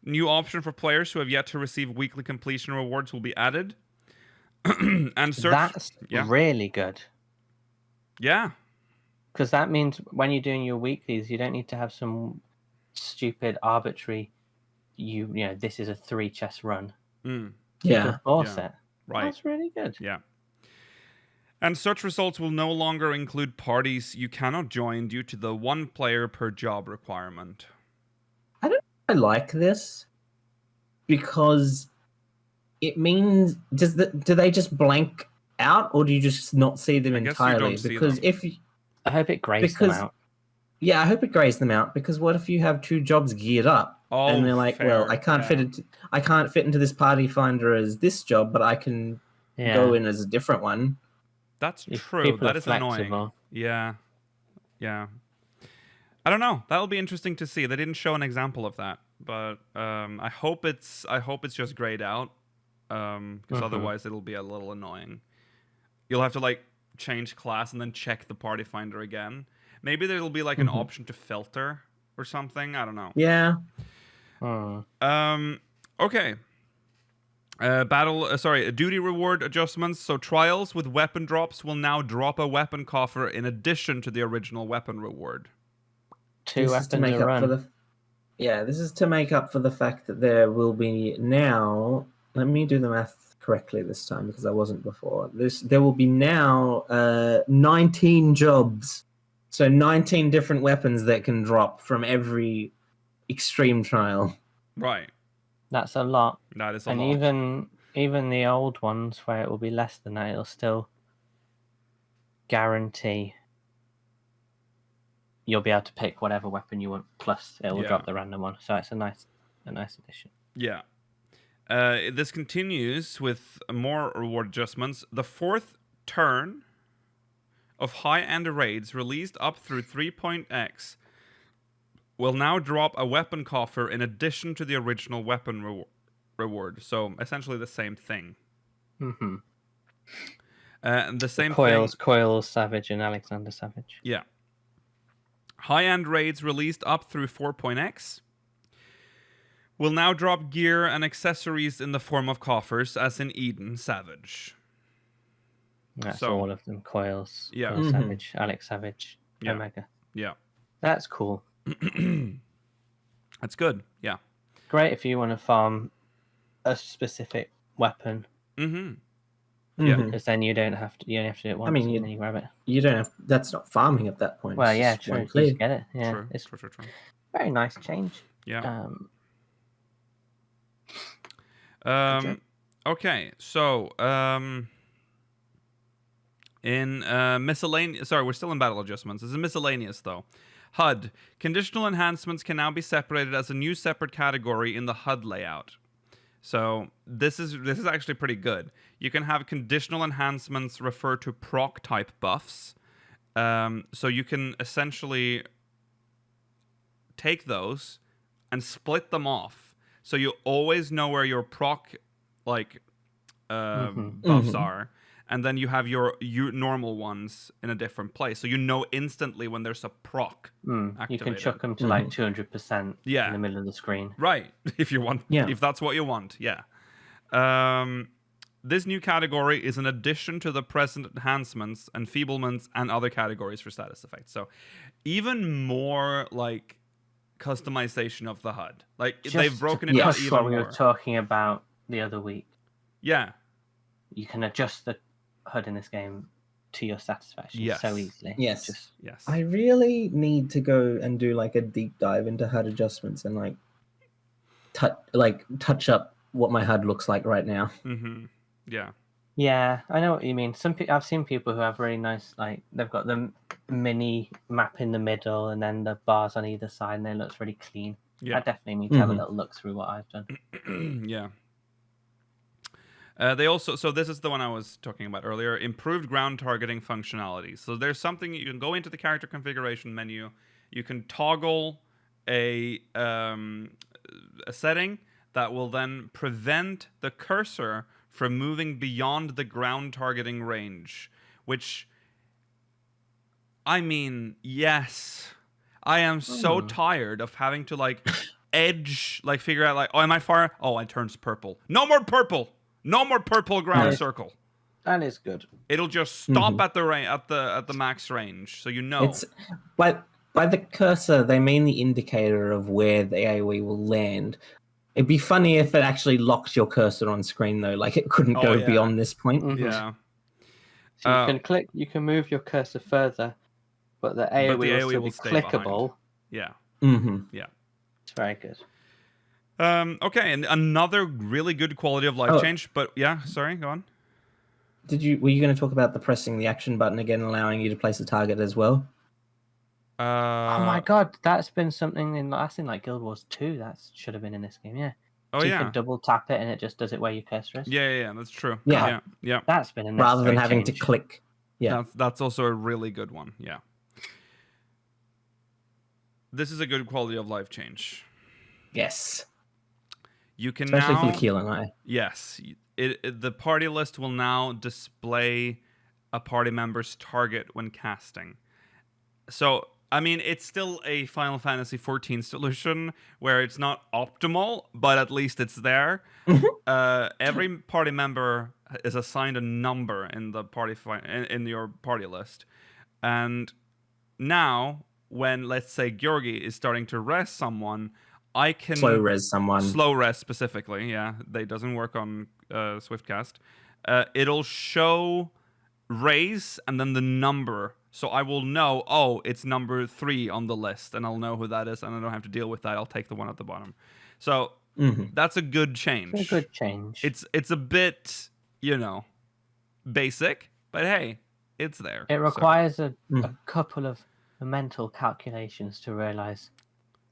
New option for players who have yet to receive weekly completion rewards will be added. And search. That's really good. Yeah. Because that means when you're doing your weeklies, you don't need to have some stupid arbitrary, this is a 3 chess run. Mm, Yeah. Force Yeah. it. right. That's really good. Yeah. And search results will no longer include parties you cannot join due to the 1 player per job requirement. I like this because it means do they just blank out or do you just not see them I guess you don't entirely? see Because them. if you, I hope it grays them out. yeah, I hope it grays them out because what if you have 2 jobs geared up and they're like, well, I can't fit into this party finder as this job, but I can go in as a different one. That's If true. people That are is annoying. flexible. Yeah. Yeah. I don't know. That'll be interesting to see. They didn't show an example of that, but I hope it's just grayed out, because otherwise it'll be a little annoying. You'll have to like change class and then check the party finder again. Maybe there'll be like an option to filter or something. I don't know. Yeah. Okay. Duty reward adjustments. So trials with weapon drops will now drop a weapon coffer in addition to the original weapon reward. 2 This is to weapons make a up run. for the this is to make up for the fact that there will be now, let me do the math correctly this time because I wasn't before. There will be now 19 jobs. So 19 different weapons that can drop from every extreme trial. Right. That's a lot. That is a And lot. even the old ones where it will be less than that, it'll still guarantee you'll be able to pick whatever weapon you want. Plus, it will Yeah. drop the random one. So it's a nice addition. Yeah. This continues with more reward adjustments. The 4th turn of high-end raids released up through 3.x will now drop a weapon coffer in addition to the original weapon reward. So essentially the same thing. Mm-hmm. The same Coils, thing. Coils, Savage, and Alexander Savage. Yeah. High-end raids released up through 4.x will now drop gear and accessories in the form of coffers, as in Eden Savage. That's So- all of them. Coils, Yeah. Coil Mhm. Savage, Alex Savage, Yeah. Omega. Yeah. That's cool. That's good. Yeah. Great if you want to farm a specific weapon, Mm-hmm. Yeah. because then you only have to do it once mean, and then you grab it. You don't have. That's not farming at that point. Well, it's yeah, just true. one You clear. just get it. Yeah, True. it's True. very nice change. Yeah. job. Okay. So, in miscellaneous. Sorry, we're still in battle adjustments. This is miscellaneous, though. HUD. Conditional enhancements can now be separated as a new separate category in the HUD layout. So this is actually pretty good. You can have conditional enhancements refer to proc type buffs. So you can essentially take those and split them off. So you always know where your proc buffs are. And then you have your normal ones in a different place. So you know instantly when there's a proc. You can activated. chuck them to like 200% Yeah. in the middle of the screen. Right, if you want, Yeah. if that's what you want, yeah. This new category is an addition to the present enhancements, enfeeblements, and other categories for status effects. So, even more like customization of the HUD. Like they've broken it out Just even what we more. were talking about the other week. Yeah, You can adjust the HUD in this game to your satisfaction Yes. so easily. Yes. Just yes. I really need to go and do like a deep dive into HUD adjustments and like touch up what my HUD looks like right now. Mm-hmm. Yeah. yeah, I know what you mean. I've seen people who have really nice, like they've got the mini map in the middle and then the bars on either side, and it looks really clean. Yeah. I definitely need to have a Mhm. little look through what I've done. Yeah. They also, so this is the one I was talking about earlier, improved ground targeting functionality. So there's something you can go into the character configuration menu, you can toggle a setting that will then prevent the cursor from moving beyond the ground targeting range, which, I mean, yes, I am so tired of having to like figure out like, oh, am I far? Oh, it turns purple. No more purple. No more purple ground Nice. circle. That is good. It'll just stop at the at the max range, so you know. It's by the cursor they mean the indicator of where the AoE will land. It'd be funny if it actually locked your cursor on screen though, like it couldn't Oh, go yeah. beyond this point. Mhm. Yeah. So you can move your cursor further, but the AoE, will still be stay clickable. Yeah. Mm-hmm. It's very good. Okay, and another really good quality of life Oh. change, but yeah, sorry, go on. Were you going to talk about the pressing the action button again, allowing you to place a target as well? Oh my god, that's been something in like Guild Wars 2. That should have been in this game, yeah. Oh So you yeah. can double tap it and it just does it where your cursor is. Yeah, that's true. Yeah. Yeah. That's been a Rather than necessary having to change. click. Yeah. That's also a really good one. Yeah. This is a good quality of life change. Yes. You can Especially now, for the Keelan Eye. yes, the party list will now display a party member's target when casting. So, I mean, it's still a Final Fantasy XIV solution where it's not optimal, but at least it's there. Every party member is assigned a number in the party in your party list, and now when, let's say, Georgi is starting to rest someone, I can Slow res someone. slow rest specifically. Yeah, that doesn't work on Swiftcast. It'll show raise and then the number, so I will know. Oh, it's number 3 on the list, and I'll know who that is, and I don't have to deal with that. I'll take the one at the bottom. So that's a good change. It's a good change. It's a bit, basic, but hey, it's there. It So, requires a couple of mental calculations to realize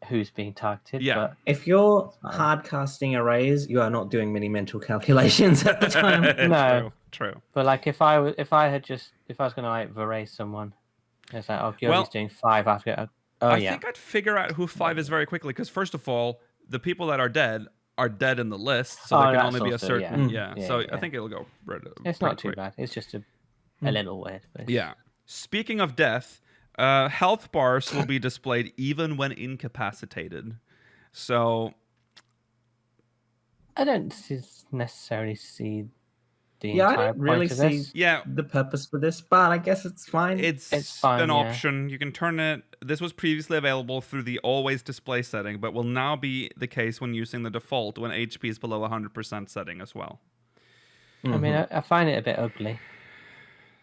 who's being targeted. Yeah. But If you're hard casting arrays, you are not doing many mental calculations at the time. No. True. But like if I was going to like erase someone, it's like, oh, Gilly's doing 5 after. I think I'd figure out who 5 is very quickly, because first of all, the people that are dead in the list, so there can only be a certain. Yeah. So I think it'll go. It's not too bad. It's just a little weird. But Yeah. Speaking of death, health bars will be displayed even when incapacitated. So I don't necessarily see the I entire don't really point of see this. the purpose for this, but I guess it's fine. It's fine, an yeah. option. You can turn it. This was previously available through the always display setting, but will now be the case when using the default when HP is below 100% setting as well. I mean, I find it a bit ugly.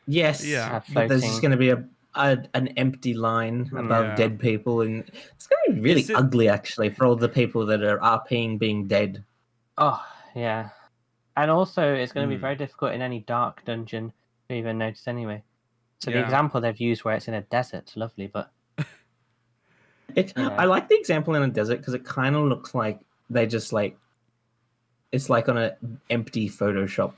Yes. Yeah. But there's just going to be an empty line above dead people, and it's going to be really ugly actually for all the people that are RPing being dead. Oh yeah, and also it's going to be very difficult in any dark dungeon to even notice anyway. So the example they've used where it's in a desert, lovely, but I like the example in a desert because it kind of looks like they just like it's like on an empty Photoshop.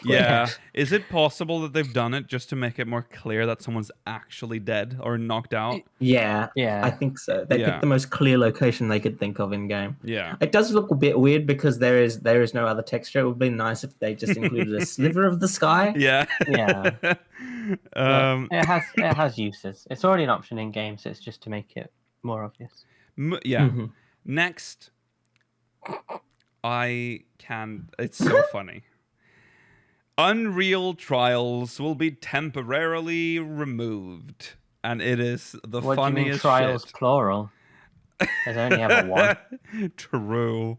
Yeah. Is it possible that they've done it just to make it more clear that someone's actually dead or knocked out? Yeah. I think so. They picked the most clear location they could think of in game. Yeah. It does look a bit weird because there is no other texture. It would be nice if they just included a sliver of the sky. Yeah. Yeah. It has uses. It's already an option in games. So it's just to make it more obvious. Next, it's so funny. Unreal Trials will be temporarily removed, and it is the what funniest do you mean trials shit. Plural? There's only ever one. True.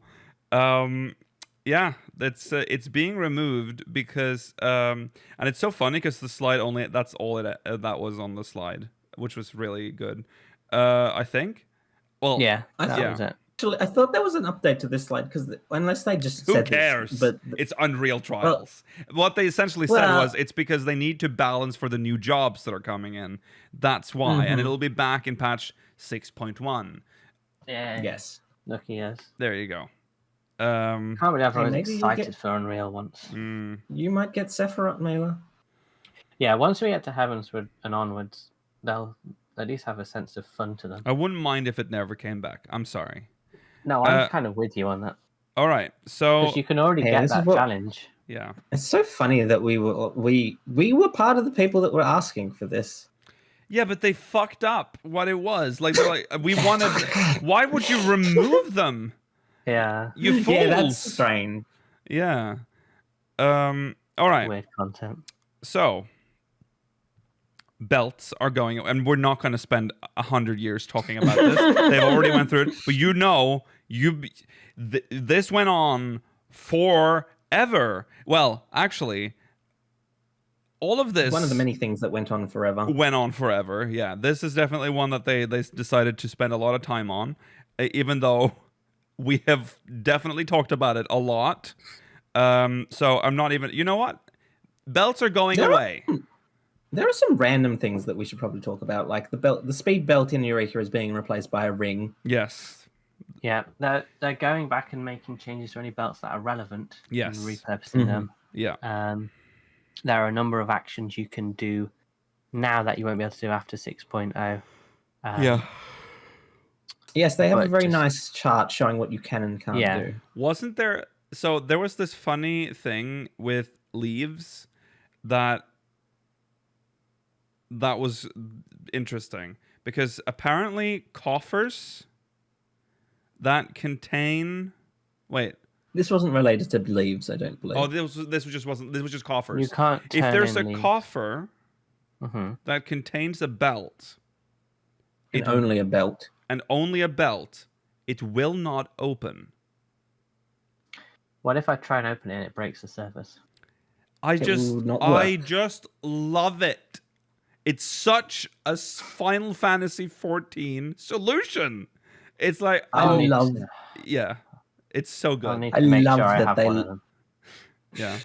Yeah, it's being removed because and it's so funny because the slide only that's all that was on the slide, which was really good. I think. Well, yeah, that was it. Actually, I thought there was an update to this slide because unless they just who said cares? This, but it's Unreal Trials. What they essentially said was it's because they need to balance for the new jobs that are coming in. That's why, and it'll be back in patch 6.1. Yeah. Yes. Lucky us. There you go. Can't believe everyone was excited for Unreal once. You might get Sephiroth, Mela. Yeah, once we get to Heavensward and onwards, they'll at least have a sense of fun to them. I wouldn't mind if it never came back. I'm sorry. No, I'm kind of with you on that. All right, so because you can already get that challenge. Yeah, it's so funny that we were part of the people that were asking for this. Yeah, but they fucked up what it was. Like, they're like, we wanted. Why would you remove them? Yeah, you fools. Yeah, that's strange. Yeah. All right. Weird content. So, belts are going, and we're not going to spend 100 years talking about this. They've already went through it, but this went on forever. Well, actually, all of this, one of the many things that went on forever. Yeah, this is definitely one that they decided to spend a lot of time on, even though we have definitely talked about it a lot. So I'm not even. You know what? Belts are going away. There are some random things that we should probably talk about, like the speed belt in Eureka is being replaced by a ring. Yes. Yeah, they're going back and making changes to any belts that are relevant. Yes. And repurposing them. Yeah. There are a number of actions you can do now that you won't be able to do after 6.0. Yeah. Yes, they have a very nice chart showing what you can and can't do. Wasn't there? So there was this funny thing with leaves that was interesting because apparently coffers that contain. Wait. This wasn't related to leaves, I don't believe. Oh, this was just coffers. You can't. If there's a leaves. coffer that contains a belt, and only a belt, it will not open. What if I try and open it and it breaks the surface? I just love it. It's such a Final Fantasy 14 solution. It's like yeah, it's so good. I love that they. Yeah.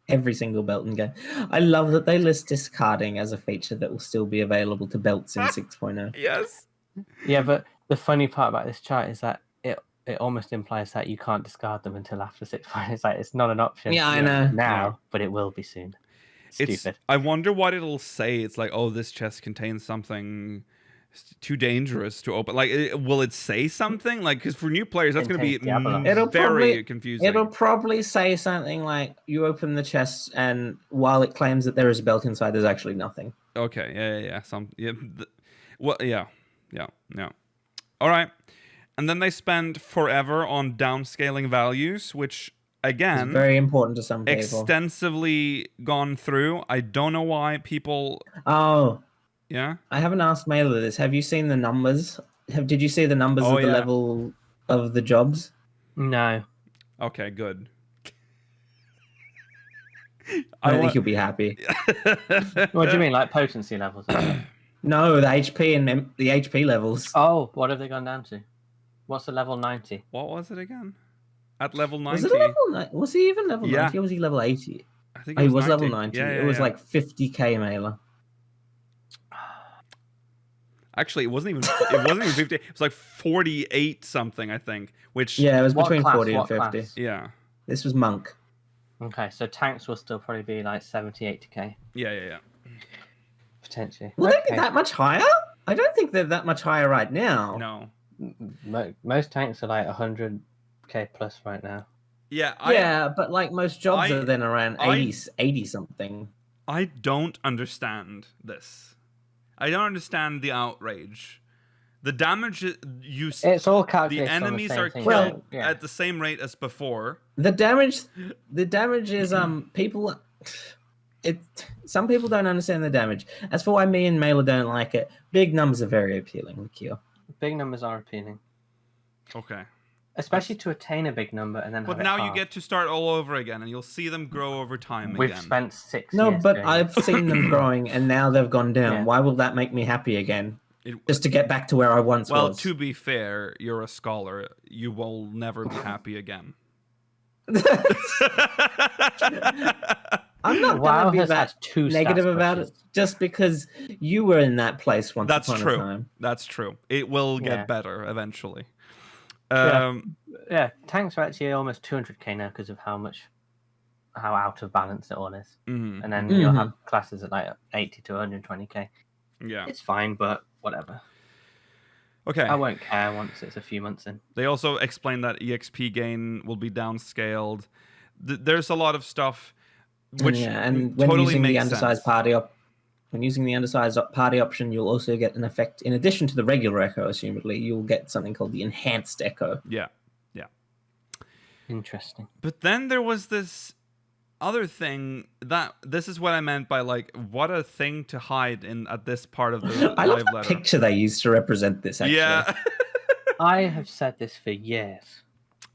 every single belt in game. I love that they list discarding as a feature that will still be available to belts in 6.0. Yes. Yeah, but the funny part about this chart is that it almost implies that you can't discard them until after 6.0. It's like it's not an option. Yeah, I know. Now, but it will be soon. Stupid. I wonder what it'll say. It's like, oh, this chest contains something too dangerous to open. Like, will it say something? Like, because for new players, that's going to be very confusing. It'll probably say something like, you open the chest, and while it claims that there is a belt inside, there's actually nothing. Okay, yeah. All right. And then they spend forever on downscaling values, which, again, it's very important to some people. Extensively gone through. I don't know why people... Oh... Yeah, I haven't asked Mailer this. Have you seen the numbers? Did you see the numbers of the level of the jobs? No. Okay, good. I don't think you'll be happy. What do you mean, like potency levels? No, the HP and the HP levels. Oh, what have they gone down to? What's the level 90? What was it again? At level 90. Was it level? Was he even level 90 or was he level 80? I think he was level 90. It was like 50k Mailer. Actually, it wasn't even 50. It was like 48 something, I think. Which it was between 40 and 50. Class? Yeah. This was Monk. Okay, so tanks will still probably be like 70, 80k. Yeah. Potentially. Will they be that much higher? I don't think they're that much higher right now. No. Most tanks are like 100k plus right now. Yeah. But like most jobs are then around 80 something. I don't understand this. I don't understand the outrage. The damage you see. It's all calculated. The enemies are killed at the same rate as before. The damage is people. Some people don't understand the damage. As for why me and Mailer don't like it, big numbers are very appealing. Likio. Big numbers are appealing. Okay. Especially to attain a big number and then. But now you get to start all over again, and you'll see them grow over time. We've spent 6 years. No, but I've seen them growing, and now they've gone down. Yeah. Why will that make me happy again? Just to get back to where I once was. Well, to be fair, you're a scholar. You will never be happy again. I'm not going to be that negative about it just because you were in that place once upon a time. That's true. It will get better eventually. Tanks are actually almost 200k now because of how out of balance it all is. Mm-hmm. And then you'll have classes at like 80 to 120k. Yeah. It's fine, but whatever. Okay. I won't care once it's a few months in. They also explained that EXP gain will be downscaled. There's a lot of stuff which and when totally using makes the undersized sense. When using the undersized party option, you'll also get an effect. In addition to the regular echo, assumedly, you'll get something called the enhanced echo. Yeah. Interesting. But then there was this other thing that this is what I meant by like, what a thing to hide at this part of the I love live the letter. picture they used to represent this, actually. Yeah. I have said this for years.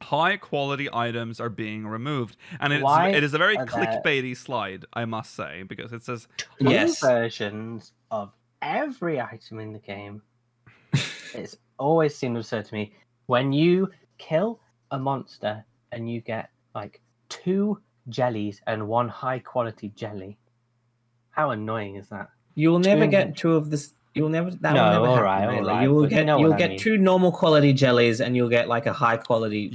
High quality items are being removed, and it is a very clickbaity slide, I must say, because it says versions of every item in the game. It's always seemed absurd to me when you kill a monster and you get like 2 jellies and 1 high quality jelly. How annoying is that? You'll never get 2 of this. You'll never. That will never happen. All right. You'll get 2 normal quality jellies, and you'll get like a high quality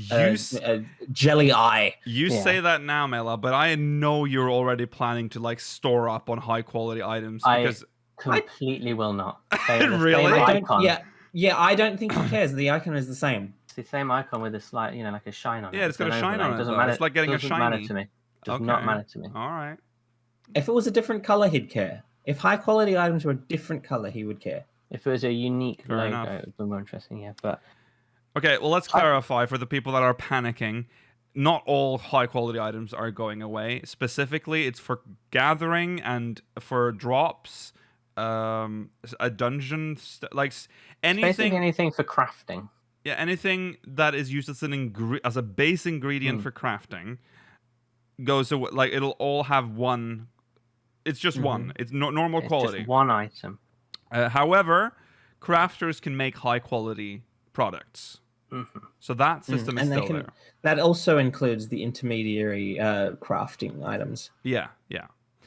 jelly eye. You say that now, Mela, but I know you're already planning to like store up on high quality items because I completely will not. Really? I don't think he cares. The icon is the same. It's the same icon with a slight, like a shine on it. Yeah, it's got a shine on it. Doesn't matter. It's like getting a shiny. Doesn't matter to me. Does not matter to me. All right. If it was a different color, he'd care. If high quality items were a different color, he would care. If it was a unique Fair logo, enough. it would be more interesting, but... Okay, well, let's clarify for the people that are panicking. Not all high-quality items are going away. Specifically, it's for gathering and for drops, a dungeon, like anything... Basically anything for crafting. Yeah, anything that is used as as a base ingredient for crafting goes away. Like, it'll all have one... It's just one. It's normal quality. Just one item. However, crafters can make high quality products. So that system is And still there. that also includes the intermediary crafting items. Yeah.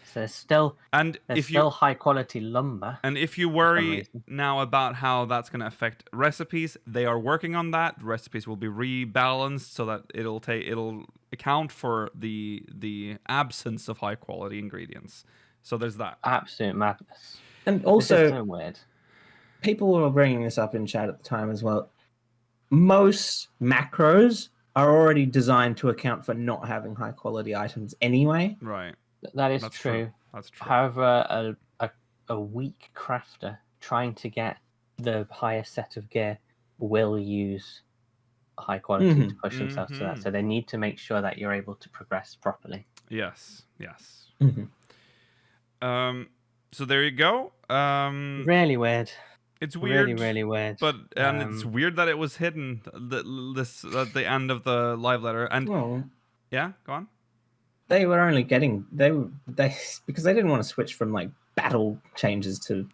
So there's still And if you high quality lumber. And if you some worry reason. now about how that's going to affect recipes, they are working on that. Recipes will be rebalanced so that it'll account for the absence of high quality ingredients. So there's that. Absolute madness. And This also, is so weird. people were bringing this up in chat at the time as well. Most macros are already designed to account for not having high quality items anyway. Right. That is That's true. That's true. However, a weak crafter trying to get the highest set of gear will use high quality to push themselves to that. So they need to make sure that you're able to progress properly. Yes. Mm-hmm. So there you go. Really weird. It's weird. Really, really weird. But it's weird that it was hidden this at the end of the live letter. And Well, yeah, go on. they were only getting they because they didn't want to switch from like battle changes to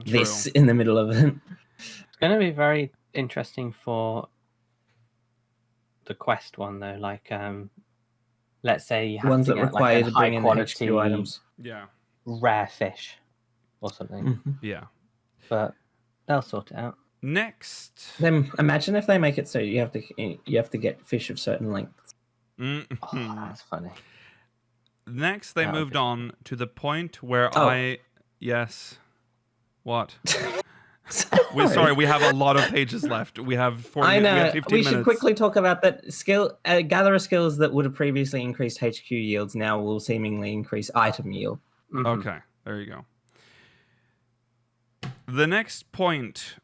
this in the middle of it. It's going to be very interesting for the quest one though. Like, let's say you have Ones to that get require like you a to bring high in quality HQ items. Yeah. rare fish or something. Mm-hmm. Yeah. But they'll sort it out. Next. Then imagine if they make it so you have to get fish of certain lengths. Oh, that's funny. Next, they That would moved be on to the point where yes. What? Sorry, we have a lot of pages left. We have 40 I know. We have 15 We minutes. should quickly talk about that skill. Gatherer skills that would have previously increased HQ yields now will seemingly increase item yield. Okay, there you go. The next point,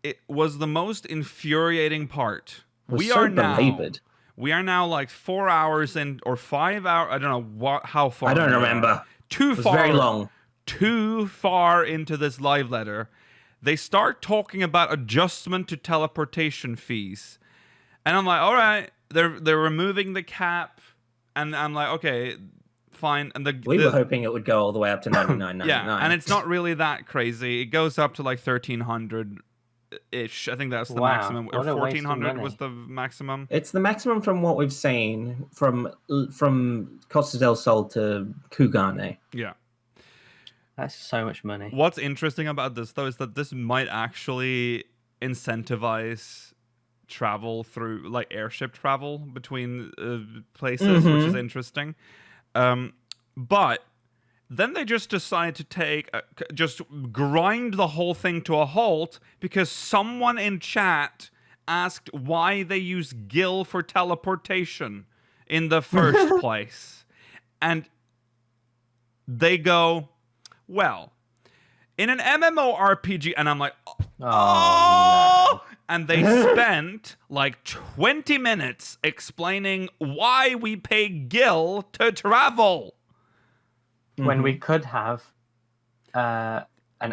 it was the most infuriating part. We are now like 4 hours in, or 5 hours. I don't know how far. I don't remember. Too far. Very long. Too far into this live letter, they start talking about adjustment to teleportation fees, and I'm like, all right, they're removing the cap, and I'm like, okay, fine. And We were hoping it would go all the way up to 99.99. yeah, and it's not really that crazy. It goes up to like 1,300 ish. I think that's the maximum, or 1,400 was the maximum. It's the maximum from what we've seen from Costa del Sol to Kugane. Yeah. That's so much money. What's interesting about this, though, is that this might actually incentivize travel through, like, airship travel between places, which is interesting. But then they just decide to just grind the whole thing to a halt because someone in chat asked why they use Gil for teleportation in the first place. And they go, well, in an MMORPG, and I'm like, Oh, no. And they spent like 20 minutes explaining why we pay Gil to travel. When we could have an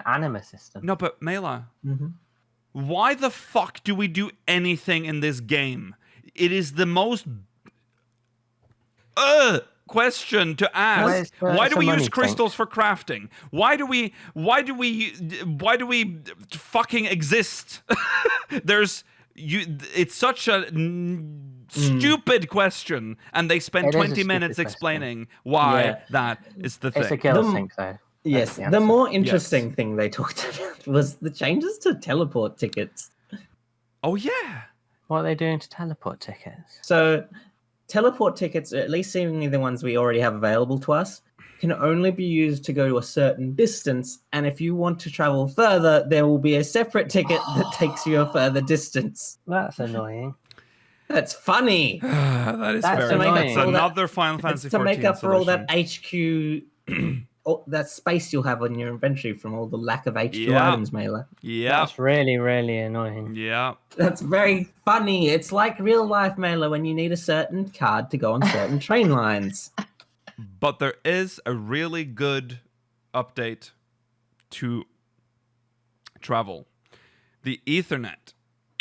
anima system. No, but Mela, why the fuck do we do anything in this game? It is the most question to ask. Why do we use crystals for crafting? Why do we fucking exist? It's such a stupid question, and they spent 20 minutes explaining why that is the thing. It's a kill sync, though. Yes, the more interesting thing they talked about was the changes to teleport tickets. Oh yeah. What are they doing to teleport tickets? So teleport tickets, at least seemingly the ones we already have available to us, can only be used to go to a certain distance. And if you want to travel further, there will be a separate ticket that takes you a further distance. That's annoying. That's funny. That's very annoying. annoying. It's another Final Fantasy 14 to make up for all solution. that HQ, that space you'll have on your inventory from all the lack of HQ Yeah. items, Mela. Yeah. That's really, really annoying. Yeah. That's very funny. It's like real life, Mela, when you need a certain card to go on certain train lines. But there is a really good update to travel. The Ethernet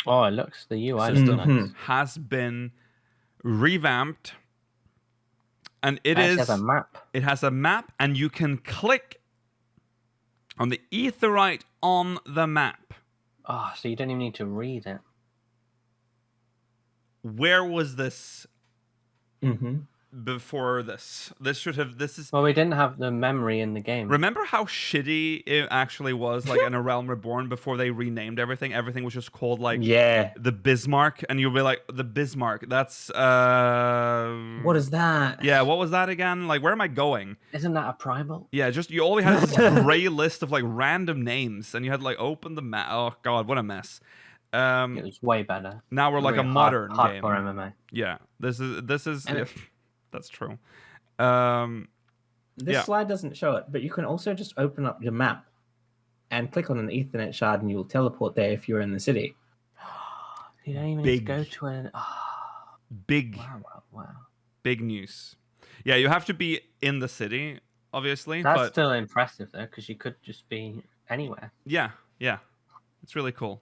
Oh, it looks, the UI system looks nice. has been revamped, and it actually has a map. It has a map, and you can click on the Etherite on the map. Oh, so you don't even need to read it. where was this Mm-hmm. before this? This is. Well, we didn't have the memory in the game. Remember how shitty it actually was, like in A Realm Reborn, before they renamed everything? Everything was just called like the Bismarck, and you'll be like, the Bismarck. That's What is that? Yeah, what was that again? Like, where am I going? Isn't that a primal? Yeah, just you only had this gray list of like random names, and you had to like open the map. Oh god, what a mess. It was way better. Now we're like a Really modern hardcore game. MMA. Yeah, this is. And Yeah, that's true. This Yeah. slide doesn't show it, but you can also just open up your map and click on an Ethernet shard, and you'll teleport there if you're in the city. You don't even need to go to an. Big Wow. big news. Yeah, you have to be in the city, obviously. That's but still impressive though, because you could just be anywhere. yeah, it's really cool.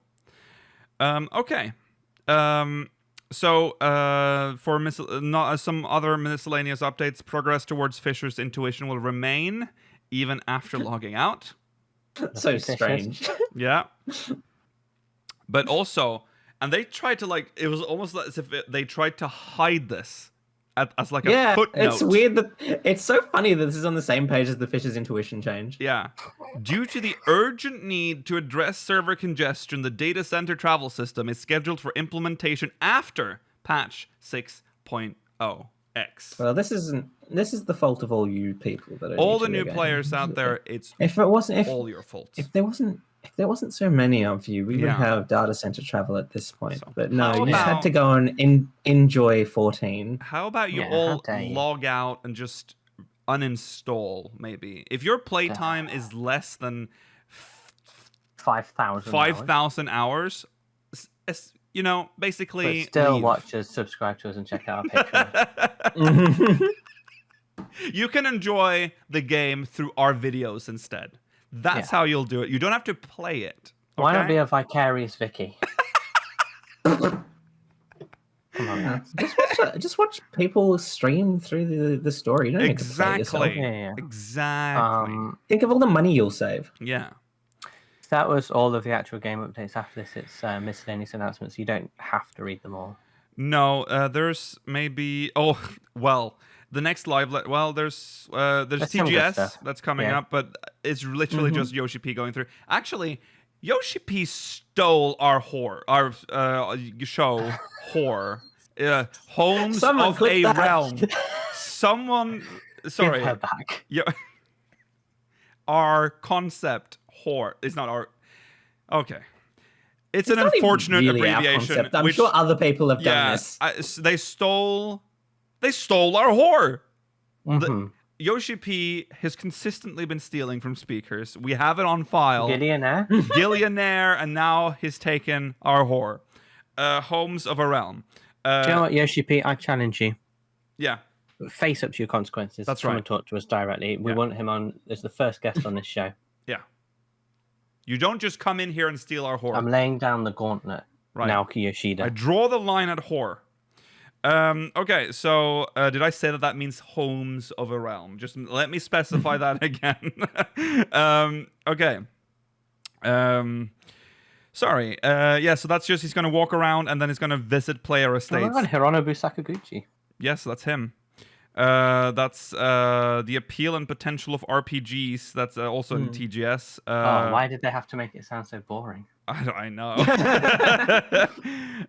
Okay. So for some other miscellaneous updates, progress towards Fisher's intuition will remain even after logging out. So strange. Yeah. But also, and they tried to like, it was almost as if they tried to hide this as like a footnote. It's weird that it's so funny that this is on the same page as the Fisher's intuition change. Yeah. Due to the urgent need to address server congestion, the data center travel system is scheduled for implementation after patch 6.0x. Well, this is the fault of all you people that are All the to the new game. players out there, it's all your fault. If there wasn't so many of you, we would Yeah. have data center travel at this point. So, but no, how you just had about- to go and enjoy 14. How about you Yeah, all how dare you. log out and just uninstall, maybe? If your playtime is less than 5,000. 5,000 hours, you know, basically. But still leave. watch us, subscribe to us, and check out our Patreon. You can enjoy the game through our videos instead. That's how you'll do it. You don't have to play it. Why not okay? be a vicarious Vicky? Come on, Yeah, man. just watch people stream through the story. You don't need to play yourself. Exactly. Yeah. Exactly. Think of all the money you'll save. Yeah. That was all of the actual game updates. After this, it's miscellaneous announcements. You don't have to read them all. No, there's maybe. Oh, well, the next live. There's some good TGS stuff. that's coming Yeah. up, but it's literally just Yoshi-P going through. Actually, Yoshi-P stole our show whore. Homes Someone of clip a that. Realm. Someone, sorry, Give her back. our concept whore. It's not our. Okay. It's an not even unfortunate really our abbreviation. concept. I'm which, sure other people have done this. They stole our whore. Mhm. Yoshi-P has consistently been stealing from speakers. We have it on file. Billionaire. Gillionaire, and now he's taken our whore. Homes of a Realm. Do you know what, Yoshi-P? I challenge you. Yeah. Face up to your consequences. That's Come right. and talk to us directly. We Yeah. want him on as the first guest on this show. Yeah. You don't just come in here and steal our whore. I'm laying down the gauntlet. Right. Naoki Yoshida. I draw the line at whore. Okay, so did I say that means homes of a realm? Just let me specify that again. Okay. Sorry. Yeah, so that's just he's going to walk around and then he's going to visit player Oh estates. my god, Hironobu Sakaguchi. Yes, that's him. That's the appeal and potential of RPGs. That's also in TGS. Why did they have to make it sound so boring? I know.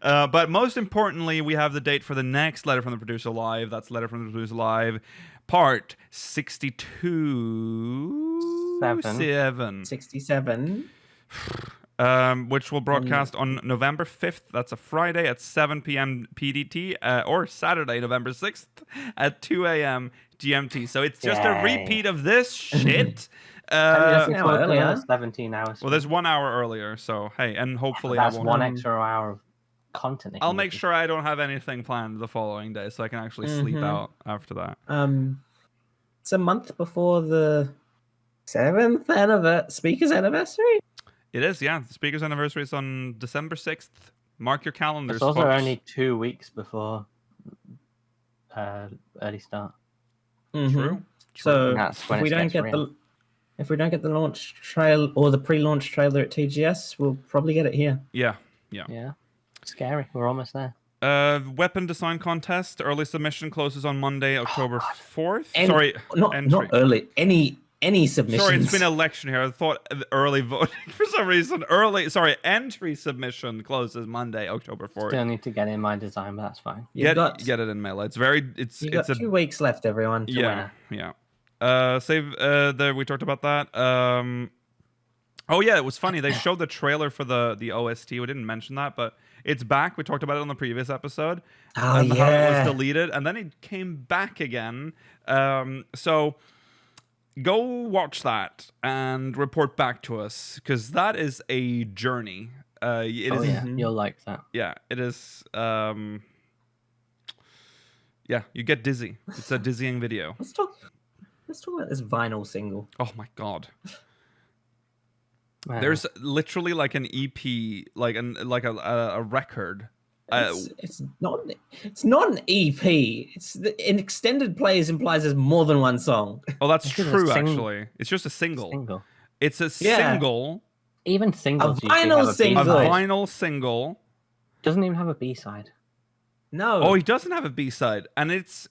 But most importantly, we have the date for the next Letter from the Producer Live. That's Letter from the Producer Live, part 62. 7. 67. Which will broadcast on November 5th. That's a Friday at 7 p.m. PDT, or Saturday, November 6th at 2 a.m. GMT. So it's just a Yay. repeat of this shit. That's an hour earlier. 17 hours. Well, there's 1 hour earlier, so hey, and hopefully I That's won't. one extra hour of content. they I'll can make give sure I don't have anything planned the following day, so I can actually sleep out after that. It's a month before the 7th speaker's anniversary. It is, yeah. The speaker's anniversary is on December 6th. Mark your you. calendars, It's also folks. only 2 weeks before early start. True. So That's when if we it don't gets get real. the launch trail or the pre-launch trailer at TGS, we'll probably get it here. Yeah. Yeah. Scary. We're almost there. Weapon design contest. Early submission closes on Monday, October 4th. Not early. Any submissions. Sorry, it's been election here. I thought early voting for some reason. Entry submission closes Monday, October 4th. Still need to get in my design, but that's fine. Get it in mail. It's you got 2 weeks left, everyone. Yeah. We talked about that. Oh yeah, it was funny. They showed the trailer for the OST. We didn't mention that, but it's back. We talked about it on the previous episode. Oh yeah. How it was deleted, and then it came back again. So go watch that and report back to us, because that is a journey. You'll like that. Yeah, it is. Yeah, you get dizzy. It's a dizzying video. Let's talk about this vinyl single. Oh my god. Wow. There's literally like an EP, like a record. It's not an EP. In extended plays implies there's more than one song. Oh, that's true. Actually, it's just a single. It's a single. Even singles. A vinyl single. A vinyl single. Doesn't even have a B-side. No. Oh, he doesn't have a B-side, and it's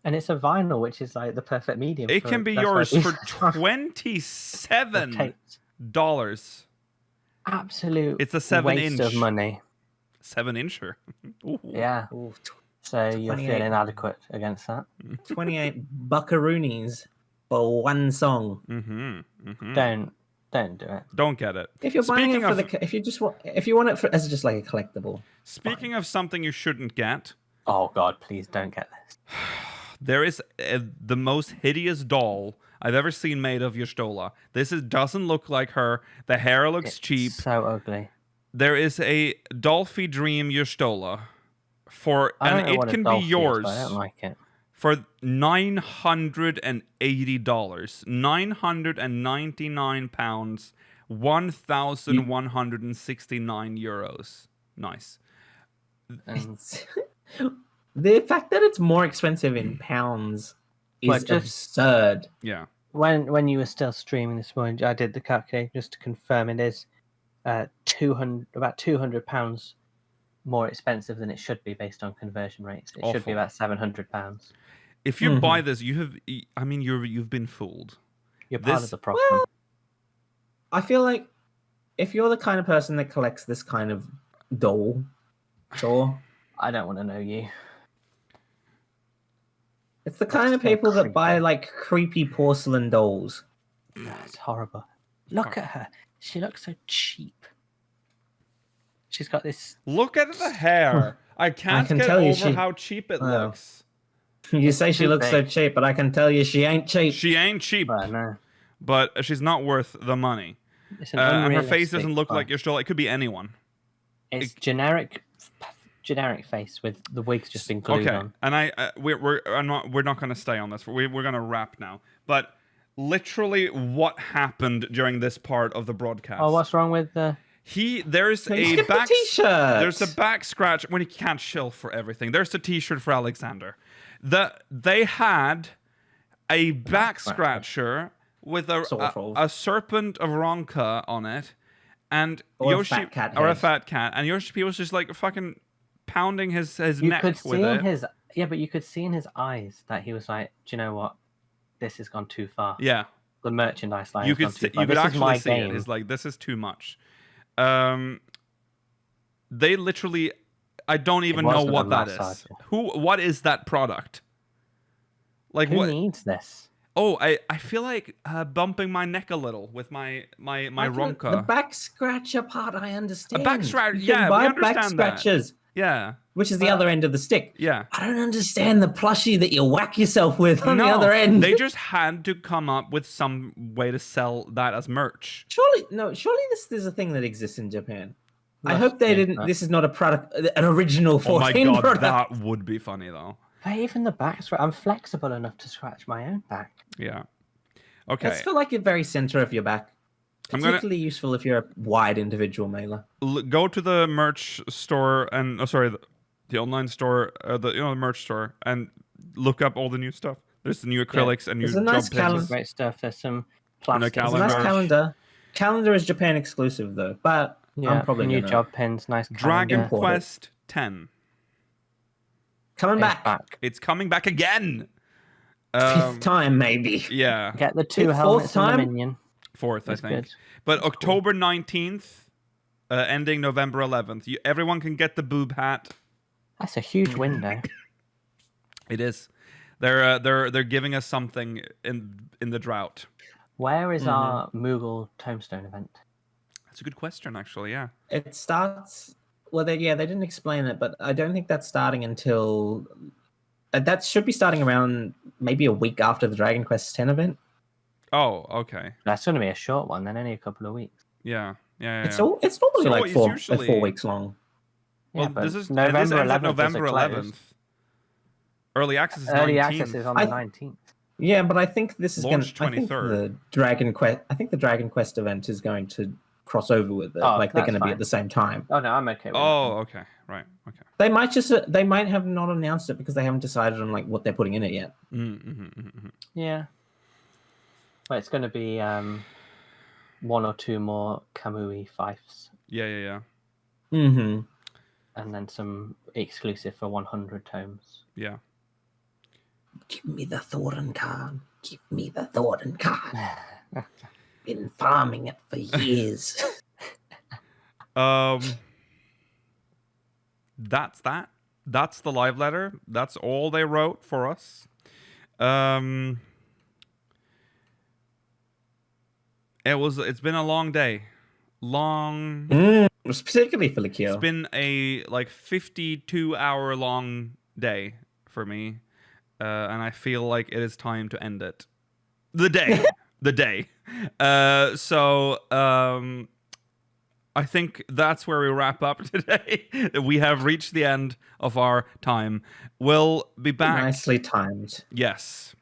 a vinyl, which is like the perfect medium. It can be yours for $27. Absolute. It's a 7-inch waste of money. 7-incher. Yeah. Ooh. So you're feeling inadequate against that. 28 buckaroonies for one song. Don't do it. Don't get it. If you're buying it for if you want it as just like a collectible. Speaking of something you shouldn't get. Oh God, please don't get this. There is the most hideous doll I've ever seen made of Y'shtola. Doesn't look like her. The hair looks cheap. So ugly. There is a Dolphy Dream Y'shtola and it can be yours. I don't like it. For $980, £999, 1,169 euros. Nice. The fact that it's more expensive in pounds is absurd. Yeah. When you were still streaming this morning, I did the calculation just to confirm it is about £200 more expensive than it should be based on conversion rates. It should be about £700. If you buy this, you've been fooled. You're part of the problem. Well, I feel like if you're the kind of person that collects this kind of doll, sure. I don't want to know you. It's the kind of people that buy like creepy porcelain dolls. That's horrible. Look at her. She looks so cheap. She's got this. Look at the hair. I can't get over how cheap it looks. You say she looks so cheap, but I can tell you she ain't cheap. She ain't cheap. But she's not worth the money. And her face doesn't look like Y'shtola. It could be anyone. It's generic face with the wig's just been glued on. And we're not going to stay on this. We're going to wrap now. But literally, what happened during this part of the broadcast? Oh, what's wrong with the? There's a back t-shirt. There's a back scratch when he can't chill for everything. There's a t-shirt for Alexander. They had a back scratcher with a serpent of Ronka on it, and a fat cat, and Yoshi-P was just like fucking pounding his neck with it. But you could see in his eyes that he was like, do you know what? This has gone too far. Yeah. The merchandise line. You could actually see it. It's like, this is too much. They literally, I don't even know what that is. What is that product? Like, who needs this? Oh, I feel like bumping my neck a little with my Ronka. The back scratcher part, I understand. A back scratcher, we understand back scratchers. Yeah. Which is the other end of the stick. Yeah. I don't understand the plushie that you whack yourself with on the other end. They just had to come up with some way to sell that as merch. Surely this is a thing that exists in Japan. I hope they didn't. This is not a product, an original 14 product. That would be funny though. But even the back scratch, I'm flexible enough to scratch my own back. Yeah. Okay. It's for like the very center of your back. Particularly useful if you're a wide individual mailer. Go to the merch store and the online store, the merch store, and look up all the new stuff. There's the new acrylics and new job pens. Great stuff. There's some plastic. There's a nice calendar. Calendar is Japan exclusive though, but I'm probably new job pens. Nice Dragon Quest 10. Coming It's back. It's coming back again. Fifth time, maybe. Yeah. Get the 2 Fourth helmets and the time? minion. Fourth, That's I think. good. But That's cool. October 19th, ending November 11th. Everyone can get the boob hat. That's a huge window. It is. They're giving us something in the drought. Where is our Moogle Tombstone event? That's a good question, actually. Yeah. It starts. Well, they didn't explain it, but I don't think that's starting until. That should be starting around maybe a week after the Dragon Quest X event. Oh, okay. That's going to be a short one, then only a couple of weeks. Yeah. It's normally So like it's 4 usually- 4 weeks long. Well, Yeah, but this is November this ends at 11th November is a close. 11th. Early access is Early 19th. access is on the 19th. Yeah, but I think this is going Launch to. I think 23rd. the Dragon Quest. I think the Dragon Quest event is going to cross over with it. Oh, Like they're that's going to be fine. at the same time. Oh no, I'm okay with Oh, okay. Right. Okay. They might just. They might have not announced it because they haven't decided on like what they're putting in it yet. that. Yeah. Well, it's going to be 1 or 2 more Kamui fifes, Yeah. Mm-hmm. and then some exclusive for 100 tomes. Yeah. Give me the Thorin card. Give me the Thorin card. Been farming it for years. That's that. That's the live letter. That's all they wrote for us. It's been a long day. Particularly for Lakil. It's been a 52-hour long day for me. And I feel like it is time to end it. The day. The day. So I think that's where we wrap up today. We have reached the end of our time. We'll be back. Nicely timed. Yes.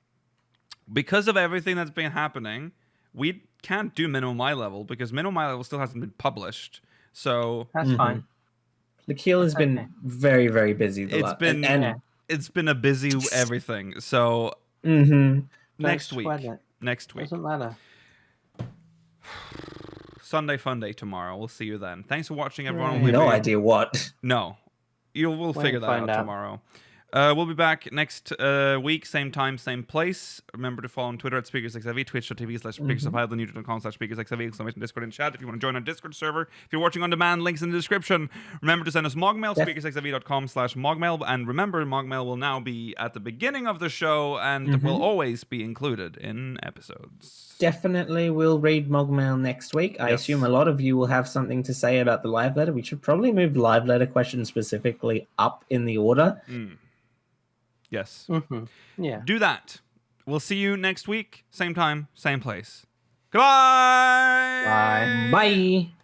Because of everything that's been happening, we can't do minimum eye level because minimum eye level still hasn't been published. So That's fine. Lakil has been okay. very, very busy. It's been a busy everything. So next Don't week. sweat it. Next week. Doesn't matter. Sunday Fun Day tomorrow. We'll see you then. Thanks for watching, everyone. Right. We'll no be- idea what. No. We'll figure that out find out. tomorrow. We'll be back next week, same time, same place. Remember to follow on Twitter at SpeakersXIV, twitch.tv/SpeakersXIV, youtube.com/SpeakersXIV, exclamation Discord and chat if you want to join our Discord server. If you're watching on demand, links in the description. Remember to send us mogmail, SpeakersXIV.com/mogmail. And remember, mogmail will now be at the beginning of the show and will always be included in episodes. Definitely will read Mogmail next week. I assume a lot of you will have something to say about the live letter. We should probably move live letter questions specifically up in the order. Yes. Yeah. Do that. We'll see you next week. Same time, same place. Goodbye. Bye. Bye.